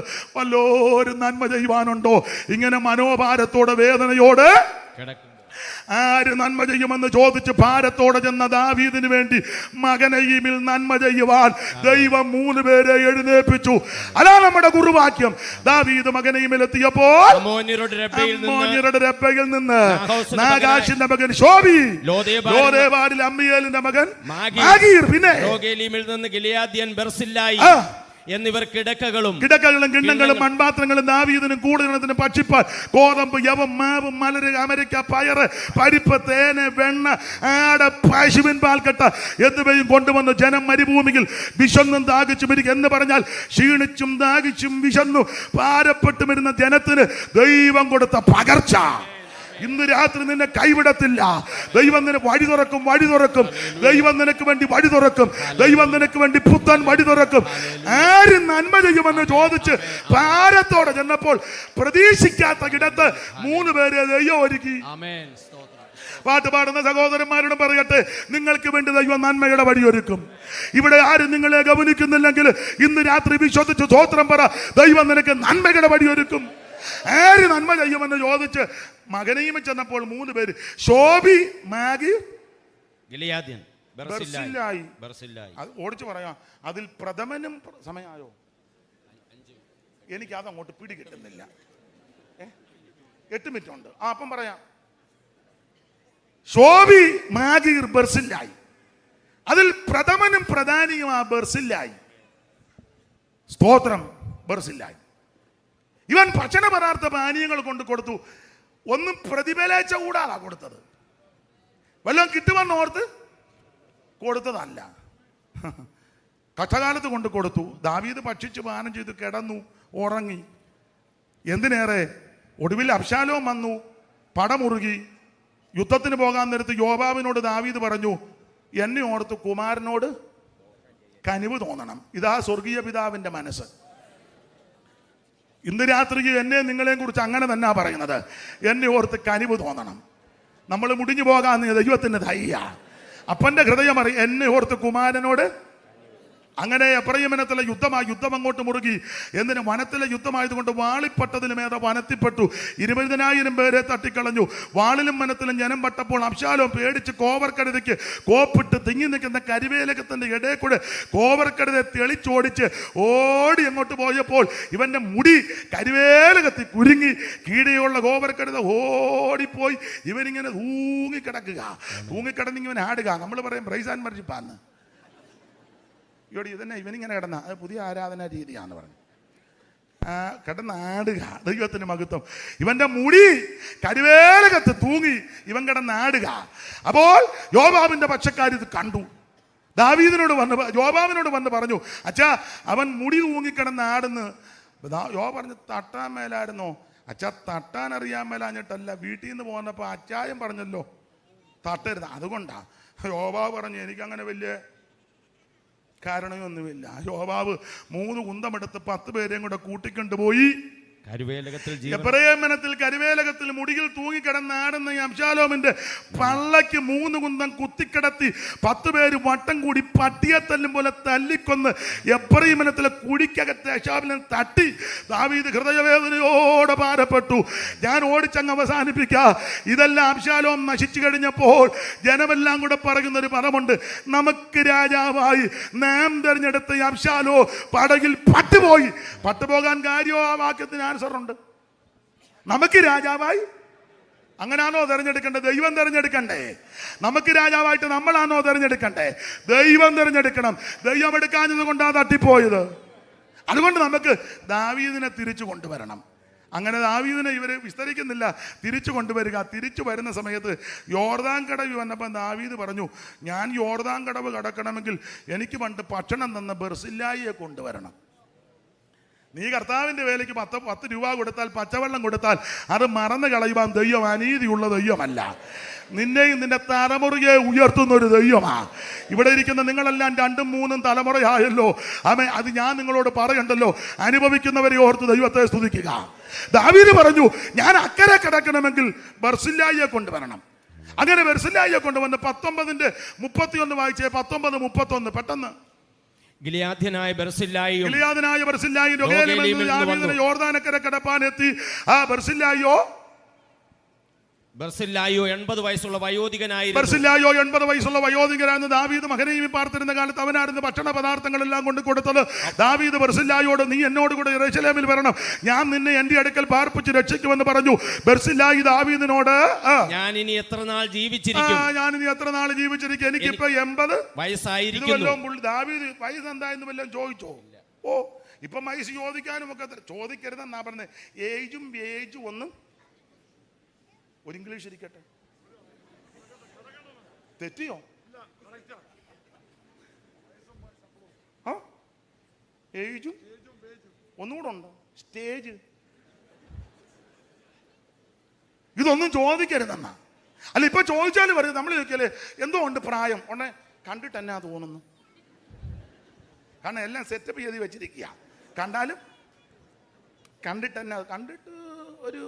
ഒരു നന്മ ചെയ്യുവാനുണ്ടോ? ഇങ്ങനെ മനോഭാരത്തോടെ വേദനയോട് ആര് നന്മ ചെയ്യുമെന്ന് ചോദിച്ച് ഭാരത്തോടെ ചെന്ന ദാവീദിന് വേണ്ടി മകനയീമിൽ നന്മ ചെയ്യുവാൻ ദൈവം 3 പേരെ എഴുന്നേൽപ്പിച്ചു. അതാ നമ്മുടെ കുറുവാക്യം. ദാവീദ് മകനയീമിൽ എത്തിയപ്പോൾ അമ്മോന്യരുടെ രബ്ബയിൽ നിന്ന് നാഗാശിന്റെ മകൻ ശോബി, ലോദേബാരിൽ അമ്മിയേലിന്റെ മകൻ മാഗീർ, പിന്നെ രോഗേലീമിൽ നിന്ന് ഗിലെയാദ്യൻ ബർസില്ലായി എന്നിവർ കിടക്കകളും കിണ്ണങ്ങളും മൺപാത്രങ്ങളും ദാവീദിനും കൂടുതലും ഭക്ഷിപ്പാൻ ഗോതമ്പ്, യവം, മാവ്, മലര്, അമരിക്ക, പയറ്, പരിപ്പ്, തേന്, വെണ്ണ, ആട, പശുവിൻ പാൽക്കട്ട എന്നിവയും കൊണ്ടുവന്ന് ജനം മരുഭൂമിയിൽ വിശന്നും ദാഹിച്ചും ഇരിക്കും. എന്ന് പറഞ്ഞാൽ ക്ഷീണിച്ചും ദാഹിച്ചും വിശന്നു ഭാരപ്പെട്ടും വരുന്ന ജനത്തിന് ദൈവം കൊടുത്ത പകർച്ച. ഇന്ന് രാത്രി നിന്നെ കൈവിടത്തില്ല. ദൈവം നിനക്ക് വഴി തുറക്കും. ദൈവം നിനക്ക് വേണ്ടി വഴി തുറക്കും. ദൈവം നിനക്ക് വേണ്ടി പുത്തൻ വഴി തുറക്കും. ആര് നന്മ ചെയ്യുമെന്ന് ചോദിച്ച് ഭാരത്തോടെ ചെന്നപ്പോൾ പ്രതീക്ഷിക്കാത്ത ഇടത്ത് 3 പേരെ ദൈവം ഒരുക്കി. പാട്ട് പാടുന്ന സഹോദരന്മാരോട് പറയട്ടെ, നിങ്ങൾക്ക് വേണ്ടി ദൈവം നന്മയുടെ വഴിയൊരുക്കും. ഇവിടെ ആരും നിങ്ങളെ ഗവനിക്കുന്നില്ലെങ്കിൽ ഇന്ന് രാത്രി വിശ്വസിച്ച് സ്തോത്രം പറ, ദൈവം നിനക്ക് നന്മയുടെ വഴിയൊരുക്കും. ആര് നന്മ ചെയ്യുമെന്ന് ചോദിച്ച് മകനെയും ചെന്നപ്പോൾ 3 പേര്, ശോഭി, മാഗി, ഗിലെയാദ്യൻ, ബർസില്ലായി. അത് ഓടിച്ചു പറയാം. അതിൽ പ്രഥമനും സമയമായോ? എനിക്ക് അതങ്ങോട്ട് പിടികിട്ടുന്നില്ല. 8 മിനിറ്റ് ഉണ്ട്. അപ്പം പറയാം. ശോഭി, മാഗീർ, ബർസില്ലായി. അതിൽ പ്രഥമനും പ്രധാനിയും ആ ബർസില്ലായി. സ്തോത്രം, ബർസില്ലായി. ഇവൻ ഭക്ഷണ പദാർത്ഥ പാനീയങ്ങൾ കൊണ്ട് കൊടുത്തു. ഒന്നും പ്രതിഫലിച്ച കൂടാതാ കൊടുത്തത്. വല്ലതും കിട്ടുമെന്നോർത്ത് കൊടുത്തതല്ല. കഷ്ടകാലത്ത് കൊണ്ട് കൊടുത്തു. ദാവീദ് ഭക്ഷിച്ച് പാനം ചെയ്ത് കിടന്നു, ഉറങ്ങി. എന്തിനേറെ, ഒടുവിൽ അബ്ശാലോം വന്നു, പടമുറുകി. യുദ്ധത്തിന് പോകാൻ നേരത്ത് യോവാബിനോട് ദാവീദ് പറഞ്ഞു, എന്നെ ഓർത്ത് കുമാരനോട് കനിവ് തോന്നണം. ഇതാ സ്വർഗീയ പിതാവിന്റെ മനസ്സ്. ഇന്ന് രാത്രി എന്നെ നിങ്ങളെയും കുറിച്ച് അങ്ങനെ തന്നെ പറയുന്നത്. എന്നെ ഓർത്ത് കനിവ് തോന്നണം. നമ്മൾ മുടിഞ്ഞു പോകാൻ ദൈവത്തിന്റെ ധൈര്യ. അപ്പന്റെ ഹൃദയം അറിയും, എന്നെ ഓർത്ത് കുമാരനോട്. അങ്ങനെ എഫ്രയീമിനത്തിലെ യുദ്ധമായി. യുദ്ധം അങ്ങോട്ട് മുറുകി. എന്തിന്? വനത്തിലെ യുദ്ധമായതുകൊണ്ട് വാളിപ്പെട്ടതിലുമേറെ വനത്തിപ്പെട്ടു. 20,000 പേരെ തട്ടിക്കളഞ്ഞു. വാളിലും വനത്തിലും ജനം പട്ടപ്പോൾ അബ്ശാലോം പേടിച്ച് കോവർക്കഴുതയ്ക്ക് കോപ്പിട്ട് തിങ്ങി നിൽക്കുന്ന കരിവേലകത്തിന്റെ ഇടയിൽ കൂടെ കോവർക്കഴുതെ തെളിച്ചോടിച്ച് ഓടി അങ്ങോട്ട് പോയപ്പോൾ ഇവന്റെ മുടി കരിവേലകത്തിൽ കുരുങ്ങി. കീഴെയുള്ള കോവർക്കഴുത ഓടിപ്പോയി. ഇവനിങ്ങനെ തൂങ്ങിക്കിടക്കുക. തൂങ്ങിക്കിടന്നിങ്ങനെ ആടുക. നമ്മൾ പറയും പ്രൈസ് ആൻഡ് വർഷിപ്പാന്ന്. ഇവിടെ ഇതന്നെ ഇവനിങ്ങനെ കിടന്ന, അത് പുതിയ ആരാധനാ രീതിയാന്ന് പറഞ്ഞു. കിടന്നാടുക. ദൈവത്തിന് മഹത്വം. ഇവന്റെ മുടി കരുവേലകത്ത് തൂങ്ങി ഇവൻ കിടന്നാടുക. അപ്പോൾ യോവാബിന്റെ പക്ഷക്കാർ ഇത് കണ്ടു. യോവാബിനോട് വന്ന് പറഞ്ഞു, അച്ഛാ അവൻ മുടി തൂങ്ങിക്കിടന്നാടുന്ന്. യോവാബ് പറഞ്ഞു, തട്ടാൻ മേലായിരുന്നോ? അച്ഛാ തട്ടാൻ അറിയാൻ മേലാഞ്ഞിട്ടല്ല, വീട്ടിൽ നിന്ന് പോന്നപ്പോൾ അച്ചായം പറഞ്ഞല്ലോ തട്ടരുത്, അതുകൊണ്ടാ. യോവാബ് പറഞ്ഞു, എനിക്കങ്ങനെ വലിയ കാരണമൊന്നുമില്ല. യോവാബ് 3 കുന്തമെടുത്ത് 10 പേരെയും കൂടെ കൂട്ടിക്കൊണ്ടുപോയി എഫ്രയീമിനത്തിൽ കരിവേലകത്തിൽ മുടിയിൽ തൂങ്ങിക്കിടന്നാടുന്ന അബ്ശാലോമിന്റെ പള്ളയ്ക്ക് 3 കുന്തം കുത്തിക്കിടത്തി 10 പേര് വട്ടം കൂടി പട്ടിയെ തല്ലും പോലെ തല്ലിക്കൊന്ന് എഫ്രയീമിനത്തിലെ കുഴിക്കകത്തെ അശാബിനെ തട്ടി. ദാവീദ് ഹൃദയവേദനയോടെ ഭാരപ്പെട്ടു. ഞാൻ ഓടിച്ചങ്ങ് അവസാനിപ്പിക്കാം. ഇതെല്ലാം അബ്ശാലോം നശിച്ചു കഴിഞ്ഞപ്പോൾ ജനമെല്ലാം കൂടെ പറയുന്നൊരു പദമുണ്ട്, നമുക്ക് രാജാവായി നാം തെരഞ്ഞെടുത്ത അബ്ശാലോ പടകിൽ പട്ടുപോയി. പട്ടുപോകാൻ കാര്യമോ ആ വാക്യത്തിന് ആൻസറുണ്ട്. നമുക്ക് രാജാവായി അങ്ങനാണോ തെരഞ്ഞെടുക്കേണ്ടത്? ദൈവം തെരഞ്ഞെടുക്കണ്ടേ? നമുക്ക് രാജാവായിട്ട് നമ്മളാണോ തെരഞ്ഞെടുക്കണ്ടേ? ദൈവം തെരഞ്ഞെടുക്കണം. ദൈവം എടുക്കാഞ്ഞത് കൊണ്ടാണ് തട്ടിപ്പോയത്. അതുകൊണ്ട് നമുക്ക് ദാവീദിനെ തിരിച്ചു കൊണ്ടുവരണം. അങ്ങനെ ദാവീദിനെ ഇവര് വിസ്തരിക്കുന്നില്ല, തിരിച്ചു കൊണ്ടുവരിക. തിരിച്ചു വരുന്ന സമയത്ത് യോർദാൻ കടവ് വന്നപ്പോൾ ദാവീദ് പറഞ്ഞു, ഞാൻ യോർദാൻ കടവ് കടക്കണമെങ്കിൽ എനിക്ക് പണ്ട് ഭക്ഷണം തന്ന ബർസില്ലായിയെ കൊണ്ടുവരണം. നീ കർത്താവിന്റെ വേലയ്ക്ക് 10 രൂപ കൊടുത്താൽ, പച്ചവെള്ളം കൊടുത്താൽ അത് മറന്നു കളയുവാൻ ദൈവം അനീതിയുള്ള ദൈവമല്ല. നിന്നെയും നിന്റെ തലമുറയെ ഉയർത്തുന്ന ഒരു ദൈവമാ. ഇവിടെ ഇരിക്കുന്ന നിങ്ങളെല്ലാം 2ഉം 3ഉം തലമുറയായല്ലോ. അത് ഞാൻ നിങ്ങളോട് പറയണ്ടല്ലോ. അനുഭവിക്കുന്നവരെ ഓർത്ത് ദൈവത്തെ സ്തുതിക്കുക. ദാവീദ് പറഞ്ഞു, ഞാൻ അക്കരെ കിടക്കണമെങ്കിൽ ബർസില്ലായിയെ കൊണ്ടുവരണം. അങ്ങനെ ബർസില്ലായിയെ കൊണ്ടുവന്ന് 19:31 വായിച്ചേ. 19:31 പെട്ടെന്ന്. ഗിലെയാദ്യനായ ബർസില്ലായിയും യോർദാനക്കര കടപ്പാനെത്തി. ആ ബർസില്ലായിയോ 80 വയസ്സുള്ള വയോധികനായിരുന്നു. ബർസില്ലായോ 80 വയസ്സുള്ള വയോധികനായിരുന്നു. ദാവീദ് മകനെയും പാർത്തിരുന്ന കാലത്ത് അവനായിരുന്നു ഭക്ഷണ പദാർത്ഥങ്ങളെല്ലാം കൊണ്ട് കൊടുത്തത്. ദാവീദ് ബർസില്ലായോട്, നീ എന്നോട് കൂടെ യെരൂശലേമിൽ വരണം, ഞാൻ നിന്നെ എന്റെ അടുക്കൽ പാർപ്പിച്ച് രക്ഷിക്കുമെന്ന് പറഞ്ഞു. ബർസില്ലായി ദാവീദിനോട്, ഞാൻ ഇനി എത്ര നാൾ ജീവിച്ചിരിക്കും? എനിക്കിപ്പോ 80 വയസ്സായിരിക്കുന്നു. ദാവീദ് വയസ്സ് എന്തായെന്ന് വല്ലതും ചോദിച്ചോ? ഓ, ഇപ്പൊ വയസ്സ് ചോദിക്കാനും ഒക്കെ ചോദിക്കരുതെന്നാ പറഞ്ഞത്. ഏജും ഒന്നും ഒരു ഇംഗ്ലീഷ് ഇരിക്കട്ടെ. തെറ്റിയോ? ഏജും ഒന്നുകൂടെ ഉണ്ടോ? സ്റ്റേജ്. ഇതൊന്നും ചോദിക്കരുതെന്നാ. അല്ല, ഇപ്പൊ ചോദിച്ചാലും പറയും. നമ്മൾ ചോദിക്കല്ലേ എന്തോ ഉണ്ട് പ്രായം ഉടനെ കണ്ടിട്ട് എന്നാ തോന്നുന്നു. കാരണം എല്ലാം സെറ്റപ്പ് ചെയ്ത് വെച്ചിരിക്കുക. കണ്ടാലും കണ്ടിട്ട് ഒരു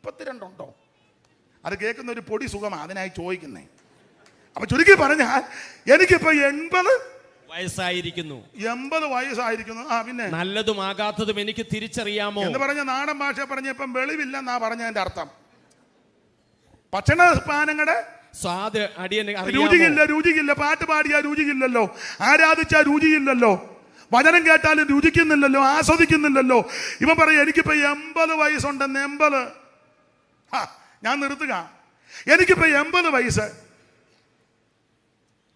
32 ഉണ്ടോ? അത് കേൾക്കുന്ന ഒരു പൊടി സുഖമാണ്, അതിനായി ചോദിക്കുന്നേ. അപ്പൊ ചുരുക്കി പറഞ്ഞാൽ എനിക്കിപ്പോ 80 വയസ്സായിരിക്കുന്നു. 80 വയസ്സായിരിക്കുന്നു. പിന്നെ നല്ലതും ആകാത്തതും എനിക്ക് തിരിച്ചറിയാമോ എന്ന് പറഞ്ഞ നാടൻ ഭാഷ പറഞ്ഞപ്പം വെളിവില്ലെന്നാ പറഞ്ഞതിന്റെ അർത്ഥം. ഭക്ഷണ പാനങ്ങളുടെ സ്വാദ് അടിയന് രുചിയില്ല. പാട്ട് പാടിയാ രുചിയില്ലല്ലോ, ആരാധിച്ചാ രുചിയില്ലല്ലോ, വചനം കേട്ടാലും രുചിക്കുന്നില്ലല്ലോ, ആസ്വദിക്കുന്നില്ലല്ലോ. ഇവൻ പറയാം എനിക്കിപ്പോ 80 വയസ്സുണ്ടെന്ന്. 80 ഞാൻ നിർത്തുക. എനിക്കിപ്പോ 80 വയസ്സ്.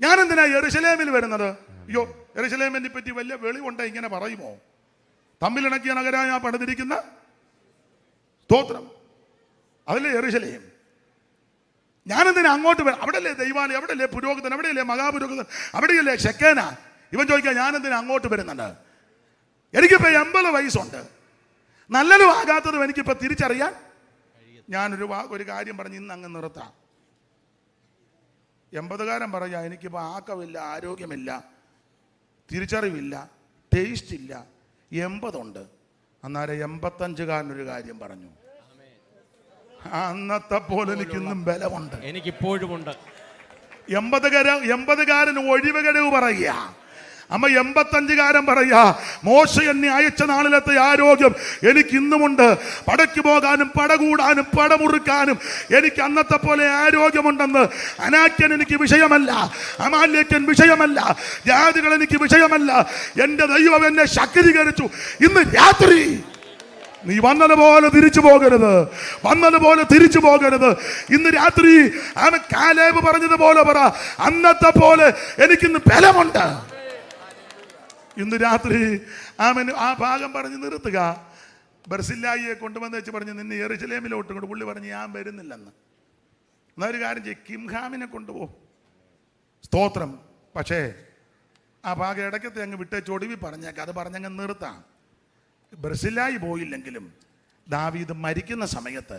ഞാനെന്തിനാ യെരുശലേമിൽ വരുന്നത്? അയ്യോ, യെരുശലേമിനെ പറ്റി വലിയ വെളിവുണ്ട് ഇങ്ങനെ പറയുമോ? തമ്മിലിണക്കിയ നഗരമായ പണിതിരിക്കുന്ന സ്തോത്രം, അതിലെ യെരുശലേം. ഞാനെന്തിനാ അങ്ങോട്ട് വരാം? അവിടെയല്ലേ ദൈവാലയം, അവിടെയല്ലേ പുരോഹിതൻ, അവിടെയല്ലേ മഹാപുരോഹിതൻ, അവിടെയല്ലേ ഷെക്കേന. ഇവൻ ചോദിക്കാൻ ഞാനെന്തിനാ അങ്ങോട്ട് വരുന്നുണ്ട്? എനിക്കിപ്പോ 80 വയസ്സുണ്ട്. നല്ലതും ആകാത്തതും എനിക്കിപ്പോ തിരിച്ചറിയാൻ. ഒരു കാര്യം പറഞ്ഞ് ഇന്ന് അങ്ങ് നിർത്താം. 80കാരൻ പറയാ എനിക്കിപ്പോ ആക്കമില്ല, ആരോഗ്യമില്ല, തിരിച്ചറിവില്ല, ടേസ്റ്റ് ഇല്ല. 80 ഉണ്ട്. അന്നേരം 85കാരനൊരു കാര്യം പറഞ്ഞു, അന്നത്തെ പോലെ എനിക്കിന്നും ബലമുണ്ട്, എനിക്കിപ്പോഴും ഉണ്ട്. 80കാരൻ ഒഴിവുകഴിവ് പറയുക. അമ്മ 85കാരൻ പറയാ മോശ എന്നെ അയച്ച നാളിലത്തെ ആരോഗ്യം എനിക്ക് ഇന്നുമുണ്ട്. പടയ്ക്ക് പോകാനും പടകൂടാനും പടമുറുക്കാനും എനിക്ക് അന്നത്തെ പോലെ ആരോഗ്യമുണ്ടെന്ന്. അനാക്യൻ എനിക്ക് വിഷയമല്ല, അമാല്യക്കൻ വിഷയമല്ല, ജാതികൾ എനിക്ക് വിഷയമല്ല. എന്റെ ദൈവം എന്നെ ശക്തീകരിച്ചു. ഇന്ന് രാത്രി നീ വന്നതുപോലെ തിരിച്ചു പോകരുത്, വന്നതുപോലെ തിരിച്ചു പോകരുത്. ഇന്ന് രാത്രി അവൻ കാലേബ് പറഞ്ഞതുപോലെ പറ, അന്നത്തെ പോലെ എനിക്കിന്ന് ബലമുണ്ട്. ഇന്ന് രാത്രി അവൻ ആ ഭാഗം പറഞ്ഞ് നിർത്തുക. ബർസില്ലായിയെ കൊണ്ടുവന്ന് വെച്ച് പറഞ്ഞ് നിന്നെ യെരുശലേമിലോട്ട് കൊണ്ട്. പുള്ളി പറഞ്ഞ് ഞാൻ വരുന്നില്ലെന്ന്. എന്നാ ഒരു കാര്യം ചെയ്യും, കിംഹാമിനെ കൊണ്ടുപോകും. സ്തോത്രം. പക്ഷേ ആ ഭാഗം ഇടയ്ക്കത്തെ അങ്ങ് വിട്ടേച്ച് ഒടുവി പറഞ്ഞേക്കാം, അത് പറഞ്ഞങ്ങ് നിർത്താം. ബർസില്ലായി പോയില്ലെങ്കിലും ദാവീദ് മരിക്കുന്ന സമയത്ത്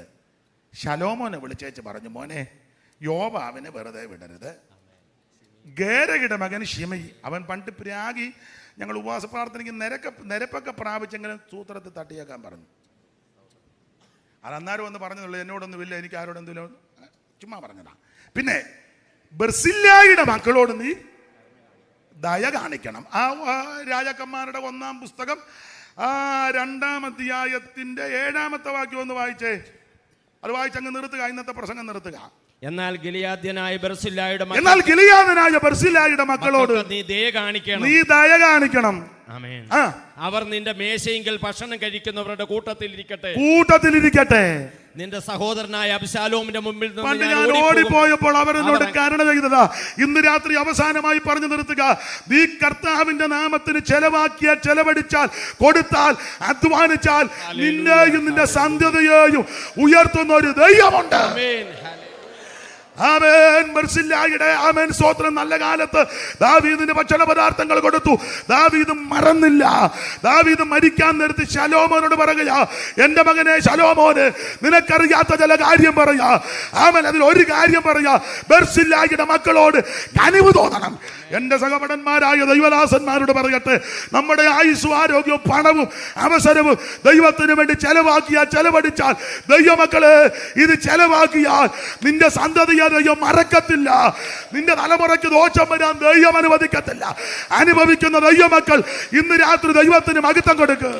ശലോമോനെ വിളിച്ചേച്ച് പറഞ്ഞു, മോനെ യോവാവിനെ വെറുതെ വിടരുത്. ഗേരയുടെ മകൻ ശിമയി, അവൻ പണ്ട് പ്രാഗി ഞങ്ങൾ ഉപവാസ പ്രാർത്ഥനയ്ക്ക് നിരപ്പൊക്കെ പ്രാപിച്ചെങ്കിലും സൂത്രത്തിൽ തട്ടിയേക്കാൻ പറഞ്ഞു. അത് അന്നേരം ഒന്ന് പറഞ്ഞതുള്ളൂ, എന്നോടൊന്നുമില്ല, എനിക്ക് ആരോടൊന്നുമില്ല, ചുമ്മാ പറഞ്ഞതാ. പിന്നെ ബർസില്ലായിയുടെ മക്കളോട് നീ ദയ കാണിക്കണം. ആ രാജാക്കന്മാരുടെ 1-ാം പുസ്തകം 2-ാം അധ്യായത്തിന്റെ 7-ാമത്തെ വാക്യം ഒന്ന് വായിച്ചേ. അത് വായിച്ചങ്ങ് നിർത്തുക, ഇന്നത്തെ പ്രസംഗം നിർത്തുക. എന്നാൽ ഗിലിയാദ്യനായ ബർസില്ലായിയുടെ മക്കളോട് നീ ദയ കാണിക്കണം. അവർ നിന്റെ മേശയെങ്കിൽ ഭക്ഷണം കഴിക്കുന്നവരുടെ കൂട്ടത്തിലിരിക്കട്ടെ. നിന്റെ സഹോദരനായ അബ്ശാലോമിന്റെ മുമ്പിൽ നിന്ന് ഞാൻ ഓടിപ്പോയപ്പോൾ അവരെന്നോട് കരുണ ചെയ്തതാ. ഇന്ന് രാത്രി അവസാനമായി പറഞ്ഞു നിർത്തുക. നീ കർത്താവിന്റെ നാമത്തിന് ചെലവടിച്ചാൽ, കൊടുത്താൽ, അധ്വാനിച്ചാൽ നിന്നെയും നിന്റെ സന്തതിയെയും ഉയർത്തുന്ന ഒരു ദൈവമുണ്ട്. ആമേൻ. ബർസില്ലായിയുടെ ആമേൻ സ്തോത്രം. നല്ല കാലത്ത് ദാവീദിന് ഭക്ഷണ പദാർത്ഥങ്ങൾ കൊടുത്തു. ദാവീദ് മറന്നില്ല. ദാവീദ് മരിക്കാൻ നേരത്ത് ശലോമോനോട് പറയുക, എന്റെ മകനെ ശലോമോന്, നിനക്കറിയാത്ത ചില കാര്യം പറയാ. ആമേൻ. അതിൽ ഒരു കാര്യം പറയാ, ബർസില്ലായിയുടെ മക്കളോട് കനിവ് തോന്നണം. എന്റെ സഹപടന്മാരായ ദൈവദാസന്മാരോട് പറയട്ടെ, നമ്മുടെ ആയുസ്സും ആരോഗ്യവും പണവും അവസരവും ദൈവത്തിന് വേണ്ടി ചെലവടിച്ചാൽ, ദൈവമക്കളെ ഇത് ചെലവാക്കിയാൽ നിന്റെ സന്തതിയെ ദൈവം മറക്കത്തില്ല. നിന്റെ തലമുറയ്ക്ക് ദോഷം വരാൻ ദൈവം അനുവദിക്കത്തില്ല. അനുഭവിക്കുന്ന ദൈവമക്കൾ ഇന്ന് രാത്രി ദൈവത്തിന് മഹത്വം കൊടുക്കുക.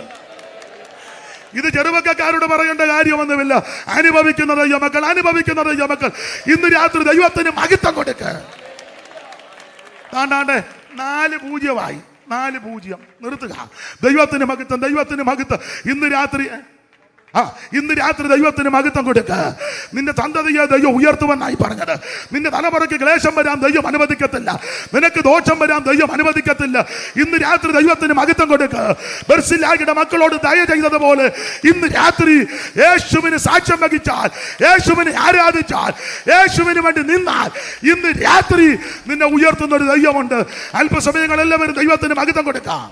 ഇത് ചെറുപ്പക്കാരോട് പറയേണ്ട കാര്യമൊന്നുമില്ല. അനുഭവിക്കുന്ന ദൈവമക്കൾ ഇന്ന് രാത്രി ദൈവത്തിന് മഹത്വം കൊടുക്കുക. 4-0 4-0 നിർത്തുക. ദൈവത്തിന് മഹത്വം. ഇന്ന് രാത്രി ദൈവത്തിന് മഹത്വം കൊടുക്കുക. നിന്റെ സന്തതിയെ ദൈവം ഉയർത്തുമെന്നായി പറഞ്ഞത്. നിന്റെ തലമുറയ്ക്ക് ക്ലേശം വരാൻ ദൈവം അനുവദിക്കത്തില്ല. നിനക്ക് ദോഷം വരാൻ ദൈവം അനുവദിക്കത്തില്ല. ഇന്ന് രാത്രി ദൈവത്തിന് മഹത്വം കൊടുക്കുക. ബർസില്ലായിയുടെ മക്കളോട് ദയ ചെയ്തതുപോലെ ഇന്ന് രാത്രി യേശുവിന് സാക്ഷ്യം വഹിച്ചാൽ, യേശുവിനെ ആരാധിച്ചാൽ, യേശുവിന് വേണ്ടി നിന്നാൽ ഇന്ന് രാത്രി നിന്നെ ഉയർത്തുന്ന ഒരു ദൈവമുണ്ട്. അല്പസമയങ്ങൾ എല്ലാവരും ദൈവത്തിന് മഹത്വം കൊടുക്കാം.